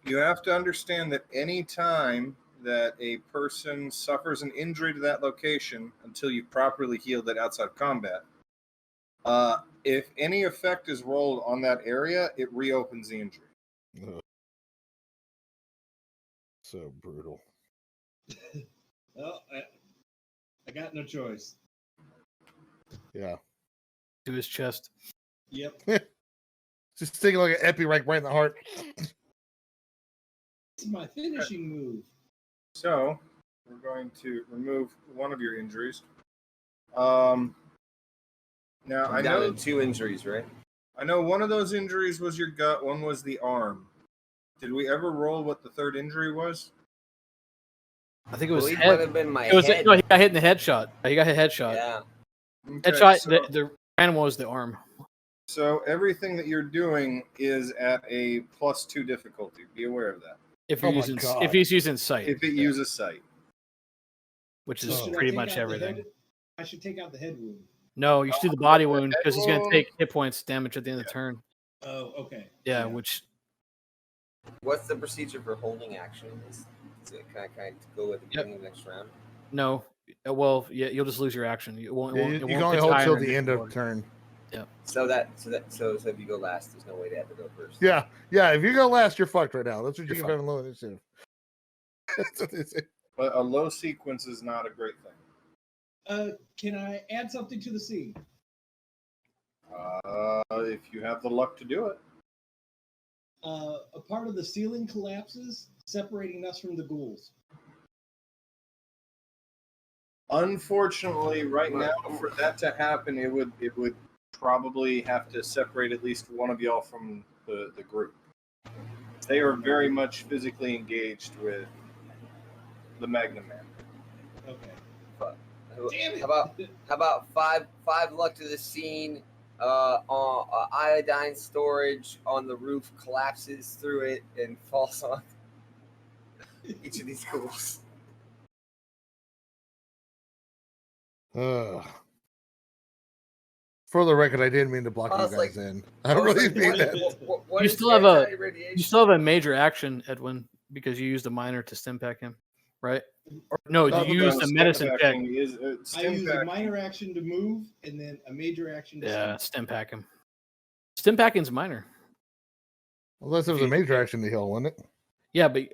you have to understand that any time that a person suffers an injury to that location until you've properly healed it outside of combat, if any effect is rolled on that area, it reopens the injury. So brutal. Well, I got no choice. Yeah. To his chest. Yep. Just sticking like an epi right in the heart. It's my finishing move. So we're going to remove one of your injuries. Now I know 2 injuries, right? I know one of those injuries was your gut, one was the arm. Did we ever roll what the third injury was? I think it was head. Might have been my head. No, he got hit in the headshot. He got hit headshot. Yeah. Okay, headshot. so, the animal was the arm. So everything that you're doing is at a +2 difficulty. Be aware of that. If he's using sight. If it uses sight. Which is pretty much everything. I should take out the head wound. No, you should do the body wound because he's going to take hit points damage at the end of the turn. Oh, okay. Yeah, which. What's the procedure for holding action? Is it kind of go at the beginning of the next round? No. Well, yeah, you'll just lose your action. You won't. You can only hold till the end of the turn. Yeah. So if you go last, there's no way to have to go first. Yeah. If you go last, you're fucked right now. That's what you can find low initiative. But a low sequence is not a great thing. Can I add something to the scene? If you have the luck to do it. A part of the ceiling collapses, separating us from the ghouls. Unfortunately, right now, for that to happen, it would probably have to separate at least one of y'all from the group. They are very much physically engaged with the Magnum Man. Okay. Damn it. How about five luck to the scene? On iodine storage on the roof collapses through it and falls on each of these ghouls. For the record, I didn't mean to block you guys in. I really mean that. You still have a major action, Edwin, because you used a minor to stim pack him, right? Or, no, you used a medicine check. I use a minor action to move and then a major action to stim pack him. Stim packing's minor. Unless it was a major action to heal, wasn't it? Yeah, but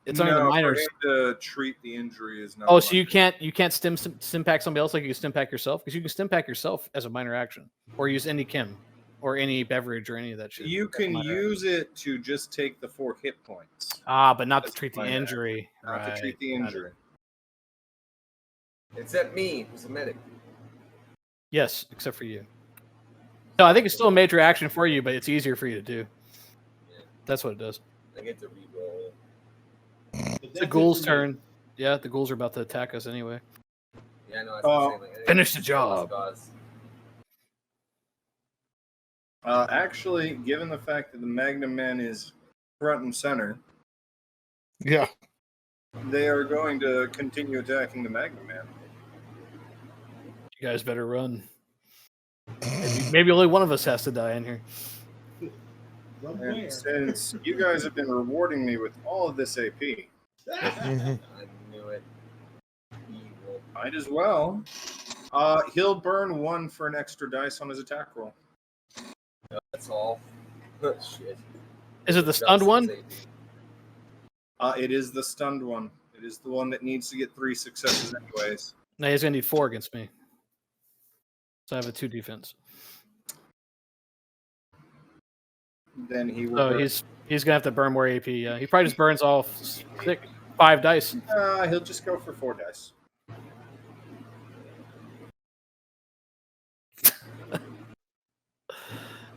it's under the minors. For him to treat the injury is not. Oh, so you can't stim pack somebody else like you can stim pack yourself? Because you can stim pack yourself as a minor action, or use any chem, or any beverage, or any of that shit. You can use it to just take the 4 hit points. But not to treat the injury. Not to treat the injury. Except me, who's a medic. Yes, except for you. No, I think it's still a major action for you, but it's easier for you to do. Yeah. That's what it does. I get to reroll. It's the ghoul's turn. Yeah, the ghouls are about to attack us anyway. Yeah, no, I finish the job. Actually, given the fact that the Magnum Man is front and center, yeah, they are going to continue attacking the Magnum Man. You guys better run. Maybe only one of us has to die in here. And since you guys have been rewarding me with all of this AP, I knew it. Evil. might as well. He'll burn 1 for an extra dice on his attack roll. No, that's all. Shit. Is it the stunned one? It is the stunned one. It is the one that needs to get 3 successes anyways. No, he's gonna need 4 against me. So I have a 2 defense. Then he will. So he's gonna have to burn more AP. Yeah, he probably just burns all 5 dice. He'll just go for 4 dice.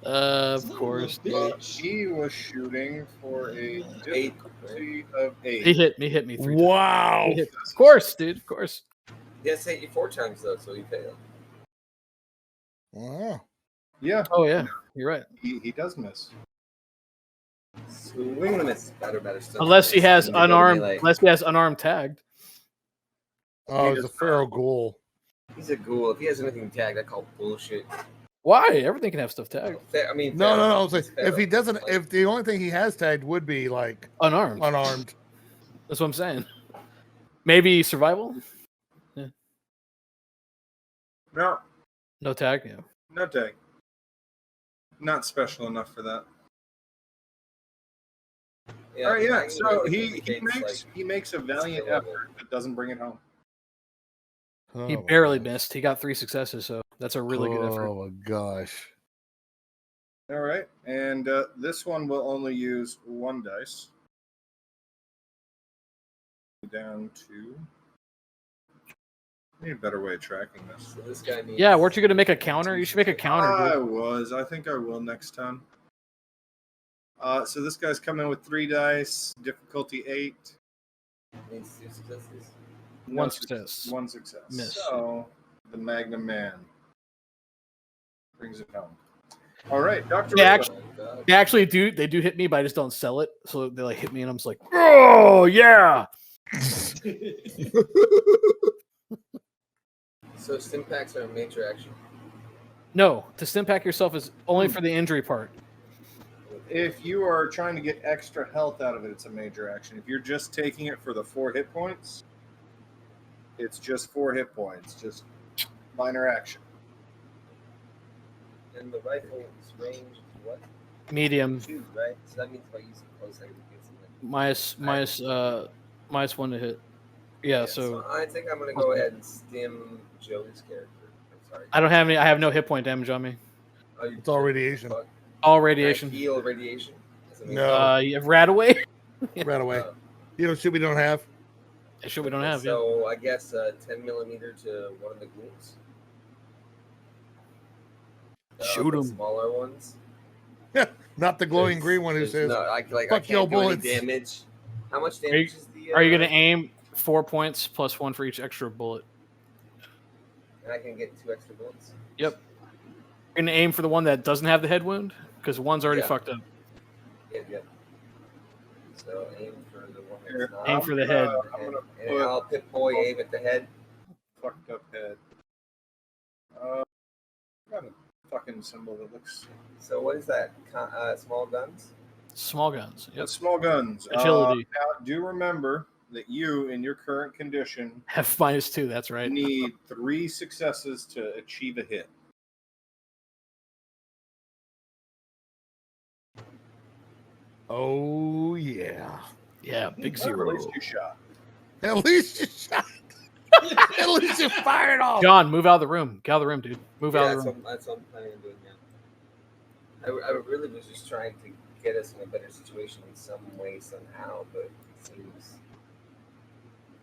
Of course. He was shooting for a difficulty of 8. He hit me 3 times. Wow. Of course, dude. Of course. He has to hit you 4 times though, so he failed. Wow. Yeah. Oh yeah, you're right. He does miss. Swing and a miss. Better stuff. Unless he has unarmed. Unless he has unarmed tagged. Oh, it's a feral ghoul. He's a ghoul. If he has anything tagged, I call bullshit. Why? Everything can have stuff tagged. I mean, no. Like, if he doesn't, if the only thing he has tagged would be like unarmed. That's what I'm saying. Maybe survival. Yeah. No. No tag. Yeah. No tag. Not special enough for that. Yeah, all right, yeah. So he makes a valiant effort, but doesn't bring it home. He barely missed. He got 3 successes, so that's a really good effort. Oh my gosh! All right, and this one will only use 1 dice. Down to. I need a better way of tracking this. So this guy needs... Yeah, weren't you going to make a counter? You should make a counter. I think I will next time. So this guy's coming with 3 dice, difficulty 8. Needs 2 successes. 1 success. 1 success. Miss. So the Magnum Man brings it home. All right, Dr. They actually do. They do hit me, but I just don't sell it. So they like hit me, and I'm just like, oh yeah. So stim packs are a major action. No, to stim pack yourself is only for the injury part. If you are trying to get extra health out of it, it's a major action. If you're just taking it for the 4 hit points, it's just 4 hit points, just minor action. And the rifle's range is what? Medium. 2, right? So that means if I use it close, I can get something. Minus 1 to hit. Yeah, so I think I'm gonna go ahead and stim Joey's character. I'm sorry. I don't have any. I have no hit point damage on me. Oh, it's all radiation. All radiation. Heal radiation. No. You have rat away. Rat away. You know, shit we don't have. Shit we don't have. So I guess 10 millimeter to one of the ghouls. Shoot them. Smaller ones. Not the glowing green one who says, "No, I fuck can't your do bullets." any damage. How much damage is the? Are you going to aim 4 points plus 1 for each extra bullet? And I can get 2 extra bullets. Yep. You're going to aim for the one that doesn't have the head wound because one's already fucked up. Yep. So aim for the one that's not. Aim for the head. And I'll pit boy aim at the head. Fucked up head. Got a fucking symbol that looks. So what is that? Small guns? Small guns. Yep. Small guns. Agility. Now, do remember that you, in your current condition, have -2. That's right. Need 3 successes to achieve a hit. Oh yeah. Yeah, big At zero. least you shot. At least you shot. At least you fired off. John, move out of the room. Get out of the room, dude. Move out of the room. That's what I'm planning on doing now. I really was just trying to get us in a better situation in some way, somehow, but it seems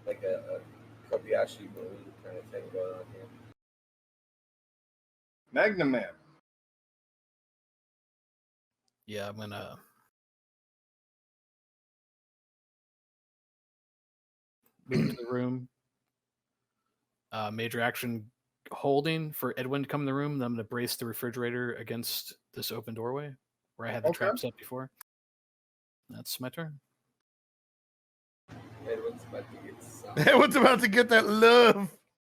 like a Kobayashi balloon kind of thing going on here. Magnum Man. Yeah, I'm gonna. Move into the room. Major action holding for Edwin to come in the room. Then I'm going to brace the refrigerator against this open doorway where I had the trap set before. That's my turn. Edwin's about to get that love.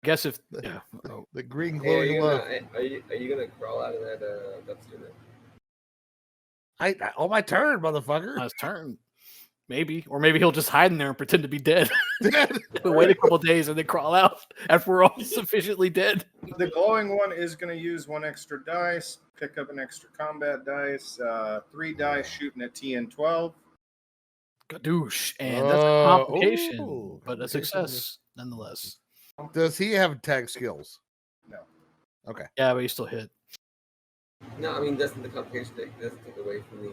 I guess if the green glowing love. Are you gonna crawl out of that dumpster then? On my turn, motherfucker. On his turn. Maybe. Or maybe he'll just hide in there and pretend to be dead. Wait a couple days and then crawl out after we're all sufficiently dead. The glowing one is going to use 1 extra dice, pick up an extra combat dice, 3 dice shooting at TN12. Gadoosh. And that's a complication, but a success nonetheless. Does he have tag skills? No. Okay. Yeah, but he still hit. No, I mean, doesn't the complication doesn't take away from the...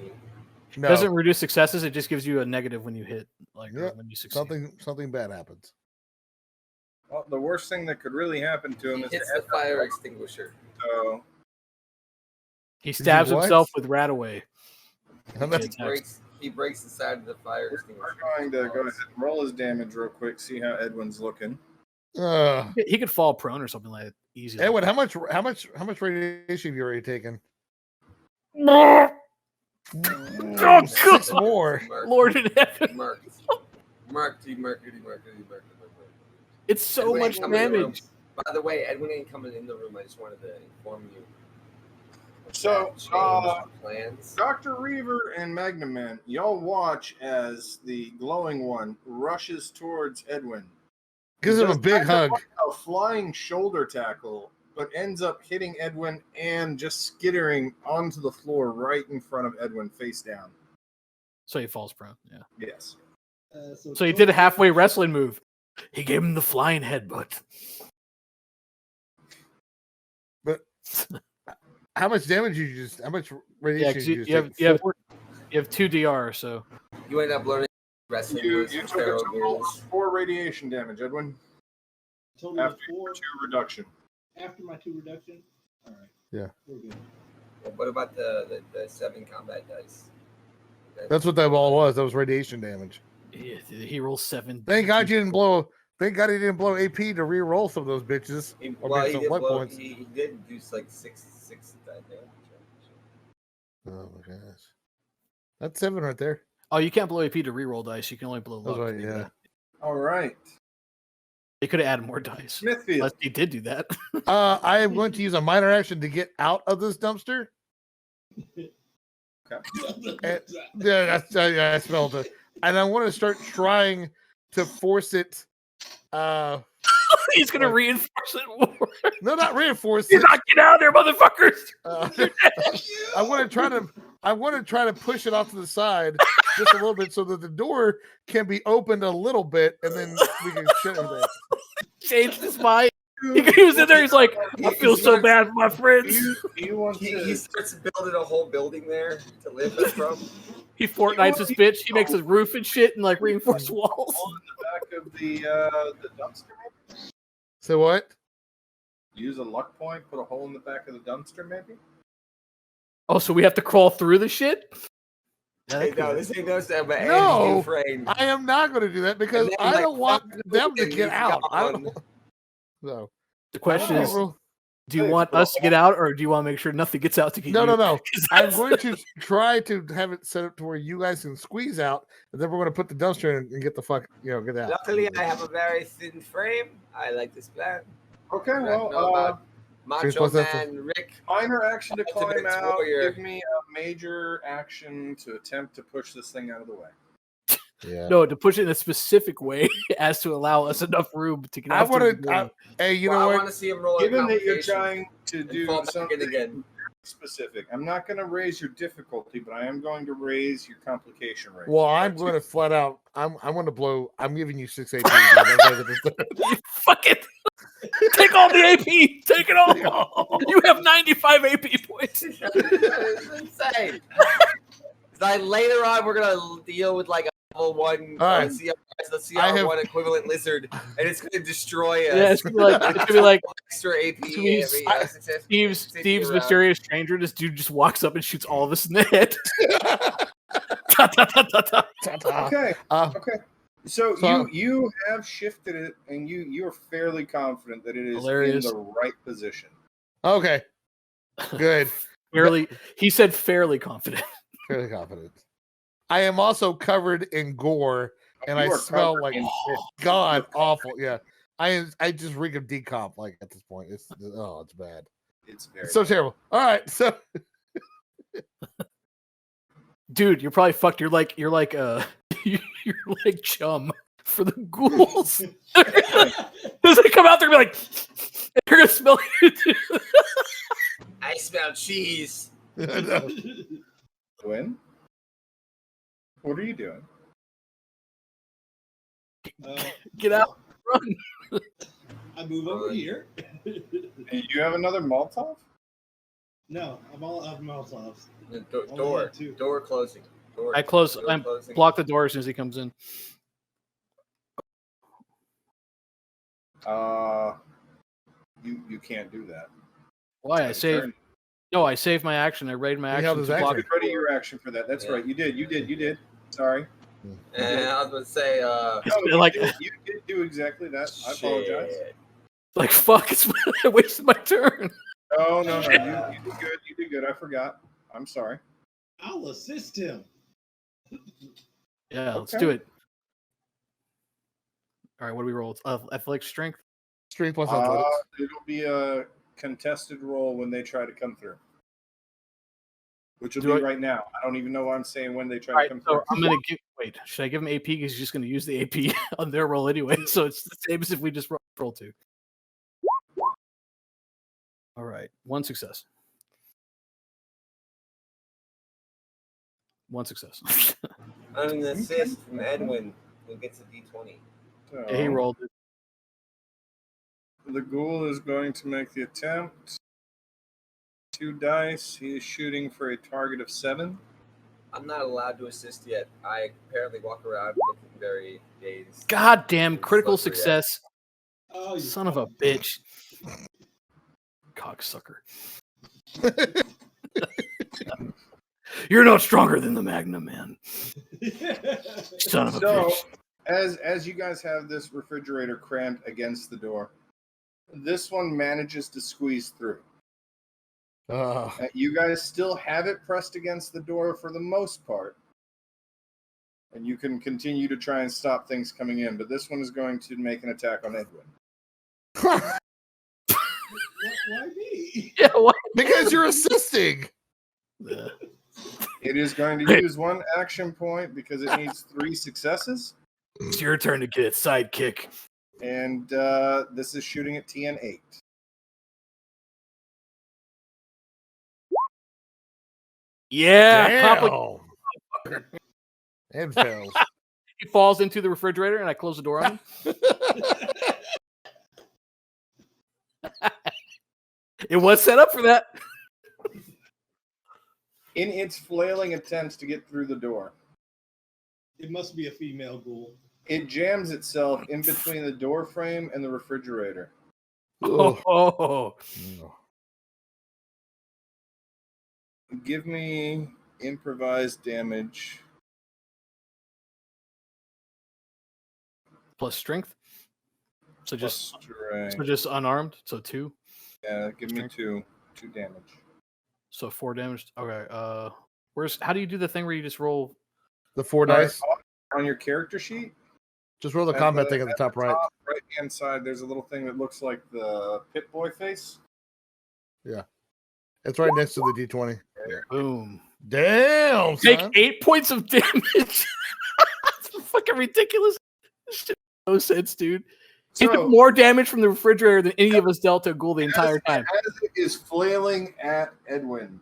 No. It doesn't reduce successes. It just gives you a negative when you hit, when you succeed. Something bad happens. Well, the worst thing that could really happen to him is the fire extinguisher. So he stabs himself with Rataway. He breaks the side of the fire extinguisher. We're going to go ahead and roll his damage real quick. See how Edwin's looking. He could fall prone or something like that easily. Edwin, how much radiation have you already taken? Oh, 6 more. Lord in heaven. Marked. It's so much damage. By the way, Edwin ain't coming in the room. I just wanted to inform you. So, plans. Dr. Reaver and Magnum Man, y'all watch as the glowing one rushes towards Edwin. Gives him a big hug. A flying shoulder tackle, but ends up hitting Edwin and just skittering onto the floor right in front of Edwin, face down. So he falls prone, yeah. Yes. So he did a halfway wrestling move. He gave him the flying headbutt. But how much damage how much radiation you have 2 DR, so. You end up learning wrestling moves. You took a total of 4 radiation damage, Edwin. Total after of 4? 2 reduction. After my 2 reduction? All right. Yeah. We're good. What about the 7 combat dice? That's what that all was. That was radiation damage. Yeah, he rolls 7. Thank God he didn't blow AP to re-roll some of those bitches. He did do like 6 that damage. Oh my gosh. That's 7 right there. Oh, you can't blow AP to re-roll dice. You can only blow luck. Right, yeah. All right. They could have added more dice. Smithfield. Unless he did do that. I am going to use a minor action to get out of this dumpster. Okay. I smelled it. And I want to start trying to force it. He's going to reinforce it more. No, not reinforce He's it. not get out of there, motherfuckers. I want to try to push it off to the side just a little bit so that the door can be opened a little bit, and then we can shut everything. Changed his mind. He was in there. He's like, I feel so bad for my friends. He starts building a whole building there to live from. He Fortnites his bitch. He makes his roof and shit and like reinforced walls. On the back of the dumpster, maybe? So what? Use a luck point. Put a hole in the back of the dumpster, maybe. Oh, so we have to crawl through the shit? Hey, no, this ain't no sound, but no, I am not going to do that because I don't want them to get out. No. The question is, do you want us to get out, or do you want to make sure nothing gets out to get you? No. I'm going to try to have it set up to where you guys can squeeze out, and then we're going to put the dumpster in and get the fuck, get out. Luckily, I have a very thin frame. I like this plan. Okay, well, Macho Man Rick. Minor action to climb out. Warrior. Give me a major action to attempt to push this thing out of the way. Yeah. No, to push it in a specific way as to allow us enough room to get out. Hey, you know what? I want to see him roll. Given that you're trying to do something again. specific. I'm not going to raise your difficulty, but I am going to raise your complication rate. Well, I'm going to flat out. I'm going to blow. I'm giving you 6 AP. Fuck it. Take all the AP. Take it all. You have 95 AP points. It's insane. Like later on, we're gonna deal with like a level 1, right. the CR1 equivalent lizard, and it's gonna destroy us. Yeah, it's gonna be like extra AP. Steve's mysterious stranger. This dude just walks up and shoots all of us in the head. Ta, ta, ta, ta, ta. Okay. Okay. So you have shifted it, and you are fairly confident that it is hilarious. In the right position. Okay. Good. He said fairly confident. Fairly confident. I am also covered in gore, and I smell like god awful. Yeah, I just reek of decomp. Like at this point, it's bad. It's very so terrible. All right, so dude, you're probably fucked. You're like chum for the ghouls. Does it come out there and be like, you're gonna smell it? I smell cheese. Gwen, what are you doing? Get out, run. I move over here. And you have another Molotov? No, I'm all out of Molotovs. Door closing. I block the door as soon as he comes in. You can't do that. Why? I saved my action. I raided my action. Ready your action for that. That's right. You did. Sorry. And I was going to say, you did do exactly that. I apologize. Like fuck! I wasted my turn. No. You did good. You did good. I forgot. I'm sorry. I'll assist him. Yeah, let's do it. All right, what do we roll? Athletic strength. Strength plus athletics. It'll be a contested roll when they try to come through. Which will be right now. I don't even know what I'm saying when they try to come through. I'm gonna wait. Should I give him AP? Because he's just gonna use the AP on their roll anyway. So it's the same as if we just roll 2. All right, 1 success. 1 success. An assist from Edwin who gets a D20. So, yeah, he rolled it. The ghoul is going to make the attempt. 2 dice. He is shooting for a target of 7. I'm not allowed to assist yet. I apparently walk around looking very dazed. Goddamn critical success. Oh, son of a bitch. Cocksucker. You're not stronger than the Magnum Man. Son of a bitch. As you guys have this refrigerator crammed against the door, this one manages to squeeze through. You guys still have it pressed against the door for the most part. And you can continue to try and stop things coming in, but this one is going to make an attack on Edwin. Why me? Yeah, why? Because you're assisting. It is going to use 1 action point because it needs 3 successes. It's your turn to get its sidekick. And this is shooting at TN 8. Yeah. And fails. He falls into the refrigerator and I close the door on him. It was set up for that. In its flailing attempts to get through the door, It must be a female ghoul. it jams itself in between the door frame and the refrigerator. Oh. Give me improvised damage. Plus strength. So Plus strength. just unarmed. So 2. Yeah, give me 2 damage. So 4 damage. Okay. How do you do the thing where you just roll the 4 dice on your character sheet? Just roll the combat thing at the top right. Right hand side, there's a little thing that looks like the Pit Boy face. Yeah. It's right next to the D20. Boom. Damn. Take son. 8 points of damage. That's fucking ridiculous. Shit, no sense, dude. He took more damage from the refrigerator than any of us dealt to a ghoul the entire time. As it is flailing at Edwin,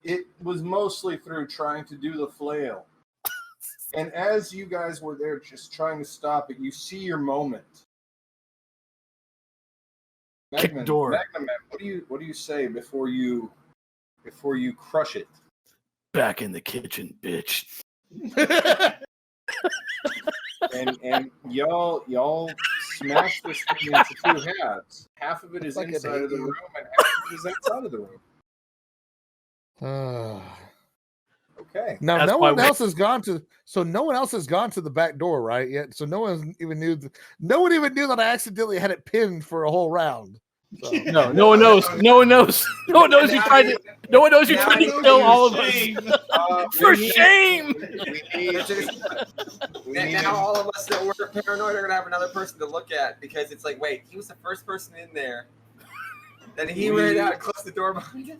it was mostly through trying to do the flail. And as you guys were there just trying to stop it, you see your moment. Kick the door. Magnum, what do you say before you crush it? Back in the kitchen, bitch. and y'all smash this thing into two halves. Half of it is inside of the room, and half of it is outside of the room. Okay. Now no one else has gone to the back door, right? Yet, so no one even knew that I accidentally had it pinned for a whole round. So. No one knows. No one knows you tried to kill all of us. For shame. Now all of us that were paranoid are gonna have another person to look at because it's like, wait, he was the first person in there. Then he ran out and closed the door behind us.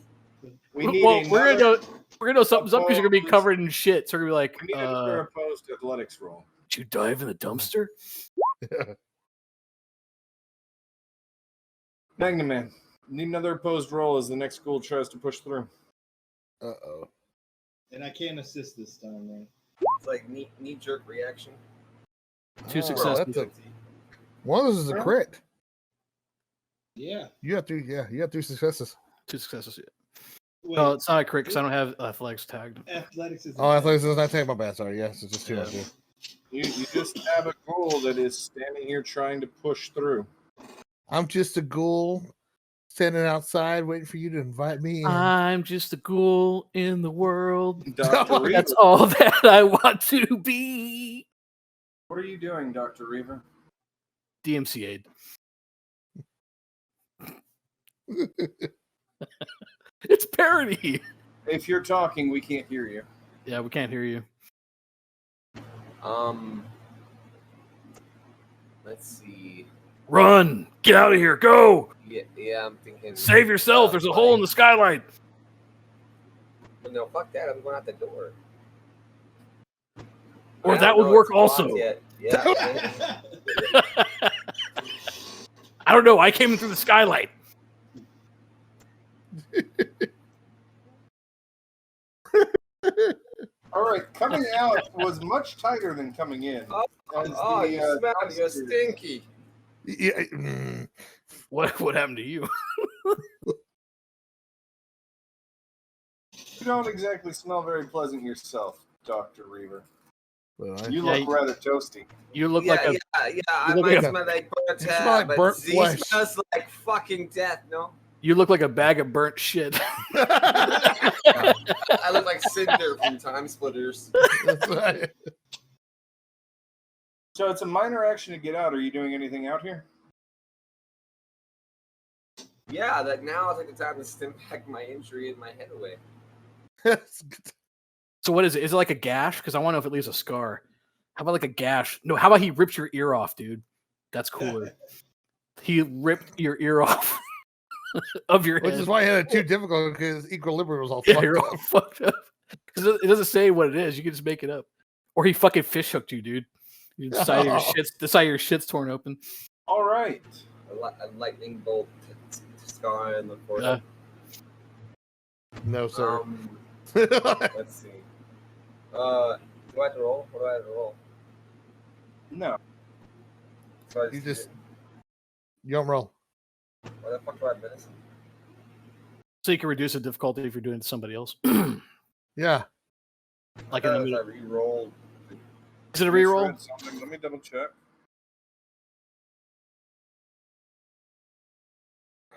We're gonna know something's up because you're gonna be covered in shit. So we're gonna be like, we need another opposed athletics roll. Did you dive in the dumpster? Magnum Man, need another opposed roll as the next ghoul tries to push through. Uh-oh. And I can't assist this time, right? It's like knee jerk reaction. 2 successes. One of those is a crit. Yeah. You have 3 successes. 2 successes. Yeah. Wait, No, it's not a crit because I don't have athletics tagged. Athletics is. Oh, athletics is not tagged. My bad. Sorry. Yes, it's just 2. You just have a ghoul that is standing here trying to push through. I'm just a ghoul standing outside waiting for you to invite me in. I'm just a ghoul in the world. Dr. That's all that I want to be. What are you doing, Dr. Reaver? DMCA'd. It's parody. If you're talking, we can't hear you. Yeah, we can't hear you. Let's see. Run! Get out of here! Go! Yeah, I'm thinking. Save yourself! There's a hole in the skylight. Well, no, fuck that! I'm going out the door. Or that would work also. Yeah. I don't know. I came in through the skylight. All right, coming out was much tighter than coming in. You smell you're stinky. Yeah. What happened to you? You don't exactly smell very pleasant yourself, Dr. Reaver. Well, You look rather toasty. You look like a... I might smell like burnt tat, but burnt Z flesh. smells like fucking death, no? You look like a bag of burnt shit. I look like Cinder from Time Splitters. That's right. So it's a minor action to get out. Are you doing anything out here? Yeah, that now is like the time to stim back my injury and my head away. So what is it? Is it like a gash? Because I want to know if it leaves a scar. How about like a gash? No, how about he rips your ear off, dude? That's cooler. He ripped your ear off of your head. Which is why I had it too difficult because equilibrium was all fucked up. Because it doesn't say what it is. You can just make it up. Or he fucking fish hooked you, dude. The side of your shit's torn open. All right. A lightning bolt scar in the forehead. No, sir. Let's see. Do I have to roll? What do I have to roll? No. So you don't roll. Why the fuck do I have medicine? So you can reduce the difficulty if you're doing it to somebody else. Yeah. Like I re-rolled. Is it a reroll? Let me double check.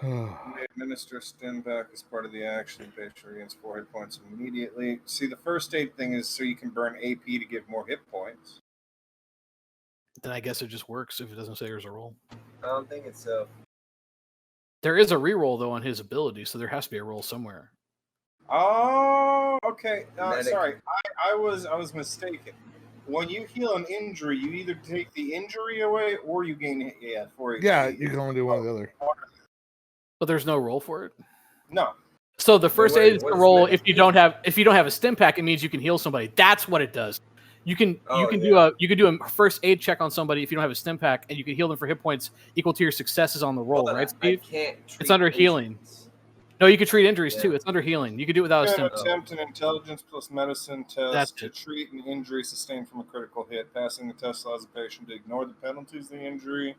May administer stim back as part of the action. Patient regains 4 hit points immediately. See, the first aid thing is so you can burn AP to give more hit points. Then I guess it just works if it doesn't say there's a roll. I don't think it's so. There is a reroll though on his ability, so there has to be a roll somewhere. Oh, okay. Sorry, I was mistaken. When you heal an injury, you either take the injury away or you gain 4 HP. Yeah, you can only do one or the other. But there's no roll for it? No. So the first aid is the roll if you don't have a stim pack, it means you can heal somebody. That's what it does. You can do a first aid check on somebody if you don't have a stim pack, and you can heal them for hit points equal to your successes on the roll, right, Steve? It's under healing. No, you can treat injuries too. It's under healing. You can do it without a stim. Attempt an intelligence plus medicine test to treat an injury sustained from a critical hit. Passing the test allows the patient to ignore the penalties of the injury.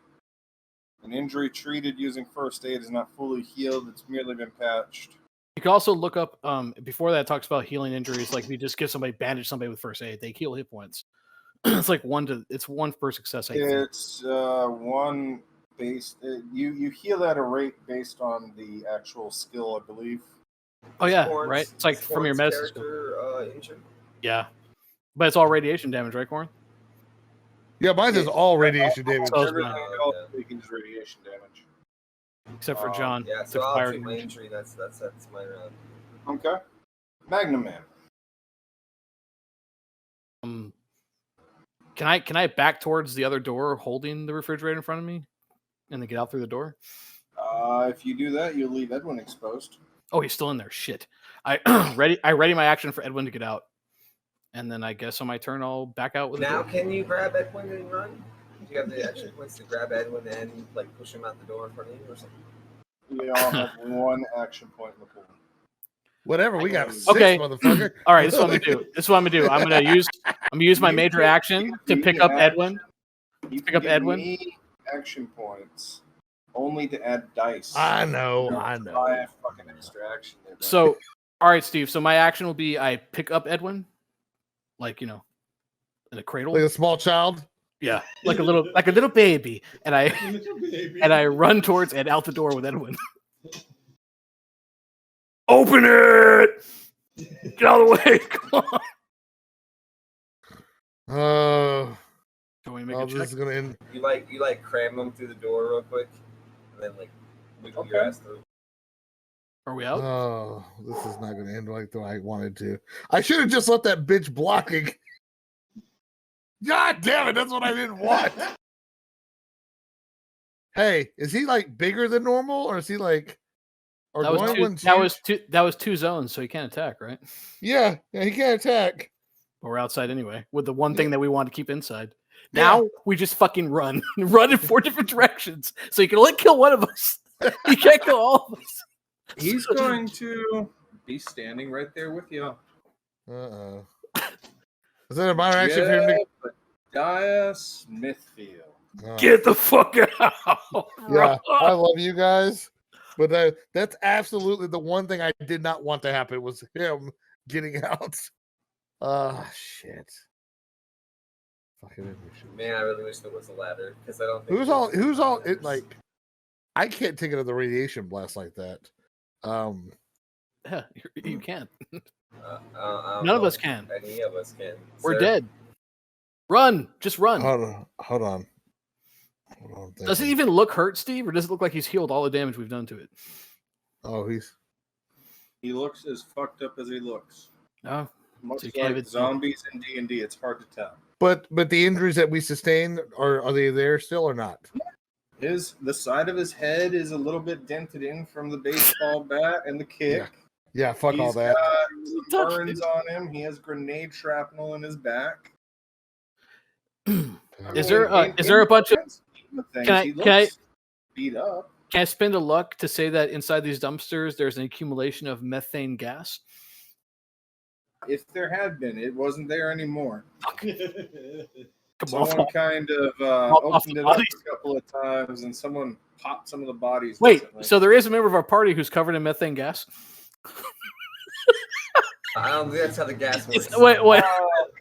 An injury treated using first aid is not fully healed. It's merely been patched. You can also look up before that it talks about healing injuries. Like if you just give bandage somebody with first aid, they heal hit points. It's like one per success. It's one based. You heal at a rate based on the actual skill, I believe. Oh yeah, right. It's like from your medicine skill. Yeah, but it's all radiation damage, right, Corn? Yeah, mine is all radiation damage. Everything else is radiation damage. Except for John. Yeah, so I'll treat my injury. That's my round. Okay. Magnum Man. Can I back towards the other door holding the refrigerator in front of me and then get out through the door? If you do that, you'll leave Edwin exposed. Oh, he's still in there. Shit. I ready my action for Edwin to get out. And then I guess on my turn I'll back out with now. Can you grab Edwin and run? Do you have the action points to grab Edwin and like push him out the door in front of you or something? We all have one action point in the pool. Whatever, we got 6, okay, motherfucker. All right, this is what I'm gonna do. I'm gonna use my major action to pick up Edwin. Pick up Edwin. Action points only to add dice. I know. Buy a fucking extra action there, so, all right, Steve. So my action will be I pick up Edwin, like in a cradle, like a small child. Yeah, like a little baby, and I run towards and out the door with Edwin. Open it! Get out of the way! Come on. Can we make a check? This is gonna end. You like cram them through the door real quick, and then like wiggle your ass through. Are we out? Oh, this is not gonna end like the way I wanted to. I should have just let that bitch blocking. God damn it! That's what I didn't want. Hey, is he like bigger than normal, or is he like? Or that was two zones, so he can't attack, right? Yeah, he can't attack. But we're outside anyway, with the one thing that we want to keep inside. Now we just fucking run in 4 different directions, so you can only kill one of us. You can't kill all of us. He's going to be standing right there with you. Uh-oh. Is that a minor action for him to... Dia Smithfield. Get the fuck out. Yeah, I love you guys. But that's absolutely the one thing I did not want to happen was him getting out. Shit. Fucking man, I really wish there was a ladder because I don't think who's all it like. I can't take another radiation blast like that. Yeah, you can't. None of us can. Any of us can. We're dead. Run, just run. Hold on. Does it even look hurt, Steve, or does it look like he's healed all the damage we've done to it? Oh, he looks as fucked up as he looks. No, much like zombies in D&D. It's hard to tell. But the injuries that we sustained are they there still or not? The side of his head is a little bit dented in from the baseball bat and the kick. Yeah, fuck all that. He's got burns on him. He has grenade shrapnel in his back. Is there a bunch of? Can I beat up? Can I spend a luck to say that inside these dumpsters there's an accumulation of methane gas? If there had been, it wasn't there anymore. Someone kind of opened it up a couple of times, and someone popped some of the bodies. Wait, so there is a member of our party who's covered in methane gas? I don't think that's how the gas works.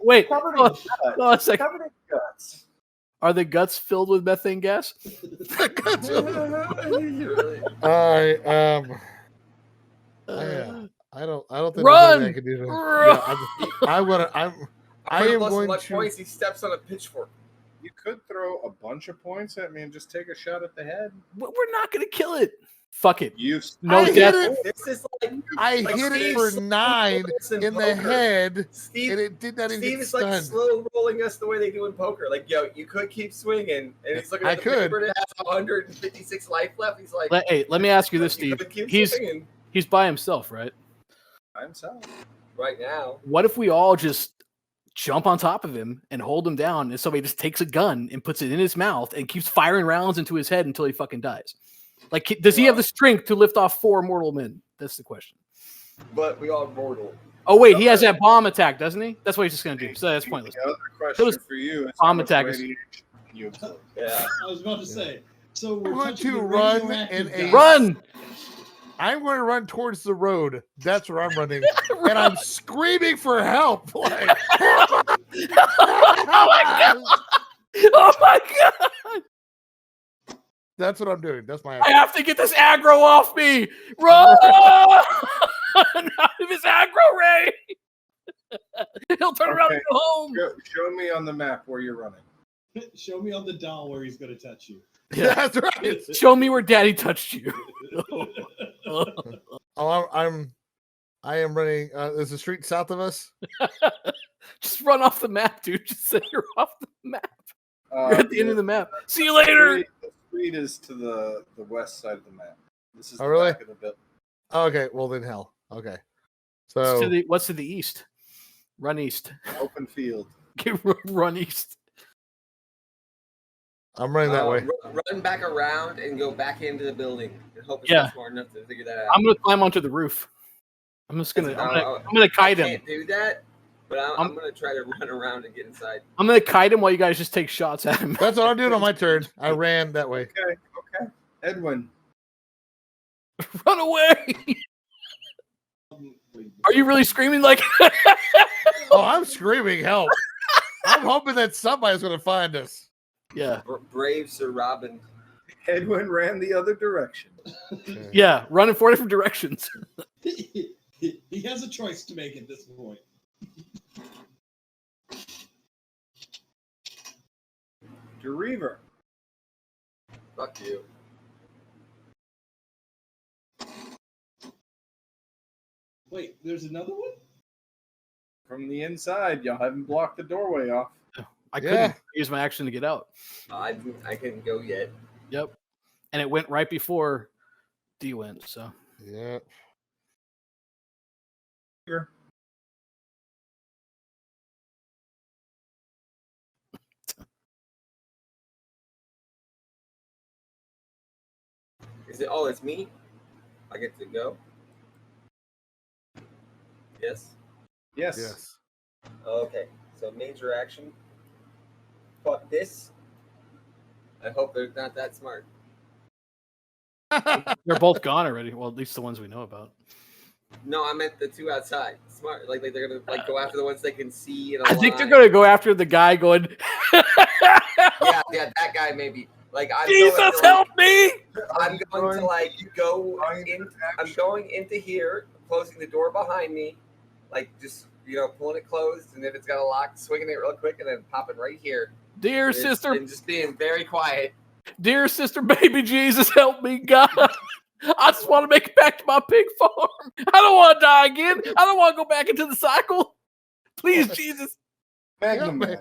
Wait. Hold on a second. Covered in guts. Are the guts filled with methane gas? I don't think run. I can do that. Yeah, I am going to. Points, he steps on a pitchfork. You could throw a bunch of points at me and just take a shot at the head. We're not going to kill it. Fuck it. No death. This is I hit it for 9 in the head, Steve, and it did not even Steve is stun. like slow rolling us the way they do in poker. Like, yo, you could keep swinging, and he's looking at the paper and it has 156 life left. He's like, hey, let me ask you this, Steve. He's by himself, right? By himself. Right now. What if we all just jump on top of him and hold him down, and somebody just takes a gun and puts it in his mouth and keeps firing rounds into his head until he fucking dies. Like, does he have the strength to lift off 4 mortal men? That's the question. But we are mortal. Oh wait, he has that bomb attack, doesn't he? That's what he's just gonna do. So that's pointless. The other question for you is bomb attack. Yeah, I was about to say. So we're going touching to the run radioactive in a guy. Run! I'm going to run towards the road. That's where I'm running, and I'm screaming for help. Like, Oh my god! Oh my god! That's what I'm doing. That's my. I have to get this aggro off me. Run! Out of his aggro ray. He'll turn around and go home. Show me on the map where you're running. Show me on the doll where he's going to touch you. Yeah, that's right. Show me where Daddy touched you. Oh, I am running. There's a street south of us. Just run off the map, dude. Just say you're off the map. You're at the end of the map. See you later. The street is to the west side of the map. This is Oh, the really? back of the building. Okay, well then hell. Okay, What's so what's to the east? Run east. Open field. Run east. I'm running that way. Run back around and go back into the building and hope it's Yeah. smart enough to figure that out. I'm gonna climb onto the roof. I'm gonna kite him. I can't do that, but I'm gonna try to run around and get inside. I'm gonna kite him while you guys just take shots at him. That's what I'm doing on my turn. I ran that way. Okay. Edwin. Run away! Are you really screaming like? Oh, I'm screaming help. I'm hoping that somebody's going to find us. Yeah. Brave Sir Robin. Edwin ran the other direction. Yeah, run in 4 different directions. He has a choice to make at this point. DeReaver. Fuck you. Wait, there's another one? From the inside, y'all haven't blocked the doorway off. I couldn't use my action to get out. I couldn't go yet. Yep. And it went right before D went, so. Yeah. Sure. Is it? Oh, it's me. I get to go. Yes. Yes. Yes. Okay. So major action. Fuck this. I hope they're not that smart. They're both gone already. Well, at least the ones we know about. No, I meant the 2 outside. Smart. Like they're gonna go after the ones they can see. I think they're gonna go after the guy going. Yeah, that guy maybe. Like Jesus, help me! I'm going to like go in. I'm going into here, closing the door behind me, like just pulling it closed, and if it's got a lock, swinging it real quick, and then popping right here. Dear sister, and just being very quiet. Dear sister, baby Jesus, help me, God. I just want to make it back to my pig farm. I don't want to die again. I don't want to go back into the cycle. Please, Jesus, Magnum Man.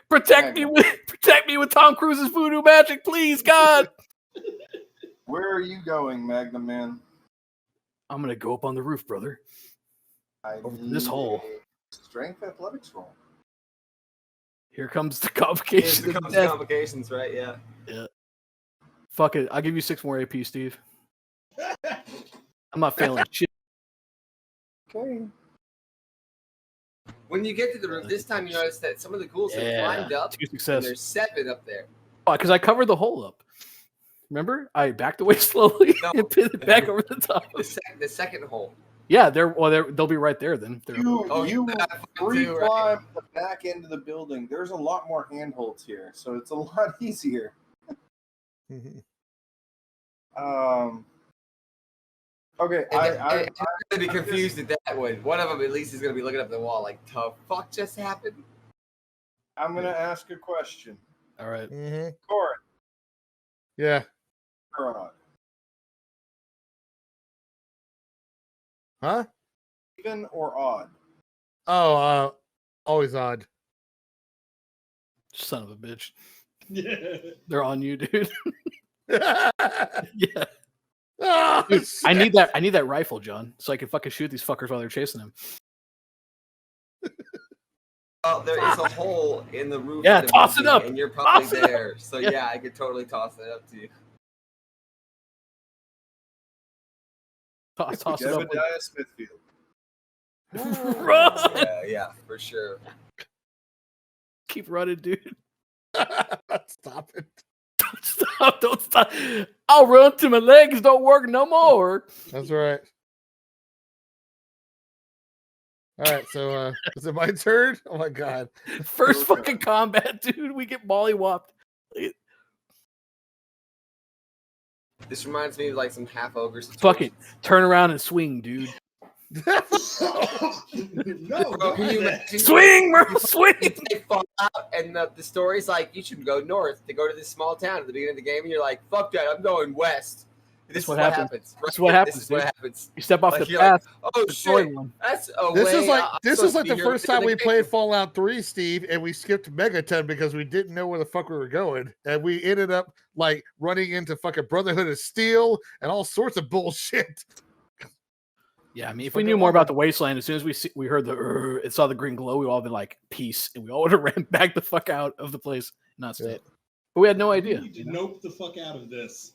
protect me with Tom Cruise's voodoo magic, please, God. Where are you going, Magnum Man? I'm gonna go up on the roof, brother. Over this hole. Strength athletics roll. Here comes the complications. Here comes the complications, right? Yeah. Yeah. Fuck it. I'll give you 6 more AP, Steve. I'm not failing shit. Okay. When you get to the roof, this time you notice that some of the ghouls have climbed up. 2 And success. there's 7 up there. Because I covered the hole up. Remember? I backed away slowly and pinned it back over the top. The second hole. Yeah, they'll be right there then. You free too, climb right? the back end of the building. There's a lot more handholds here, so it's a lot easier. Okay, I'm gonna be confused at that one. One of them at least is gonna be looking up the wall like, "The fuck just happened?" I'm gonna ask a question. All right. Corin, Yeah. or odd? Huh? Even or odd? Oh, always odd. Son of a bitch. Yeah. They're on you, dude. Yeah. Oh, Dude, I need that rifle, John, so I can fucking shoot these fuckers while they're chasing him. Well, there is a hole in the roof. Yeah, of the toss it building, up. and you're probably Toss it there. So Yeah. yeah, I could totally toss it up to you. Toss it up. Jebediah Smithfield. Run! Yeah, for sure. Keep running, dude. Stop it. Don't stop. I'll run till my legs don't work no more. That's right. All right, so is it my turn? Oh my god. First fucking combat, dude. We get mollywopped. This reminds me of like some half ogres. Fuck it. Turn around and swing, dude. No, Bro, can you imagine? Swing, bro. Swing. They fall out, and the story's like you should go north to go to this small town at the beginning of the game, and you're like, "Fuck that, I'm going west." This is what happens. That's what happens. This is what happens. You step off Like, the you're path. like, oh shit, that's a This is way like I'm this supposed is to like be the here first within time the we game. played Fallout 3, Steve, and we skipped Megaton because we didn't know where the fuck we were going, and we ended up like running into fucking Brotherhood of Steel and all sorts of bullshit. Yeah, I mean, if we knew more about the wasteland, as soon as we heard and saw the green glow, we all been like, peace, and we all would have ran back the fuck out of the place, not stayed. Yeah. But we had no idea. You need to nope the fuck out of this.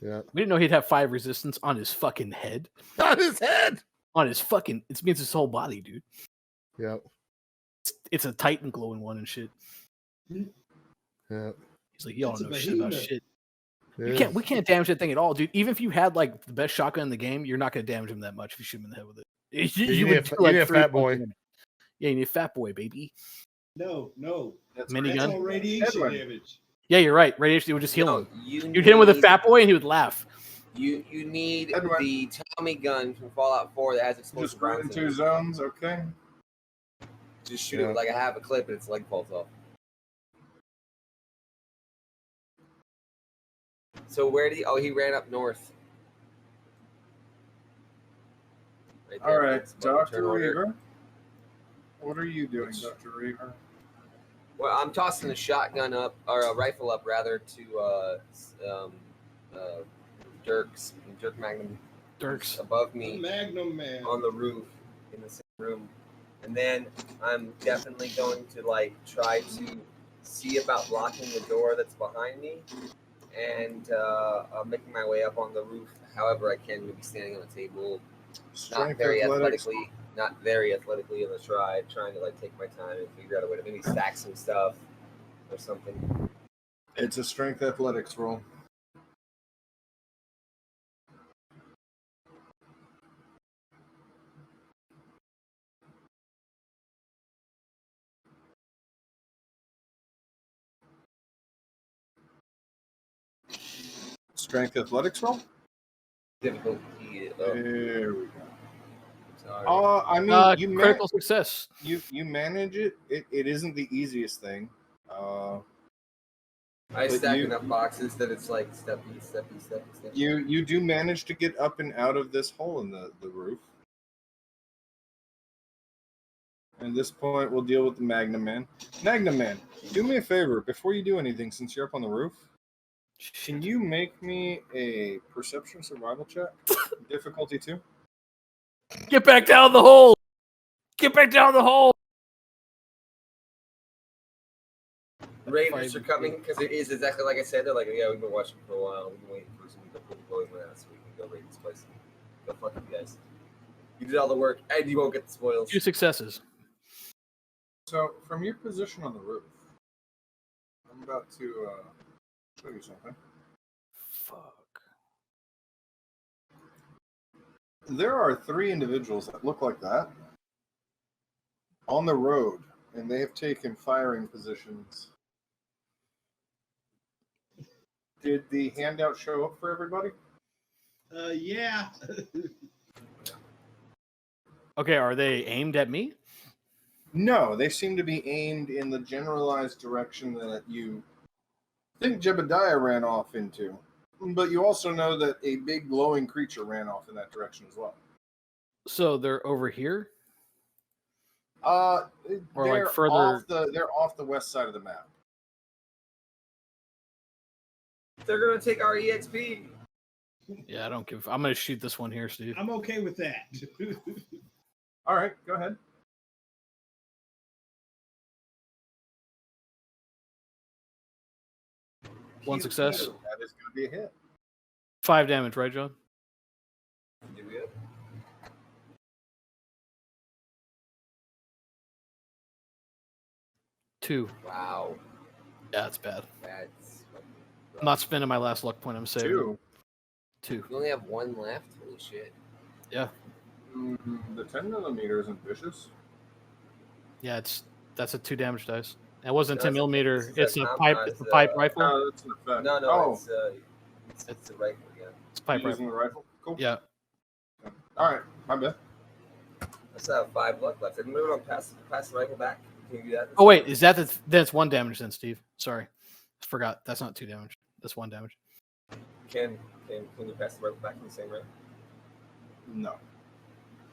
Yeah, We didn't know he'd have 5 resistance on his fucking head. on his head. On his fucking, it means his whole body, dude. Yeah, It's a Titan glowing one and shit. yeah. He's like, y'all It's a don't know shit about behemoth. shit. Yeah. We can't damage that thing at all, dude. Even if you had like the best shotgun in the game, you're not gonna damage him that much if you shoot him in the head with it. You need a fat boy. Yeah, you need a fat boy, baby. No. That's Minigun? That's all radiation Edward. damage. Yeah, you're right. Radiation would just heal him. You'd You'd hit him with a fat boy and he would laugh. You need Edward. the Tommy gun from Fallout 4 that has explosive Just run rounds in into it. zones, okay? Just shoot it like I have a clip and its leg falls off. So where did he? Oh, he ran up north. Right All right, Thanks, button, Dr. turn order. Reaver. What are you doing, Dr. Reaver? Well, I'm tossing a shotgun up, or a rifle up rather, to Dirk Magnum Dirks. above The me Magnum Man. on the roof in the same room, and then I'm definitely going to like try to see about blocking the door that's behind me, and I'm making my way up on the roof. However, I can maybe standing on a table, not very athletically in the stride, trying to like take my time and figure out a way to maybe stack some stuff or something. It's a strength athletics roll. Strength athletics roll? Difficulty. There we go. Sorry. I mean, you Critical success. you manage it. It isn't the easiest thing. I but stack you- enough boxes that it's like steppy. You do manage to get up and out of this hole in the roof. At this point, we'll deal with the Magnum Man. Magnum Man, do me a favor before you do anything. Since you're up on the roof, can you make me a perception survival check? Difficulty 2. Get back down the hole. Get back down the hole. Raiders are coming because it is exactly like I said. They're like, yeah, we've been watching for a while. We've been waiting for some people to blow out so we can go raid this place. Go fuck you guys. You did all the work and you won't get the spoils. 2 successes. So, from your position on the roof, I'm about to show you something. Fuck. There are 3 individuals that look like that on the road, and they have taken firing positions. Did the handout show up for everybody? Yeah. Okay, are they aimed at me? No, they seem to be aimed in the generalized direction that you think Jebediah ran off into. But you also know that a big glowing creature ran off in that direction as well. So they're over here? Or like further- they're off the west side of the map. They're gonna take our EXP. Yeah, I don't give. I'm gonna shoot this one here, Steve. I'm okay with that. All right, go ahead. One success. That is going to be a hit. 5 damage, right, John? Do we have? 2. Wow. Yeah, that's bad. That's I'm not spending my last luck point. I'm saving. 2. You only have 1 left? Holy shit. Yeah. The 10mm isn't vicious. Yeah, that's a 2 damage dice. It wasn't No, 10mm. it's It's a a pipe. It's a pipe rifle. No, that's an effect. No, Oh, it's a rifle, yeah. It's a pipe you're using rifle. the rifle? Cool. Yeah. All right, my bad. I still have 5 luck left. And maybe I'll pass the rifle back. Can you do that? Oh wait, is that then it's 1 damage then, Steve? Sorry, I forgot. That's not 2 damage. That's 1 damage. Can you pass the rifle back in the same way? No.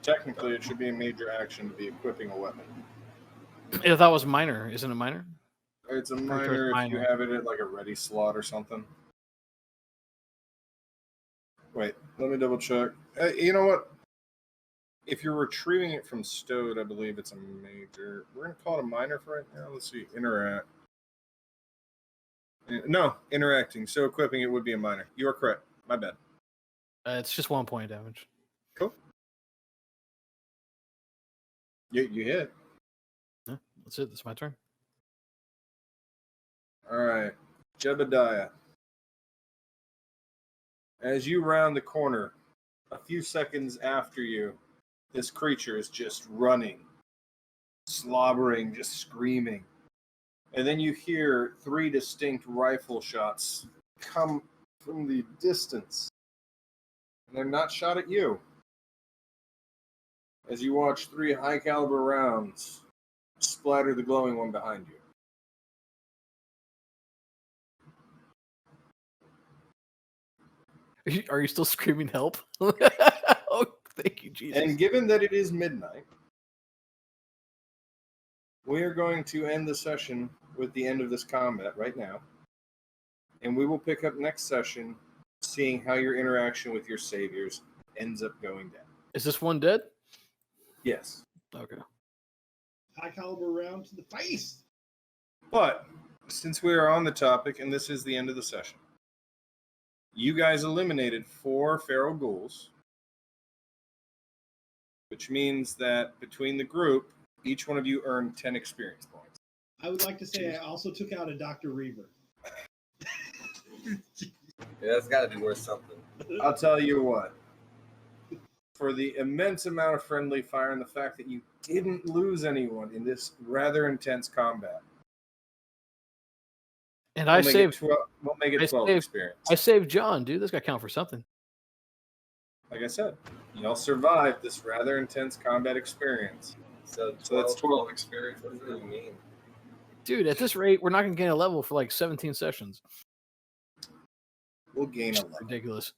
Technically, it should be a major action to be equipping a weapon. I thought it was minor. Isn't it minor? It's a sure minor it's if you minor. have it at like a ready slot or something. Wait, let me double check. You know what? If you're retrieving it from stowed, I believe it's a major. We're going to call it a minor for right now. Let's see. Interact. No, interacting. So equipping it would be a minor. You are correct. My bad. It's just 1 point of damage. Cool. You hit. Yeah, that's it. That's my turn. All right. Jebediah. As you round the corner, a few seconds after you, this creature is just running, slobbering, just screaming. And then you hear 3 distinct rifle shots come from the distance. And they're not shot at you. As you watch 3 high caliber rounds splatter the glowing one behind you. Are you still screaming help? Oh, thank you, Jesus. And given that it is midnight, we are going to end the session with the end of this combat right now. And we will pick up next session, seeing how your interaction with your saviors ends up going down. Is this one dead? Yes. Okay. High caliber round to the face. But since we are on the topic, and this is the end of the session, you guys eliminated 4 feral ghouls, which means that between the group, each one of you earned 10 experience points. I would like to say I also took out a Dr. Reaver. Yeah, that's got to be worth something. I'll tell you what. For the immense amount of friendly fire and the fact that you didn't lose anyone in this rather intense combat. And I saved. We'll make it 12 experience. I saved John, dude. This got to count for something. Like I said, y'all survived this rather intense combat experience. So that's 12 experience. What does it mean? Dude, at this rate, we're not going to gain a level for like 17 sessions. We'll gain a level. Ridiculous.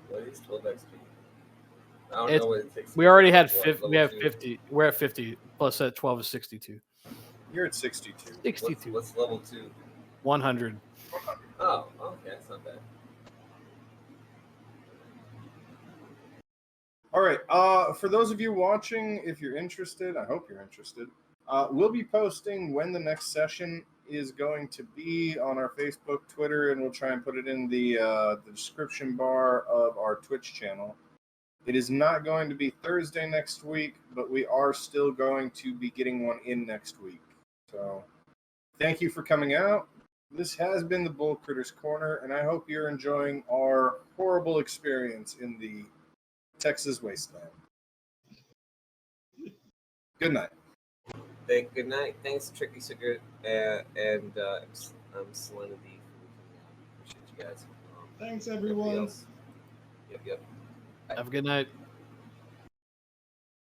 What is 12 XP? I don't know what it takes. We already had 50. We have 50. We're at 50. Plus that 12 is 62. You're at 62. 62. What's level 2? 100. Oh, okay. That's not bad. All right. For those of you watching, if you're interested, I hope you're interested. We'll be posting when the next session is going to be on our Facebook, Twitter, and we'll try and put it in the description bar of our Twitch channel. It is not going to be Thursday next week, but we are still going to be getting one in next week. So thank you for coming out. This has been the Bull Critters Corner, and I hope you're enjoying our horrible experience in the Texas wasteland. Good night. Good night. Thanks, Tricky Sugar, and Salinity. Appreciate you guys. Thanks, everyone. Yep. Have a good night.